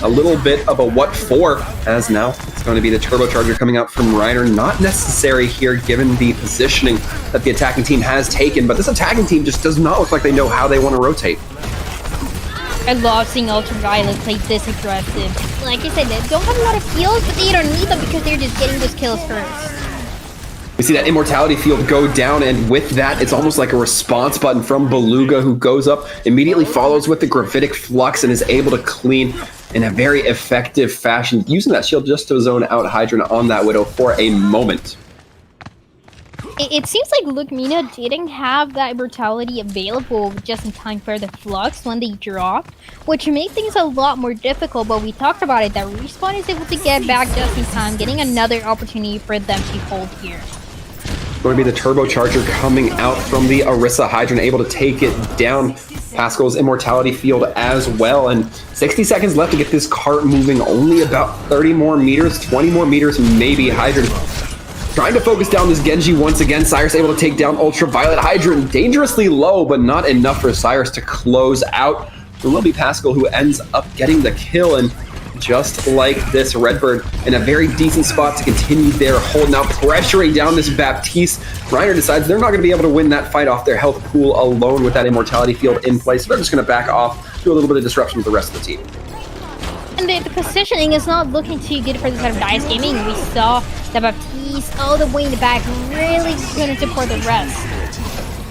a little bit of a what for, as now it's going to be the turbocharger coming out from Reiner. Not necessary here given the positioning that the attacking team has taken, but this attacking team just does not look like they know how they want to rotate. I love seeing Ultraviolet play this aggressive. Like I said, they don't have a lot of heals, but they don't need them because they're just getting those kills first. We see that Immortality field go down, and with that, it's almost like a response button from Beluga, who goes up, immediately follows with the Gravitic Flux, and is able to clean in a very effective fashion, using that shield just to zone out Hydra on that Widow for a moment. It seems like Lukmina didn't have that Immortality available just in time for the Flux when they dropped, which made things a lot more difficult, but we talked about it, that Respawn is able to get back just in time, getting another opportunity for them to hold here. Going to be the turbocharger coming out from the Orisa. Hydra able to take it down. Pascal's Immortality field as well, and 60 seconds left to get this cart moving. Only about 30 more meters, 20 more meters maybe. Hydra trying to focus down this Genji once again. Cyrus able to take down Ultraviolet. Hydra dangerously low, but not enough for Cyrus to close out. It will be Pascal who ends up getting the kill, and just like this, Redbird in a very decent spot to continue their hold. Now pressuring down this Baptiste. Reiner decides they're not going to be able to win that fight off their health pool alone with that Immortality field in place. So they're just going to back off, do a little bit of disruption with the rest of the team. And the positioning is not looking too good for the side of DICE Gaming. We saw the Baptiste all the way in the back, really going to support the rest.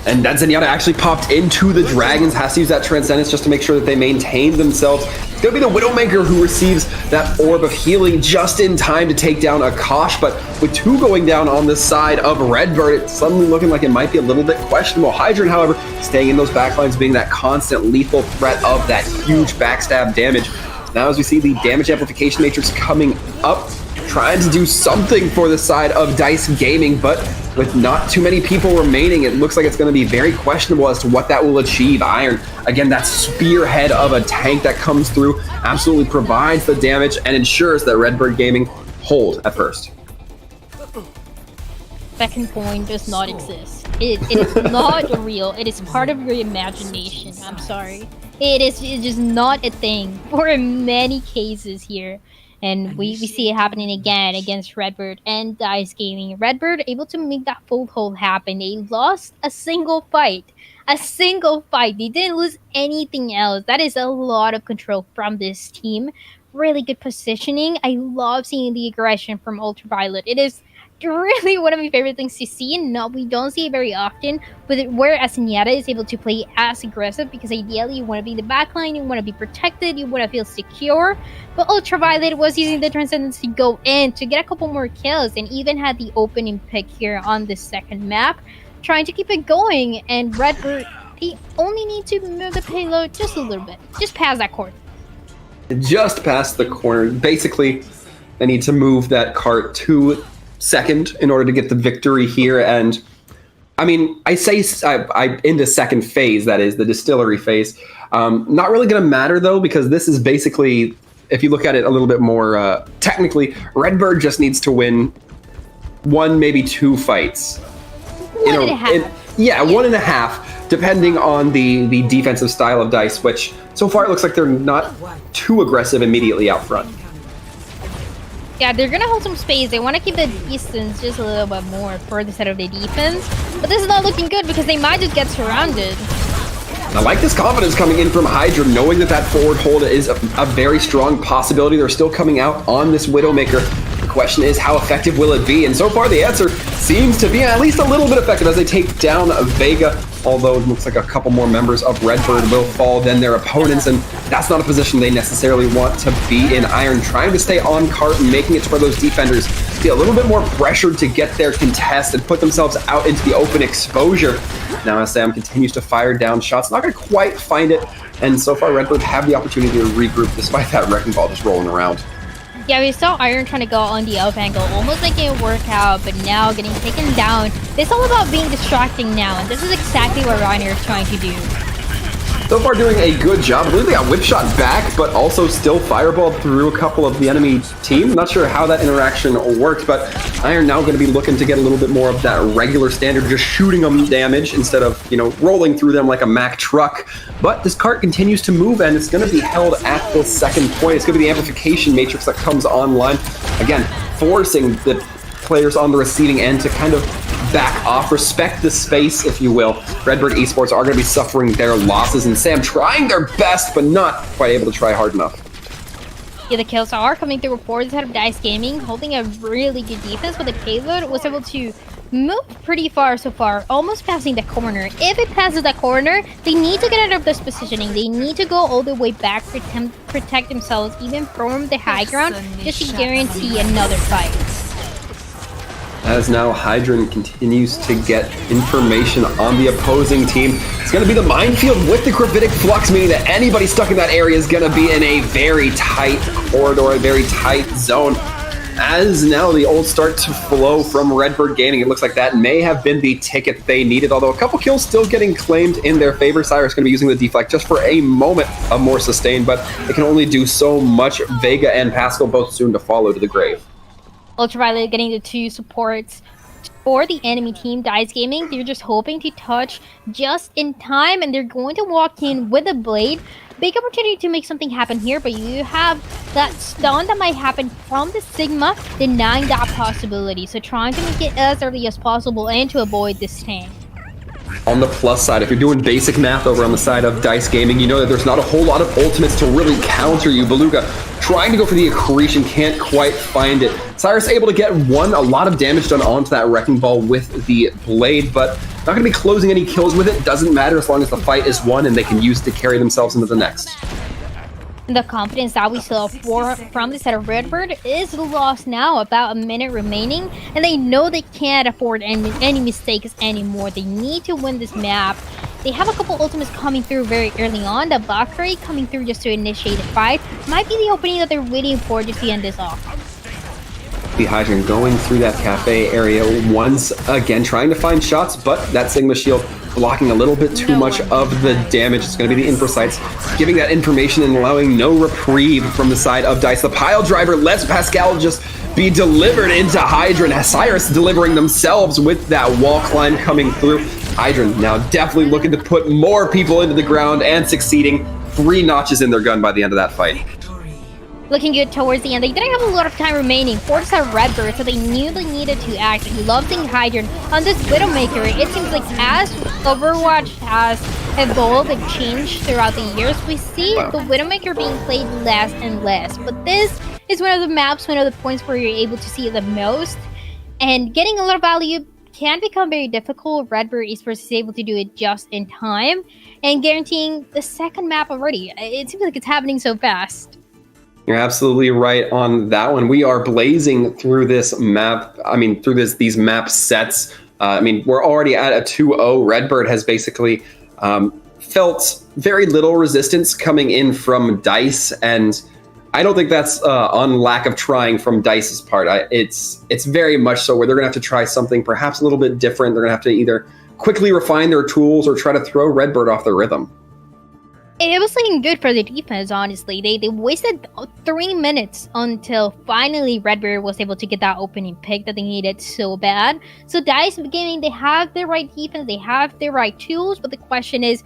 And that Zenyatta actually popped into the Dragons, has to use that Transcendence just to make sure that they maintain themselves. It's going to be the Widowmaker who receives that Orb of Healing just in time to take down Akash, but with 2 going down on the side of Redbird, it's suddenly looking like it might be a little bit questionable. Hydrant, however, staying in those backlines, being that constant lethal threat of that huge backstab damage. Now as we see the damage amplification matrix coming up, trying to do something for the side of DICE Gaming, but with not too many people remaining, it looks like it's going to be very questionable as to what that will achieve. Iron, again, that spearhead of a tank that comes through, absolutely provides the damage and ensures that Redbird Gaming hold at first. Second point does not exist. It is not real. It is part of your imagination. I'm sorry. It's just not a thing for many cases here. And we see it happening again against Redbird and DICE Gaming. Redbird able to make that foothold happen. They lost a single fight. A single fight. They didn't lose anything else. That is a lot of control from this team. Really good positioning. I love seeing the aggression from Ultraviolet. It is really one of my favorite things to see, and we don't see it very often, but whereas Zenyatta is able to play as aggressive, because ideally you want to be in the backline, you want to be protected, you want to feel secure, but Ultraviolet was using the Transcendence to go in to get a couple more kills, and even had the opening pick here on the second map, trying to keep it going. And Redbird, they only need to move the payload just a little bit, just past that corner. Just past the corner. Basically, they need to move that cart to second in order to get the victory here. And I mean, I into second phase, that is the distillery phase. Not really going to matter though, because this is basically, if you look at it a little bit more technically, Redbird just needs to win 1, maybe 2 fights. 1.5. Yeah, 1.5, depending on the defensive style of DICE, which so far it looks like they're not too aggressive immediately out front. Yeah, they're gonna hold some space. They want to keep the distance just a little bit more for the side of the defense. But this is not looking good because they might just get surrounded. I like this confidence coming in from Hydra, knowing that forward hold is a very strong possibility. They're still coming out on this Widowmaker. The question is, how effective will it be? And so far, the answer seems to be at least a little bit effective as they take down Vega, although it looks like a couple more members of Redbird will fall than their opponents, and that's not a position they necessarily want to be in. Iron trying to stay on cart and making it to where those defenders feel a little bit more pressured to get their contest and put themselves out into the open exposure. Now as Sam continues to fire down shots, not going to quite find it, and so far Redbird have the opportunity to regroup despite that wrecking ball just rolling around. Yeah, we saw Iron trying to go on the up angle, almost making it work out, but now getting taken down. It's all about being distracting now, and this is exactly what Reiner is trying to do. So far doing a good job. I believe they got whip shot back, but also still fireballed through a couple of the enemy team. Not sure how that interaction worked, but Iron now going to be looking to get a little bit more of that regular standard, just shooting them damage instead of, rolling through them like a Mack truck. But this cart continues to move, and it's going to be held at the second point. It's going to be the amplification matrix that comes online. Again, forcing the players on the receiving end to kind of back off, respect the space, if you will. Redbird Esports are going to be suffering their losses, and Sam trying their best, but not quite able to try hard enough. Yeah, the kills are coming through for the side of DICE Gaming, holding a really good defense, but the payload was able to move pretty far so far, almost passing the corner. If it passes that corner, they need to get out of this positioning. They need to go all the way back, protect themselves, even from the high ground, just to guarantee another fight. As now Hydran continues to get information on the opposing team. It's going to be the minefield with the gravitic flux, meaning that anybody stuck in that area is going to be in a very tight corridor, a very tight zone. As now the ult start to flow from Redbird Gaming, it looks like that may have been the ticket they needed, although a couple kills still getting claimed in their favor. Cyrus going to be using the deflect just for a moment of more sustain, but it can only do so much. Vega and Pascal both soon to follow to the grave. Ultraviolet getting the 2 supports for the enemy team, DICE Gaming. They're just hoping to touch just in time, and they're going to walk in with a blade. Big opportunity to make something happen here, but you have that stun that might happen from the Sigma, denying that possibility. So trying to make it as early as possible and to avoid this tank. On the plus side, if you're doing basic math over on the side of DICE Gaming, you know that there's not a whole lot of ultimates to really counter you. Beluga trying to go for the accretion, can't quite find it. Cyrus able to get a lot of damage done onto that Wrecking Ball with the blade, but not going to be closing any kills with it. Doesn't matter as long as the fight is won and they can use it to carry themselves into the next. The confidence that we saw from the set of Redbird is lost now, about a minute remaining, and they know they can't afford any mistakes anymore. They need to win this map. They have a couple ultimates coming through very early on. The Valkyrie coming through just to initiate the fight might be the opening that they're waiting for just to end this off. The Hydrant going through that cafe area once again, trying to find shots, but that Sigma shield blocking a little bit too much of the damage. It's going to be the Infrasights giving that information and allowing no reprieve from the side of DICE. The pile driver lets Pascal just be delivered into Hydrant. Cyrus delivering themselves with that wall climb coming through. Hydrant now definitely looking to put more people into the ground and succeeding. 3 notches in their gun by the end of that fight. Looking good towards the end. They didn't have a lot of time remaining. 4-star Redbird, so they knew they needed to act. They love seeing Hydrant on this Widowmaker. It seems like as Overwatch has evolved and changed throughout the years, we see the Widowmaker being played less and less. But this is one of the maps, one of the points where you're able to see it the most. And getting a lot of value can become very difficult. Redbird Esports is able to do it just in time and guaranteeing the second map already. It seems like it's happening so fast. You're absolutely right on that one. We are blazing through this map. Through these map sets. We're already at a 2-0. Redbird has basically felt very little resistance coming in from DICE, and I don't think that's on lack of trying from DICE's part. It's very much so where they're going to have to try something perhaps a little bit different. They're going to have to either quickly refine their tools or try to throw Redbird off the rhythm. It was looking good for the defense, honestly. They wasted 3 minutes until finally Redbird was able to get that opening pick that they needed so bad. So DICE Gaming, they have the right defense, they have the right tools, but the question is,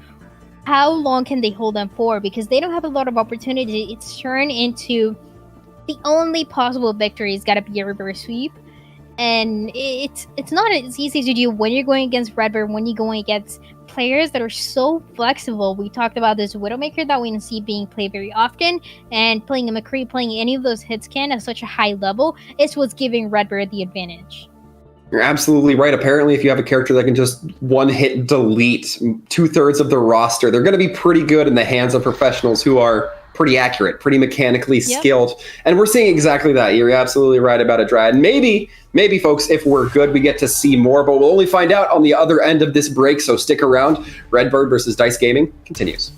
how long can they hold them for? Because they don't have a lot of opportunity. It's turned into the only possible victory has got to be a reverse sweep. And it's not as easy to do when you're going against Redbird, when you're going against players that are so flexible. We talked about this Widowmaker that we didn't see being played very often, and playing a McCree, playing any of those hit scan at such a high level is what's giving Redbird the advantage. You're absolutely right. Apparently, if you have a character that can just one-hit delete 2/3 of the roster, they're going to be pretty good in the hands of professionals who are pretty accurate, pretty mechanically skilled. And we're seeing exactly that. You're absolutely right about it, Drad. Maybe, folks, if we're good, we get to see more, but we'll only find out on the other end of this break, so stick around. Redbird versus DICE Gaming continues.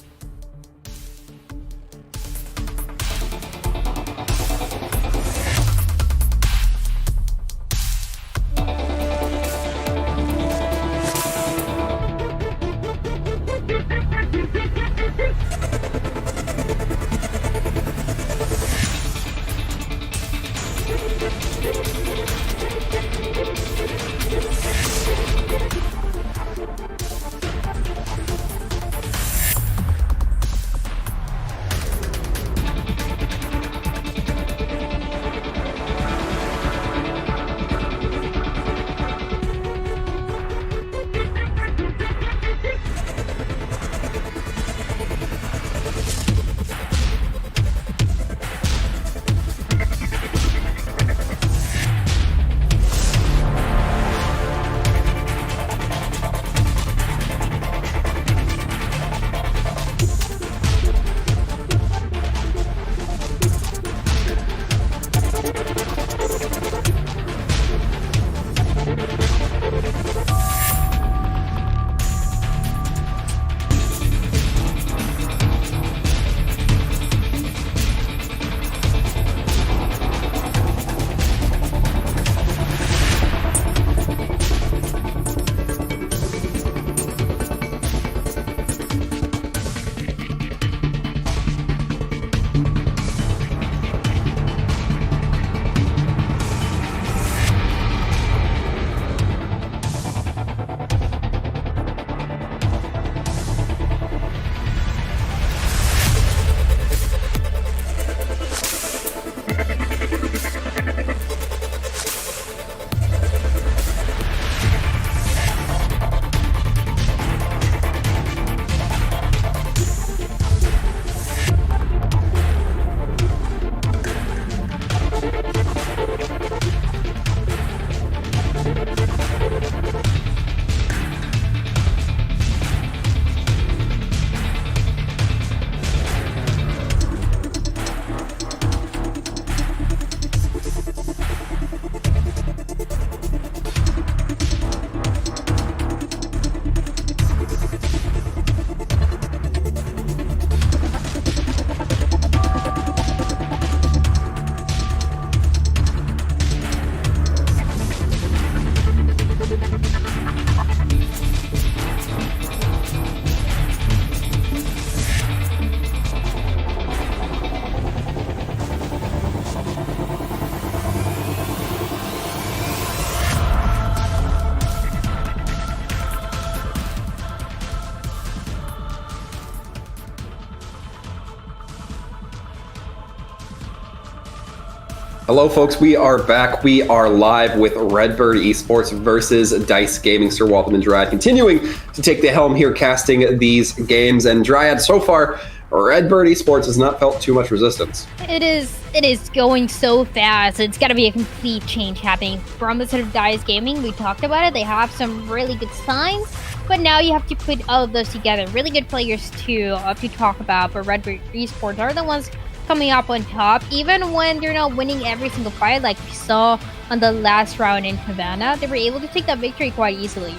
Hello, folks. We are back. We are live with Redbird Esports versus Dice Gaming. Sir Waltham and Dryad continuing to take the helm here, casting these games. And Dryad, so far, Redbird Esports has not felt too much resistance. It is going so fast. It's got to be a complete change happening from the side of Dice Gaming. We talked about it. They have some really good signs, but now you have to put all of those together. Really good players too to talk about, but Redbird Esports are the ones coming up on top, even when they're not winning every single fight like we saw on the last round in Havana. They were able to take that victory quite easily.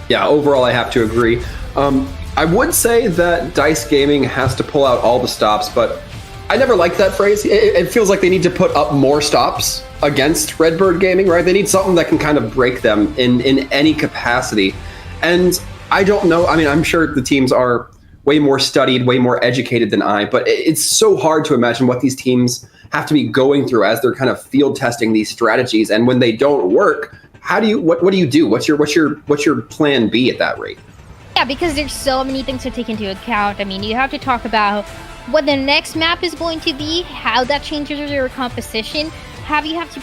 Yeah, overall, I have to agree. I would say that Dice Gaming has to pull out all the stops, but I never liked that phrase. It feels like they need to put up more stops against Redbird Gaming, right? They need something that can kind of break them in any capacity. And I don't know. I mean, I'm sure the teams are way more studied, way more educated than I, but it's so hard to imagine what these teams have to be going through as they're kind of field testing these strategies. And when they don't work, what do you do? What's your plan B at that rate? Yeah, because there's so many things to take into account. I mean, you have to talk about what the next map is going to be, how that changes your composition, if you have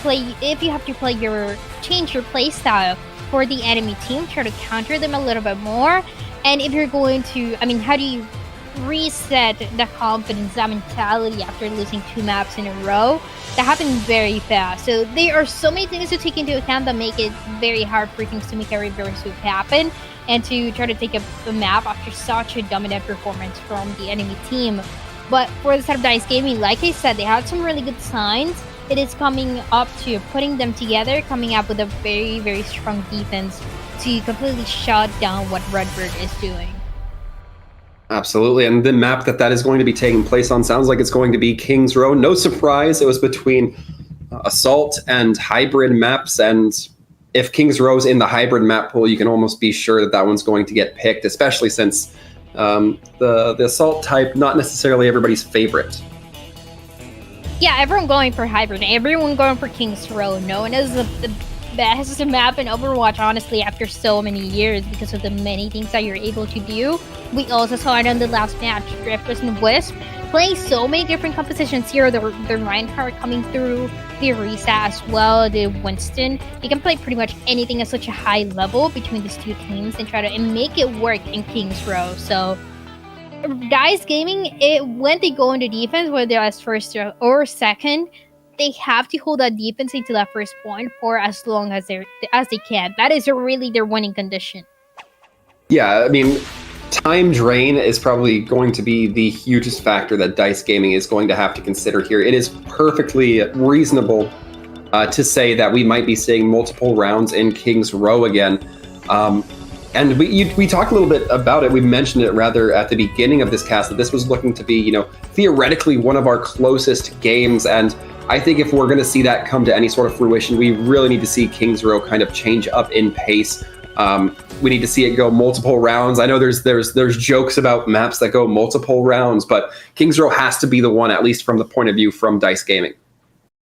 to change your play style for the enemy team, try to counter them a little bit more. And if you're going to, I mean, how do you reset the confidence, that mentality after losing 2 maps in a row? That happened very fast. So there are so many things to take into account that make it very hard for things to make a reverse sweep happen and to try to take a map after such a dominant performance from the enemy team. But for the side of Dice Gaming, like I said, they had some really good signs. It is coming up to putting them together, coming up with a very, very strong defense to completely shut down what Redbird is doing. Absolutely, and the map that is going to be taking place on sounds like it's going to be King's Row. No surprise, it was between Assault and Hybrid maps, and if King's Row's in the Hybrid map pool, you can almost be sure that one's going to get picked, especially since the Assault type, not necessarily everybody's favorite. Yeah, everyone going for Hybrid, everyone going for King's Row, known as the best map in Overwatch, honestly, after so many years because of the many things that you're able to do. We also saw it on the last match, Drifters and Wisp, playing so many different compositions here. The Reinhardt coming through, the Orisa as well, the Winston. You can play pretty much anything at such a high level between these two teams and try to make it work in King's Row. So Dice Gaming, when they go into defense, whether that's first or second, they have to hold that defense into that first point for as long as they can. That is really their winning condition. Yeah, I mean, time drain is probably going to be the hugest factor that Dice Gaming is going to have to consider here. It is perfectly reasonable to say that we might be seeing multiple rounds in King's Row again. And we talked a little bit about it. We mentioned it rather at the beginning of this cast that this was looking to be, theoretically one of our closest games. And I think if we're going to see that come to any sort of fruition, we really need to see King's Row kind of change up in pace. We need to see it go multiple rounds. I know there's jokes about maps that go multiple rounds, but King's Row has to be the one, at least from the point of view from Dice Gaming.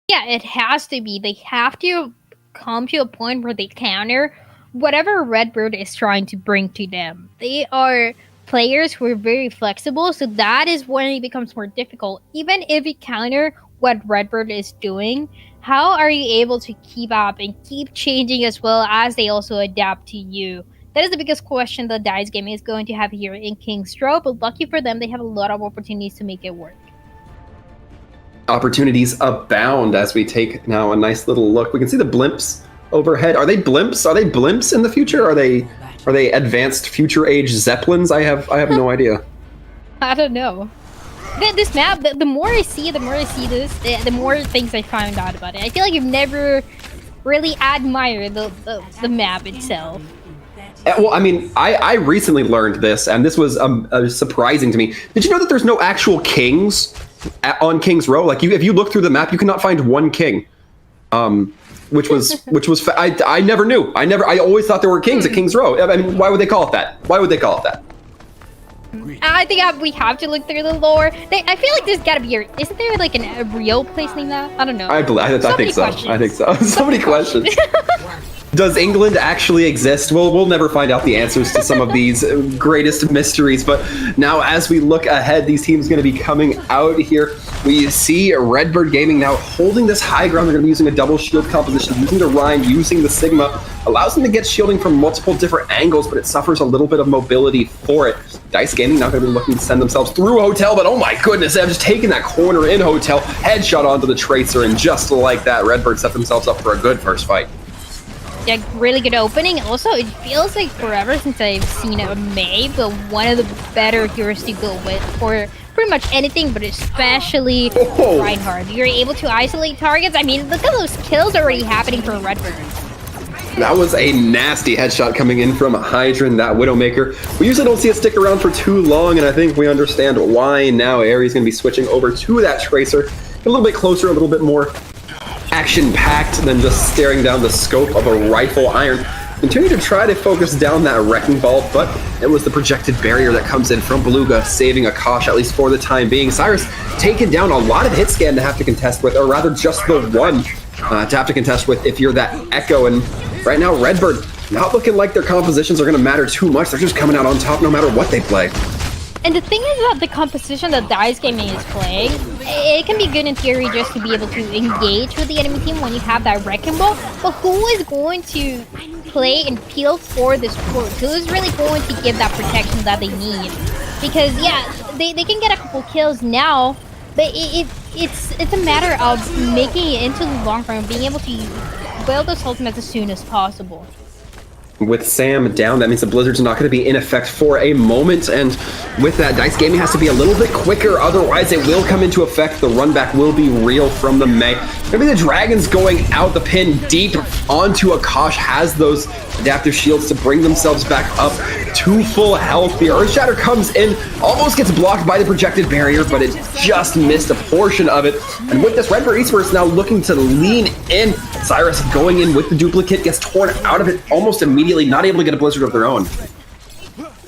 Yeah, it has to be. They have to come to a point where they counter whatever Redbird is trying to bring to them. They are players who are very flexible, so that is when it becomes more difficult. Even if you counter what Redbird is doing, how are you able to keep up and keep changing as well as they also adapt to you? That is the biggest question that Dice Gaming is going to have here in King's Row, but lucky for them, they have a lot of opportunities to make it work. Opportunities abound as we take now a nice little look. We can see the blimps overhead. Are they blimps? Are they blimps in the future? Are they advanced future age Zeppelins? I have no idea. I don't know. This map, the more I see this, the more things I find out about it. I feel like I've never really admired the map itself. Well, I mean, I recently learned this, and this was surprising to me. Did you know that there's no actual kings on King's Row? Like, if you look through the map, you cannot find one king. Which was I never knew. I always thought there were kings at King's Row. I mean, why would they call it that? I think we have to look through the lore. I feel like there's gotta be isn't there like a real place named that? I don't know. I think so. So many questions. Does England actually exist? We'll never find out the answers to some of these greatest mysteries. But now, as we look ahead, these teams are going to be coming out here. We see Redbird Gaming now holding this high ground. They're going to be using a double shield composition, using the Rhine, using the Sigma. Allows them to get shielding from multiple different angles, but it suffers a little bit of mobility for it. Dice Gaming not going to be looking to send themselves through Hotel, but oh my goodness, they've just taken that corner in Hotel, headshot onto the Tracer, and just like that, Redbird set themselves up for a good first fight. Yeah, really good opening. Also, it feels like forever since I've seen a Mei, but one of the better heroes to go with for pretty much anything, but especially Reinhardt. You're able to isolate targets. I mean, look at those kills already happening for Redbird. That was a nasty headshot coming in from Hydran, that Widowmaker. We usually don't see it stick around for too long, and I think we understand why now. Aries going to be switching over to that Tracer. A little bit closer, a little bit more action-packed than just staring down the scope of a rifle. Iron continue to try to focus down that Wrecking Ball, but it was the projected barrier that comes in from Beluga, saving Akash, at least for the time being. Cyrus taking down a lot of hit scan to have to contest with, or rather just the one to have to contest with if you're that Echo. And right now, Redbird not looking like their compositions are going to matter too much. They're just coming out on top no matter what they play. And the thing is that the composition that Dice Gaming is playing, it can be good in theory just to be able to engage with the enemy team when you have that Wrecking Ball, but who is going to play and peel for this support? Who is really going to give that protection that they need? Because yeah, they can get a couple kills now, but it's a matter of making it into the long run, being able to build those ultimates as soon as possible. With Sam down, that means the Blizzard's not going to be in effect for a moment, and with that, Dice Gaming has to be a little bit quicker, otherwise it will come into effect. The run back will be real from the Mei. Maybe the Dragons going out, the pin deep onto Akash, has those adaptive shields to bring themselves back up to full health. The Earthshatter comes in, almost gets blocked by the projected barrier, but it just missed a portion of it. And with this, Redbird Esports now looking to lean in. Cyrus going in with the duplicate, gets torn out of it almost immediately, not able to get a Blizzard of their own.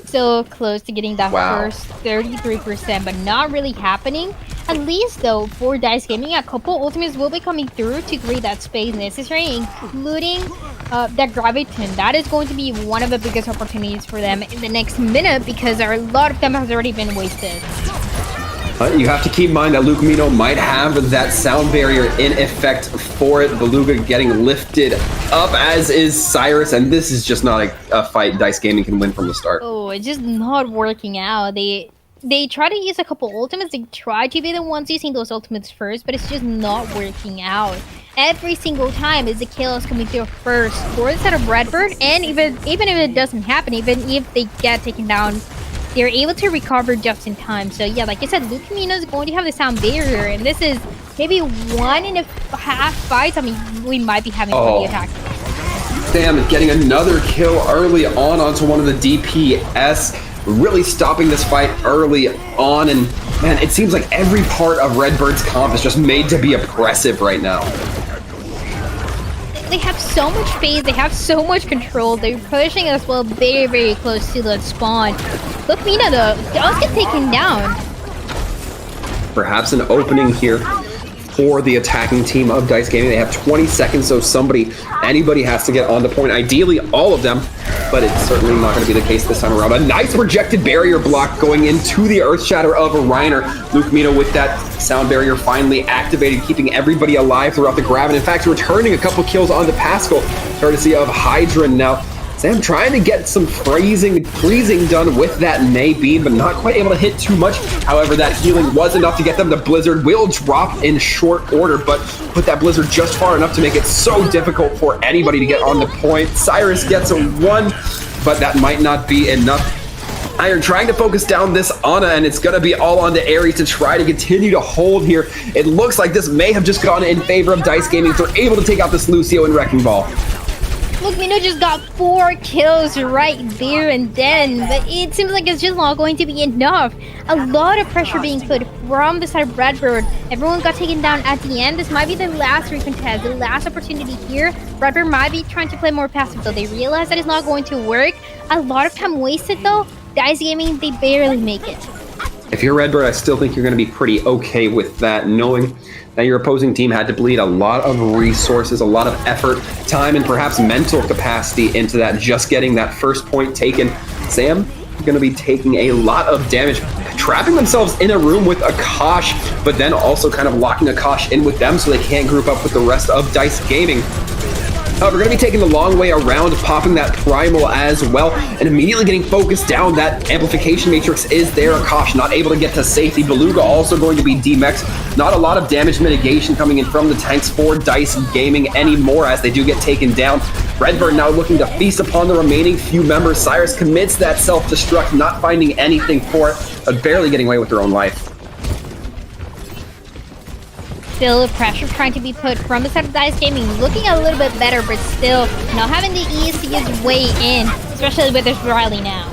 So close to getting that first 33%, but not really happening. At least though, for Dice Gaming, a couple ultimates will be coming through to create that space necessary, including that Graviton. That is going to be one of the biggest opportunities for them in the next minute, because a lot of them has already been wasted. You have to keep in mind that Luke Mino might have that sound barrier in effect for it. Beluga getting lifted up, as is Cyrus, and this is just not a fight Dice Gaming can win from the start. Oh, it's just not working out. They try to use a couple ultimates. They try to be the ones using those ultimates first, but it's just not working out. Every single time is the kill is coming through first for the set of Redbird, and even if it doesn't happen, even if they get taken down, they're able to recover just in time. So yeah, like I said, Luke Camino is going to have the sound barrier, and this is maybe 1.5 fights. I mean, we might be having for the attack. Sam getting another kill early on onto one of the DPS, really stopping this fight early on. And man, it seems like every part of Redbird's comp is just made to be oppressive right now. They have so much phase, they have so much control. They're pushing as well very, very close to the spawn. Look, Mina though, does get taken down. Perhaps an opening here for the attacking team of Dice Gaming. They have 20 seconds, so anybody has to get on the point. Ideally, all of them, but it's certainly not going to be the case this time around. A nice projected barrier block going into the Earthshatter of Reiner. Luke Mino with that sound barrier finally activated, keeping everybody alive throughout the grab, and in fact, returning a couple kills onto Pascal, courtesy of Hydran. Now, Sam trying to get some freezing done with that Mei beam, but not quite able to hit too much. However, that healing was enough to get them. The Blizzard will drop in short order, but put that Blizzard just far enough to make it so difficult for anybody to get on the point. Cyrus gets a 1, but that might not be enough. Iron trying to focus down this Ana, and it's going to be all on to Aries to try to continue to hold here. It looks like this may have just gone in favor of Dice Gaming. They're able to take out this Lucio and Wrecking Ball. Look, Mino just got 4 kills right there and then, but it seems like it's just not going to be enough. A lot of pressure being put from the side of Redbird. Everyone got taken down at the end. This might be the last recontest, the last opportunity here. Redbird might be trying to play more passive, though. They realize that it's not going to work. A lot of time wasted, though. Dice Gaming, they barely make it. If you're Redbird, I still think you're going to be pretty okay with that, knowing that your opposing team had to bleed a lot of resources, a lot of effort, time, and perhaps mental capacity into that, just getting that first point taken. Sam going to be taking a lot of damage, trapping themselves in a room with Akash, but then also kind of locking Akash in with them so they can't group up with the rest of DICE Gaming. We're going to be taking the long way around, popping that Primal as well, and immediately getting focused down. That amplification matrix is there. Akash not able to get to safety. Beluga also going to be DMEX. Not a lot of damage mitigation coming in from the tanks for DICE Gaming anymore as they do get taken down. Redbird now looking to feast upon the remaining few members. Cyrus commits that self-destruct, not finding anything for it, but barely getting away with their own life. Still pressure trying to be put from the side of DICE Gaming, looking a little bit better, but still not having the ease to get his way in, especially with this Riley now.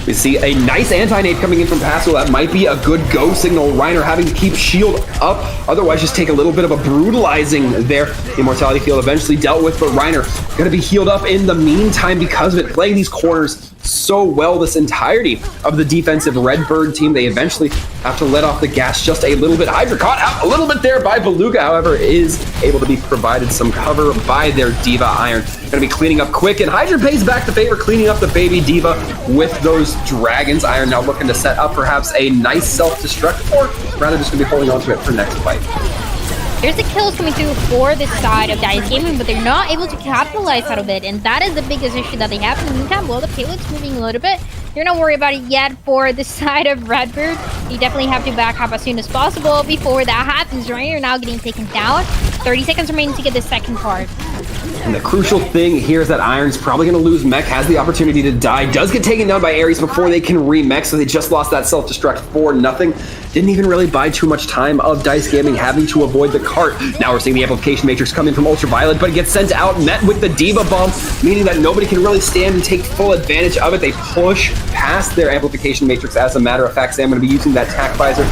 We see a nice anti-nade coming in from Pascal. That might be a good go signal. Reiner having to keep shield up, otherwise just take a little bit of a brutalizing there. The Immortality Field eventually dealt with, but Reiner gonna be healed up in the meantime because of it, playing these corners so well this entirety of the defensive Redbird team. They eventually have to let off the gas just a little bit. Hydra caught out a little bit there by Beluga, however, is able to be provided some cover by their Diva Iron. Gonna be cleaning up quick, and Hydra pays back the favor, cleaning up the baby Diva with those dragons. Iron now looking to set up perhaps a nice self-destruct, or rather just gonna be holding on to it for next fight. There's the kills coming through for the side of DICE Gaming, but they're not able to capitalize out of it, and that is the biggest issue that they have. In the meantime, well, the payload's moving a little bit. They're not worried about it yet for the side of Redbird. You definitely have to back up as soon as possible before that happens, right? You're now getting taken down. 30 seconds remaining to get the second part. And the crucial thing here is that Iron's probably going to lose mech, has the opportunity to die, does get taken down by Ares before they can re-mech, so they just lost that self-destruct for nothing. Didn't even really buy too much time of DICE Gaming having to avoid the cart. Now we're seeing the amplification matrix coming from Ultraviolet, but it gets sent out, met with the Diva Bomb, meaning that nobody can really stand and take full advantage of it. They push past their amplification matrix. As a matter of fact, Sam going to be using that tack visor,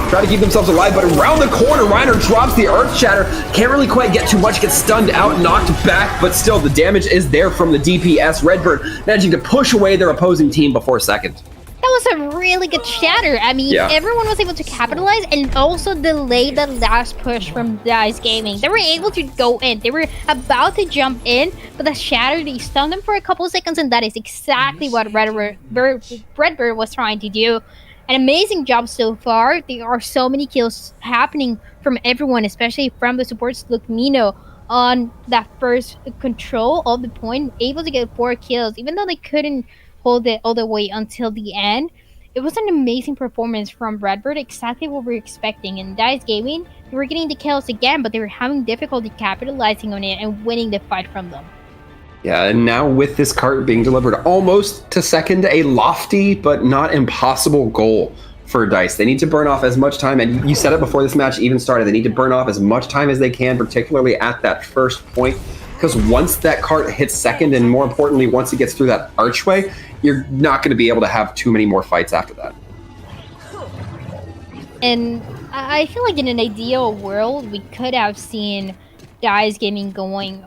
try to keep themselves alive, but around the corner, Reiner drops the Earth Shatter. Can't really quite get too much, gets stunned out, knocked back, but still the damage is there from the DPS. Redbird managing to push away their opposing team before second. That was a really good shatter. I mean, everyone was able to capitalize and also delay the last push from DICE Gaming. They were able to go in. They were about to jump in, but the shatter, they stunned them for a couple of seconds, and that is exactly what Redbird was trying to do. An amazing job so far. There are so many kills happening from everyone, especially from the supports. Look, Nino on that first control of the point, able to get 4 kills, even though they couldn't hold it all the way until the end. It was an amazing performance from Redbird, exactly what we were expecting. And DICE Gaming, they were getting the kills again, but they were having difficulty capitalizing on it and winning the fight from them. Yeah, and now with this cart being delivered almost to second, a lofty but not impossible goal for DICE. They need to burn off as much time, and you said it before this match even started, they need to burn off as much time as they can, particularly at that first point, because once that cart hits second, and more importantly, once it gets through that archway, you're not going to be able to have too many more fights after that. And I feel like in an ideal world, we could have seen DICE Gaming going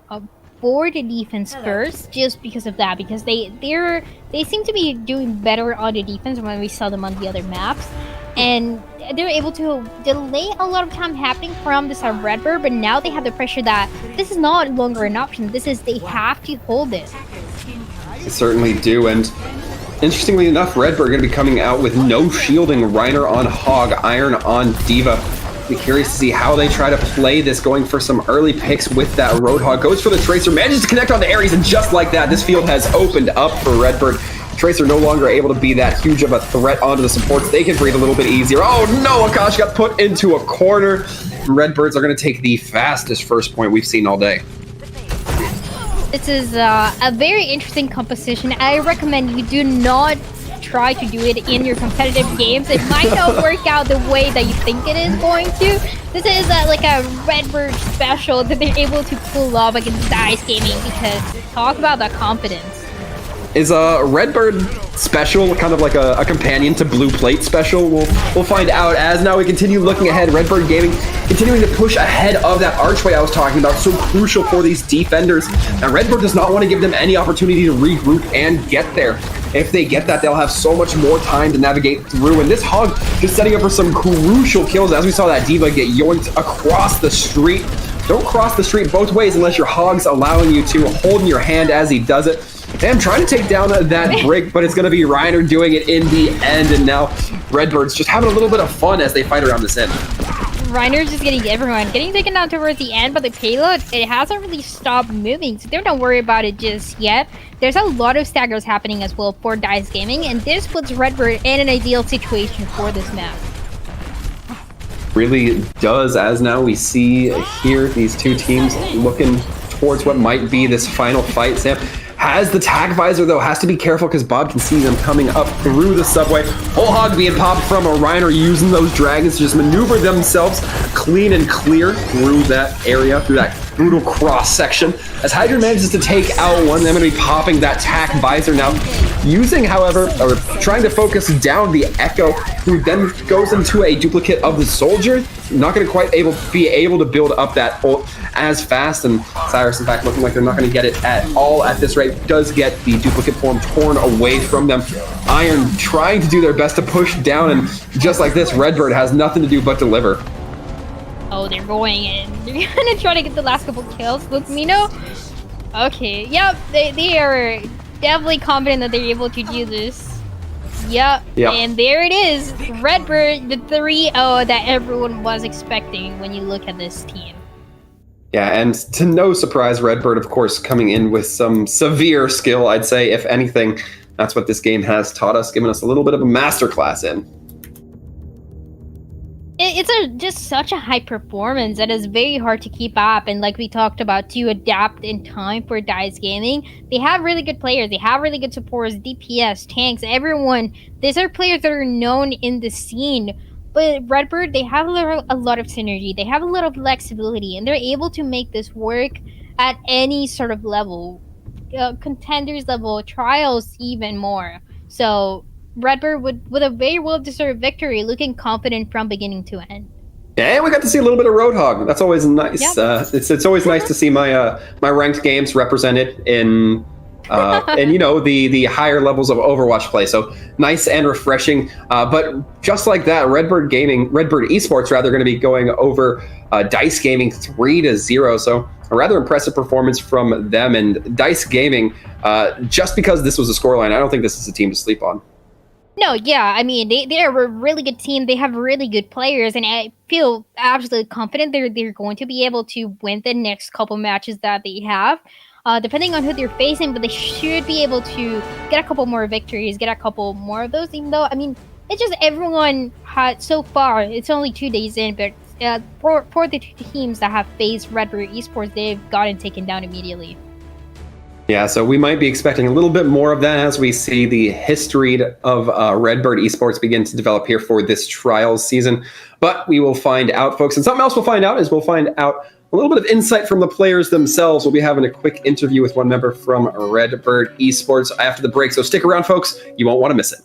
for the defense first, just because of that, because they seem to be doing better on the defense when we saw them on the other maps, and they're able to delay a lot of time happening from the side of Redbird, but now they have the pressure that this is not longer an option. They have to hold it. They certainly do, and interestingly enough, Redbird going to be coming out with no shielding. Reiner on Hog, Iron on Diva. Be curious to see how they try to play this, going for some early picks with that Roadhog. Goes for the Tracer, manages to connect on the Ares, and just like that, this field has opened up for Redbird. Tracer no longer able to be that huge of a threat onto the supports. They can breathe a little bit easier. Oh no, Akash got put into a corner. Redbirds are going to take the fastest first point we've seen all day. This is a very interesting composition. I recommend you do not try to do it in your competitive games. It might not work out the way that you think it is going to. This is like a Redbird special that they're able to pull off against DICE Gaming, because talk about that confidence. Is a Redbird special kind of like a companion to Blue Plate special? We'll find out as now we continue looking ahead. Redbird Gaming continuing to push ahead of that archway I was talking about, so crucial for these defenders. Now Redbird does not want to give them any opportunity to regroup and get there. If they get that, they'll have so much more time to navigate through. And this Hog just setting up for some crucial kills, as we saw that Diva get yoinked across the street. Don't cross the street both ways unless your Hog's allowing you to, holding your hand as he does it. And trying to take down that brick, but it's going to be Reiner doing it in the end. And now Redbirds just having a little bit of fun as they fight around this end. Reiner's just getting everyone getting taken down towards the end, but the payload, it hasn't really stopped moving, so don't worry about it just yet. There's a lot of staggers happening as well for DICE Gaming, and this puts Redbird in an ideal situation for this map. Really does, as now we see here these two teams looking towards what might be this final fight. Sam has the tack visor, though, has to be careful because Bob can see them coming up through the subway. Whole hog being popped from a Reiner, using those dragons to just maneuver themselves clean and clear through that area, through that brutal cross section. As Hydra manages to take out one, they're going to be popping that tack visor now. Using, however, or trying to focus down the Echo, who then goes into a duplicate of the Soldier. Not going to quite be able to build up that ult as fast, and Cyrus, in fact, looking like they're not going to get it at all at this rate, does get the duplicate form torn away from them. Iron trying to do their best to push down, and just like this, Redbird has nothing to do but deliver. Oh, they're going in. They're gonna try to get the last couple kills. Look, Mino. Okay, yep, they are definitely confident that they're able to do this. Yep. And there it is. Redbird, the 3-0 that everyone was expecting when you look at this team. Yeah, and to no surprise, Redbird, of course, coming in with some severe skill, I'd say, if anything. That's what this game has taught us, giving us a little bit of a masterclass in. It's just such a high performance that is very hard to keep up, and like we talked about, to adapt in time for DICE Gaming. They have really good players, they have really good supporters, DPS, tanks, everyone. These are players that are known in the scene, but Redbird, they have a lot of synergy, they have a lot of flexibility, and they're able to make this work at any sort of level. Contenders level, trials even more. So Redbird with a very well-deserved victory, looking confident from beginning to end. Yeah, and we got to see a little bit of Roadhog. That's always nice. Yep. It's always nice to see my my ranked games represented in you know, the higher levels of Overwatch play. So nice and refreshing. But just like that, Redbird Esports rather going to be going over DICE Gaming 3-0. So a rather impressive performance from them, and DICE Gaming. Just because this was a scoreline, I don't think this is a team to sleep on. No, yeah, I mean, they're a really good team. They have really good players, and I feel absolutely confident they're going to be able to win the next couple matches that they have, depending on who they're facing, but they should be able to get a couple more victories, get a couple more of those, even though, I mean, it's just everyone had, so far, it's only 2 days in, but for the two teams that have faced Redbird Esports, they've gotten taken down immediately. Yeah, so we might be expecting a little bit more of that as we see the history of Redbird Esports begin to develop here for this trials season. But we will find out, folks. And something else we'll find out is we'll find out a little bit of insight from the players themselves. We'll be having a quick interview with one member from Redbird Esports after the break. So stick around, folks. You won't want to miss it.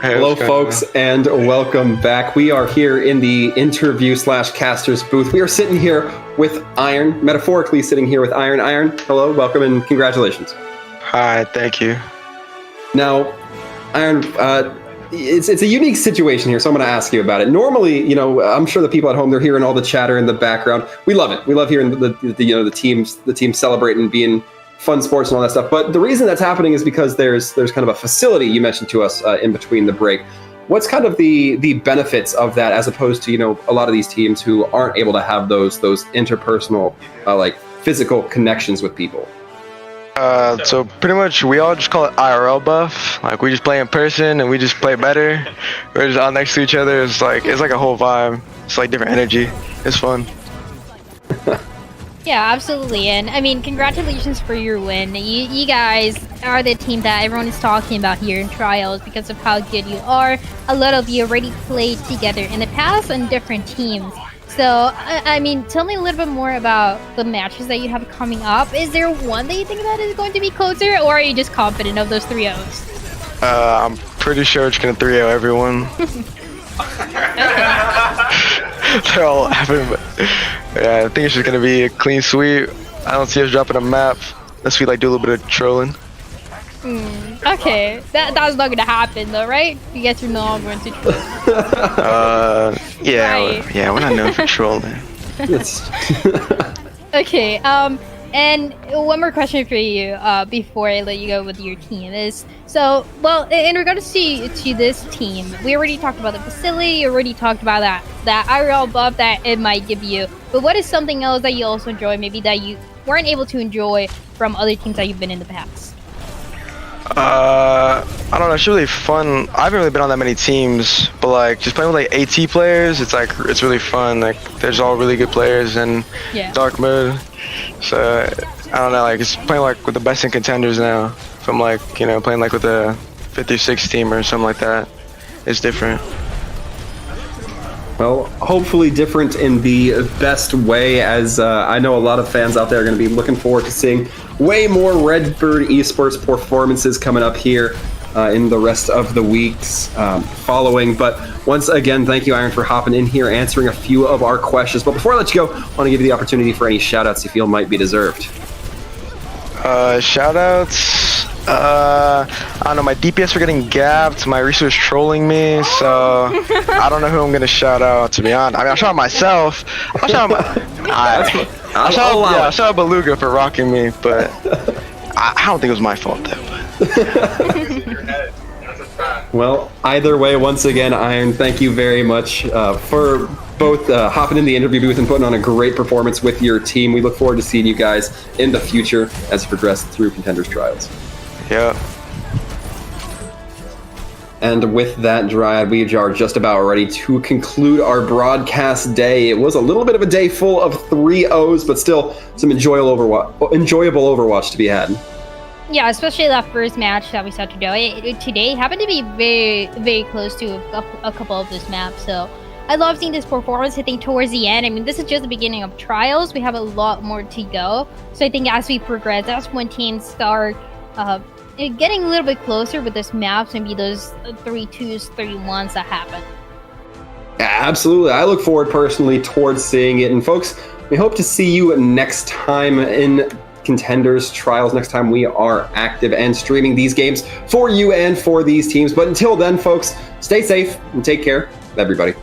Hello, folks, and welcome back. We are here in the interview/casters booth. We are sitting here with Iron, metaphorically sitting here with Iron. Iron, hello, welcome, and congratulations. Hi, thank you. Now, Iron, it's a unique situation here, so I'm going to ask you about it. Normally, you know, I'm sure the people at home, they're hearing all the chatter in the background. We love it. We love hearing the teams celebrating, being fun sports and all that stuff. But the reason that's happening is because there's kind of a facility you mentioned to us in between the break. What's kind of the benefits of that, as opposed to, you know, a lot of these teams who aren't able to have those interpersonal like physical connections with people? So pretty much we all just call it IRL buff. Like, we just play in person and we just play better. We're just all next to each other. It's like a whole vibe. It's like different energy. It's fun. Yeah, absolutely. And I mean, congratulations for your win. You guys are the team that everyone is talking about here in trials because of how good you are. A lot of you already played together in the past on different teams. So, I mean, tell me a little bit more about the matches that you have coming up. Is there one that you think that is going to be closer, or are you just confident of those 3-0s? I'm pretty sure it's going to 3-0 everyone. They're all laughing, but yeah, I think it's just going to be a clean sweep. I don't see us dropping a map unless we like do a little bit of trolling. Okay, that's not gonna happen though, right? You guys are not going to troll. Yeah, Right. yeah, we're not known for trolling. Okay, and one more question for you before I let you go with your team is, so, well, in regards to this team, we already talked about the facility, already talked about that IRL buff that it might give you, but what is something else that you also enjoy, maybe that you weren't able to enjoy from other teams that you've been in the past? I don't know, it's really fun. I haven't really been on that many teams, but like just playing with like AT players, it's really fun. Like, there's all really good players in dark mode. So I don't know, like it's playing like with the best in contenders now. From like, you know, playing like with a 56 team or something like that. It's different. Well, hopefully different in the best way, as I know a lot of fans out there are going to be looking forward to seeing way more Redbird Esports performances coming up here in the rest of the weeks following. But once again, thank you, Iron, for hopping in here, answering a few of our questions. But before I let you go, I want to give you the opportunity for any shout-outs you feel might be deserved. Shout-outs? I don't know, my DPS for getting gapped, my research trolling me, so I don't know who I'm gonna shout out, to be honest. I mean, I'll shout out myself. I'll shout out Beluga for rocking me, but I don't think it was my fault though. Well, either way, once again, Iron, thank you very much for both hopping in the interview booth and putting on a great performance with your team. We look forward to seeing you guys in the future as you progress through Contenders Trials. Yeah. And with that, Dryad, we are just about ready to conclude our broadcast day. It was a little bit of a day full of 3-0s, but still some enjoyable Overwatch to be had. Yeah, especially that first match that we saw today happened to be very, very close to a couple of this map. So I love seeing this performance. I think towards the end, I mean, this is just the beginning of trials. We have a lot more to go. So I think as we progress, that's when teams start getting a little bit closer with this maps, maybe those 3-2s, 3-1s that happen. Absolutely. I look forward personally towards seeing it. And folks, we hope to see you next time in Contenders Trials, next time we are active and streaming these games for you and for these teams. But until then, folks, stay safe and take care, everybody.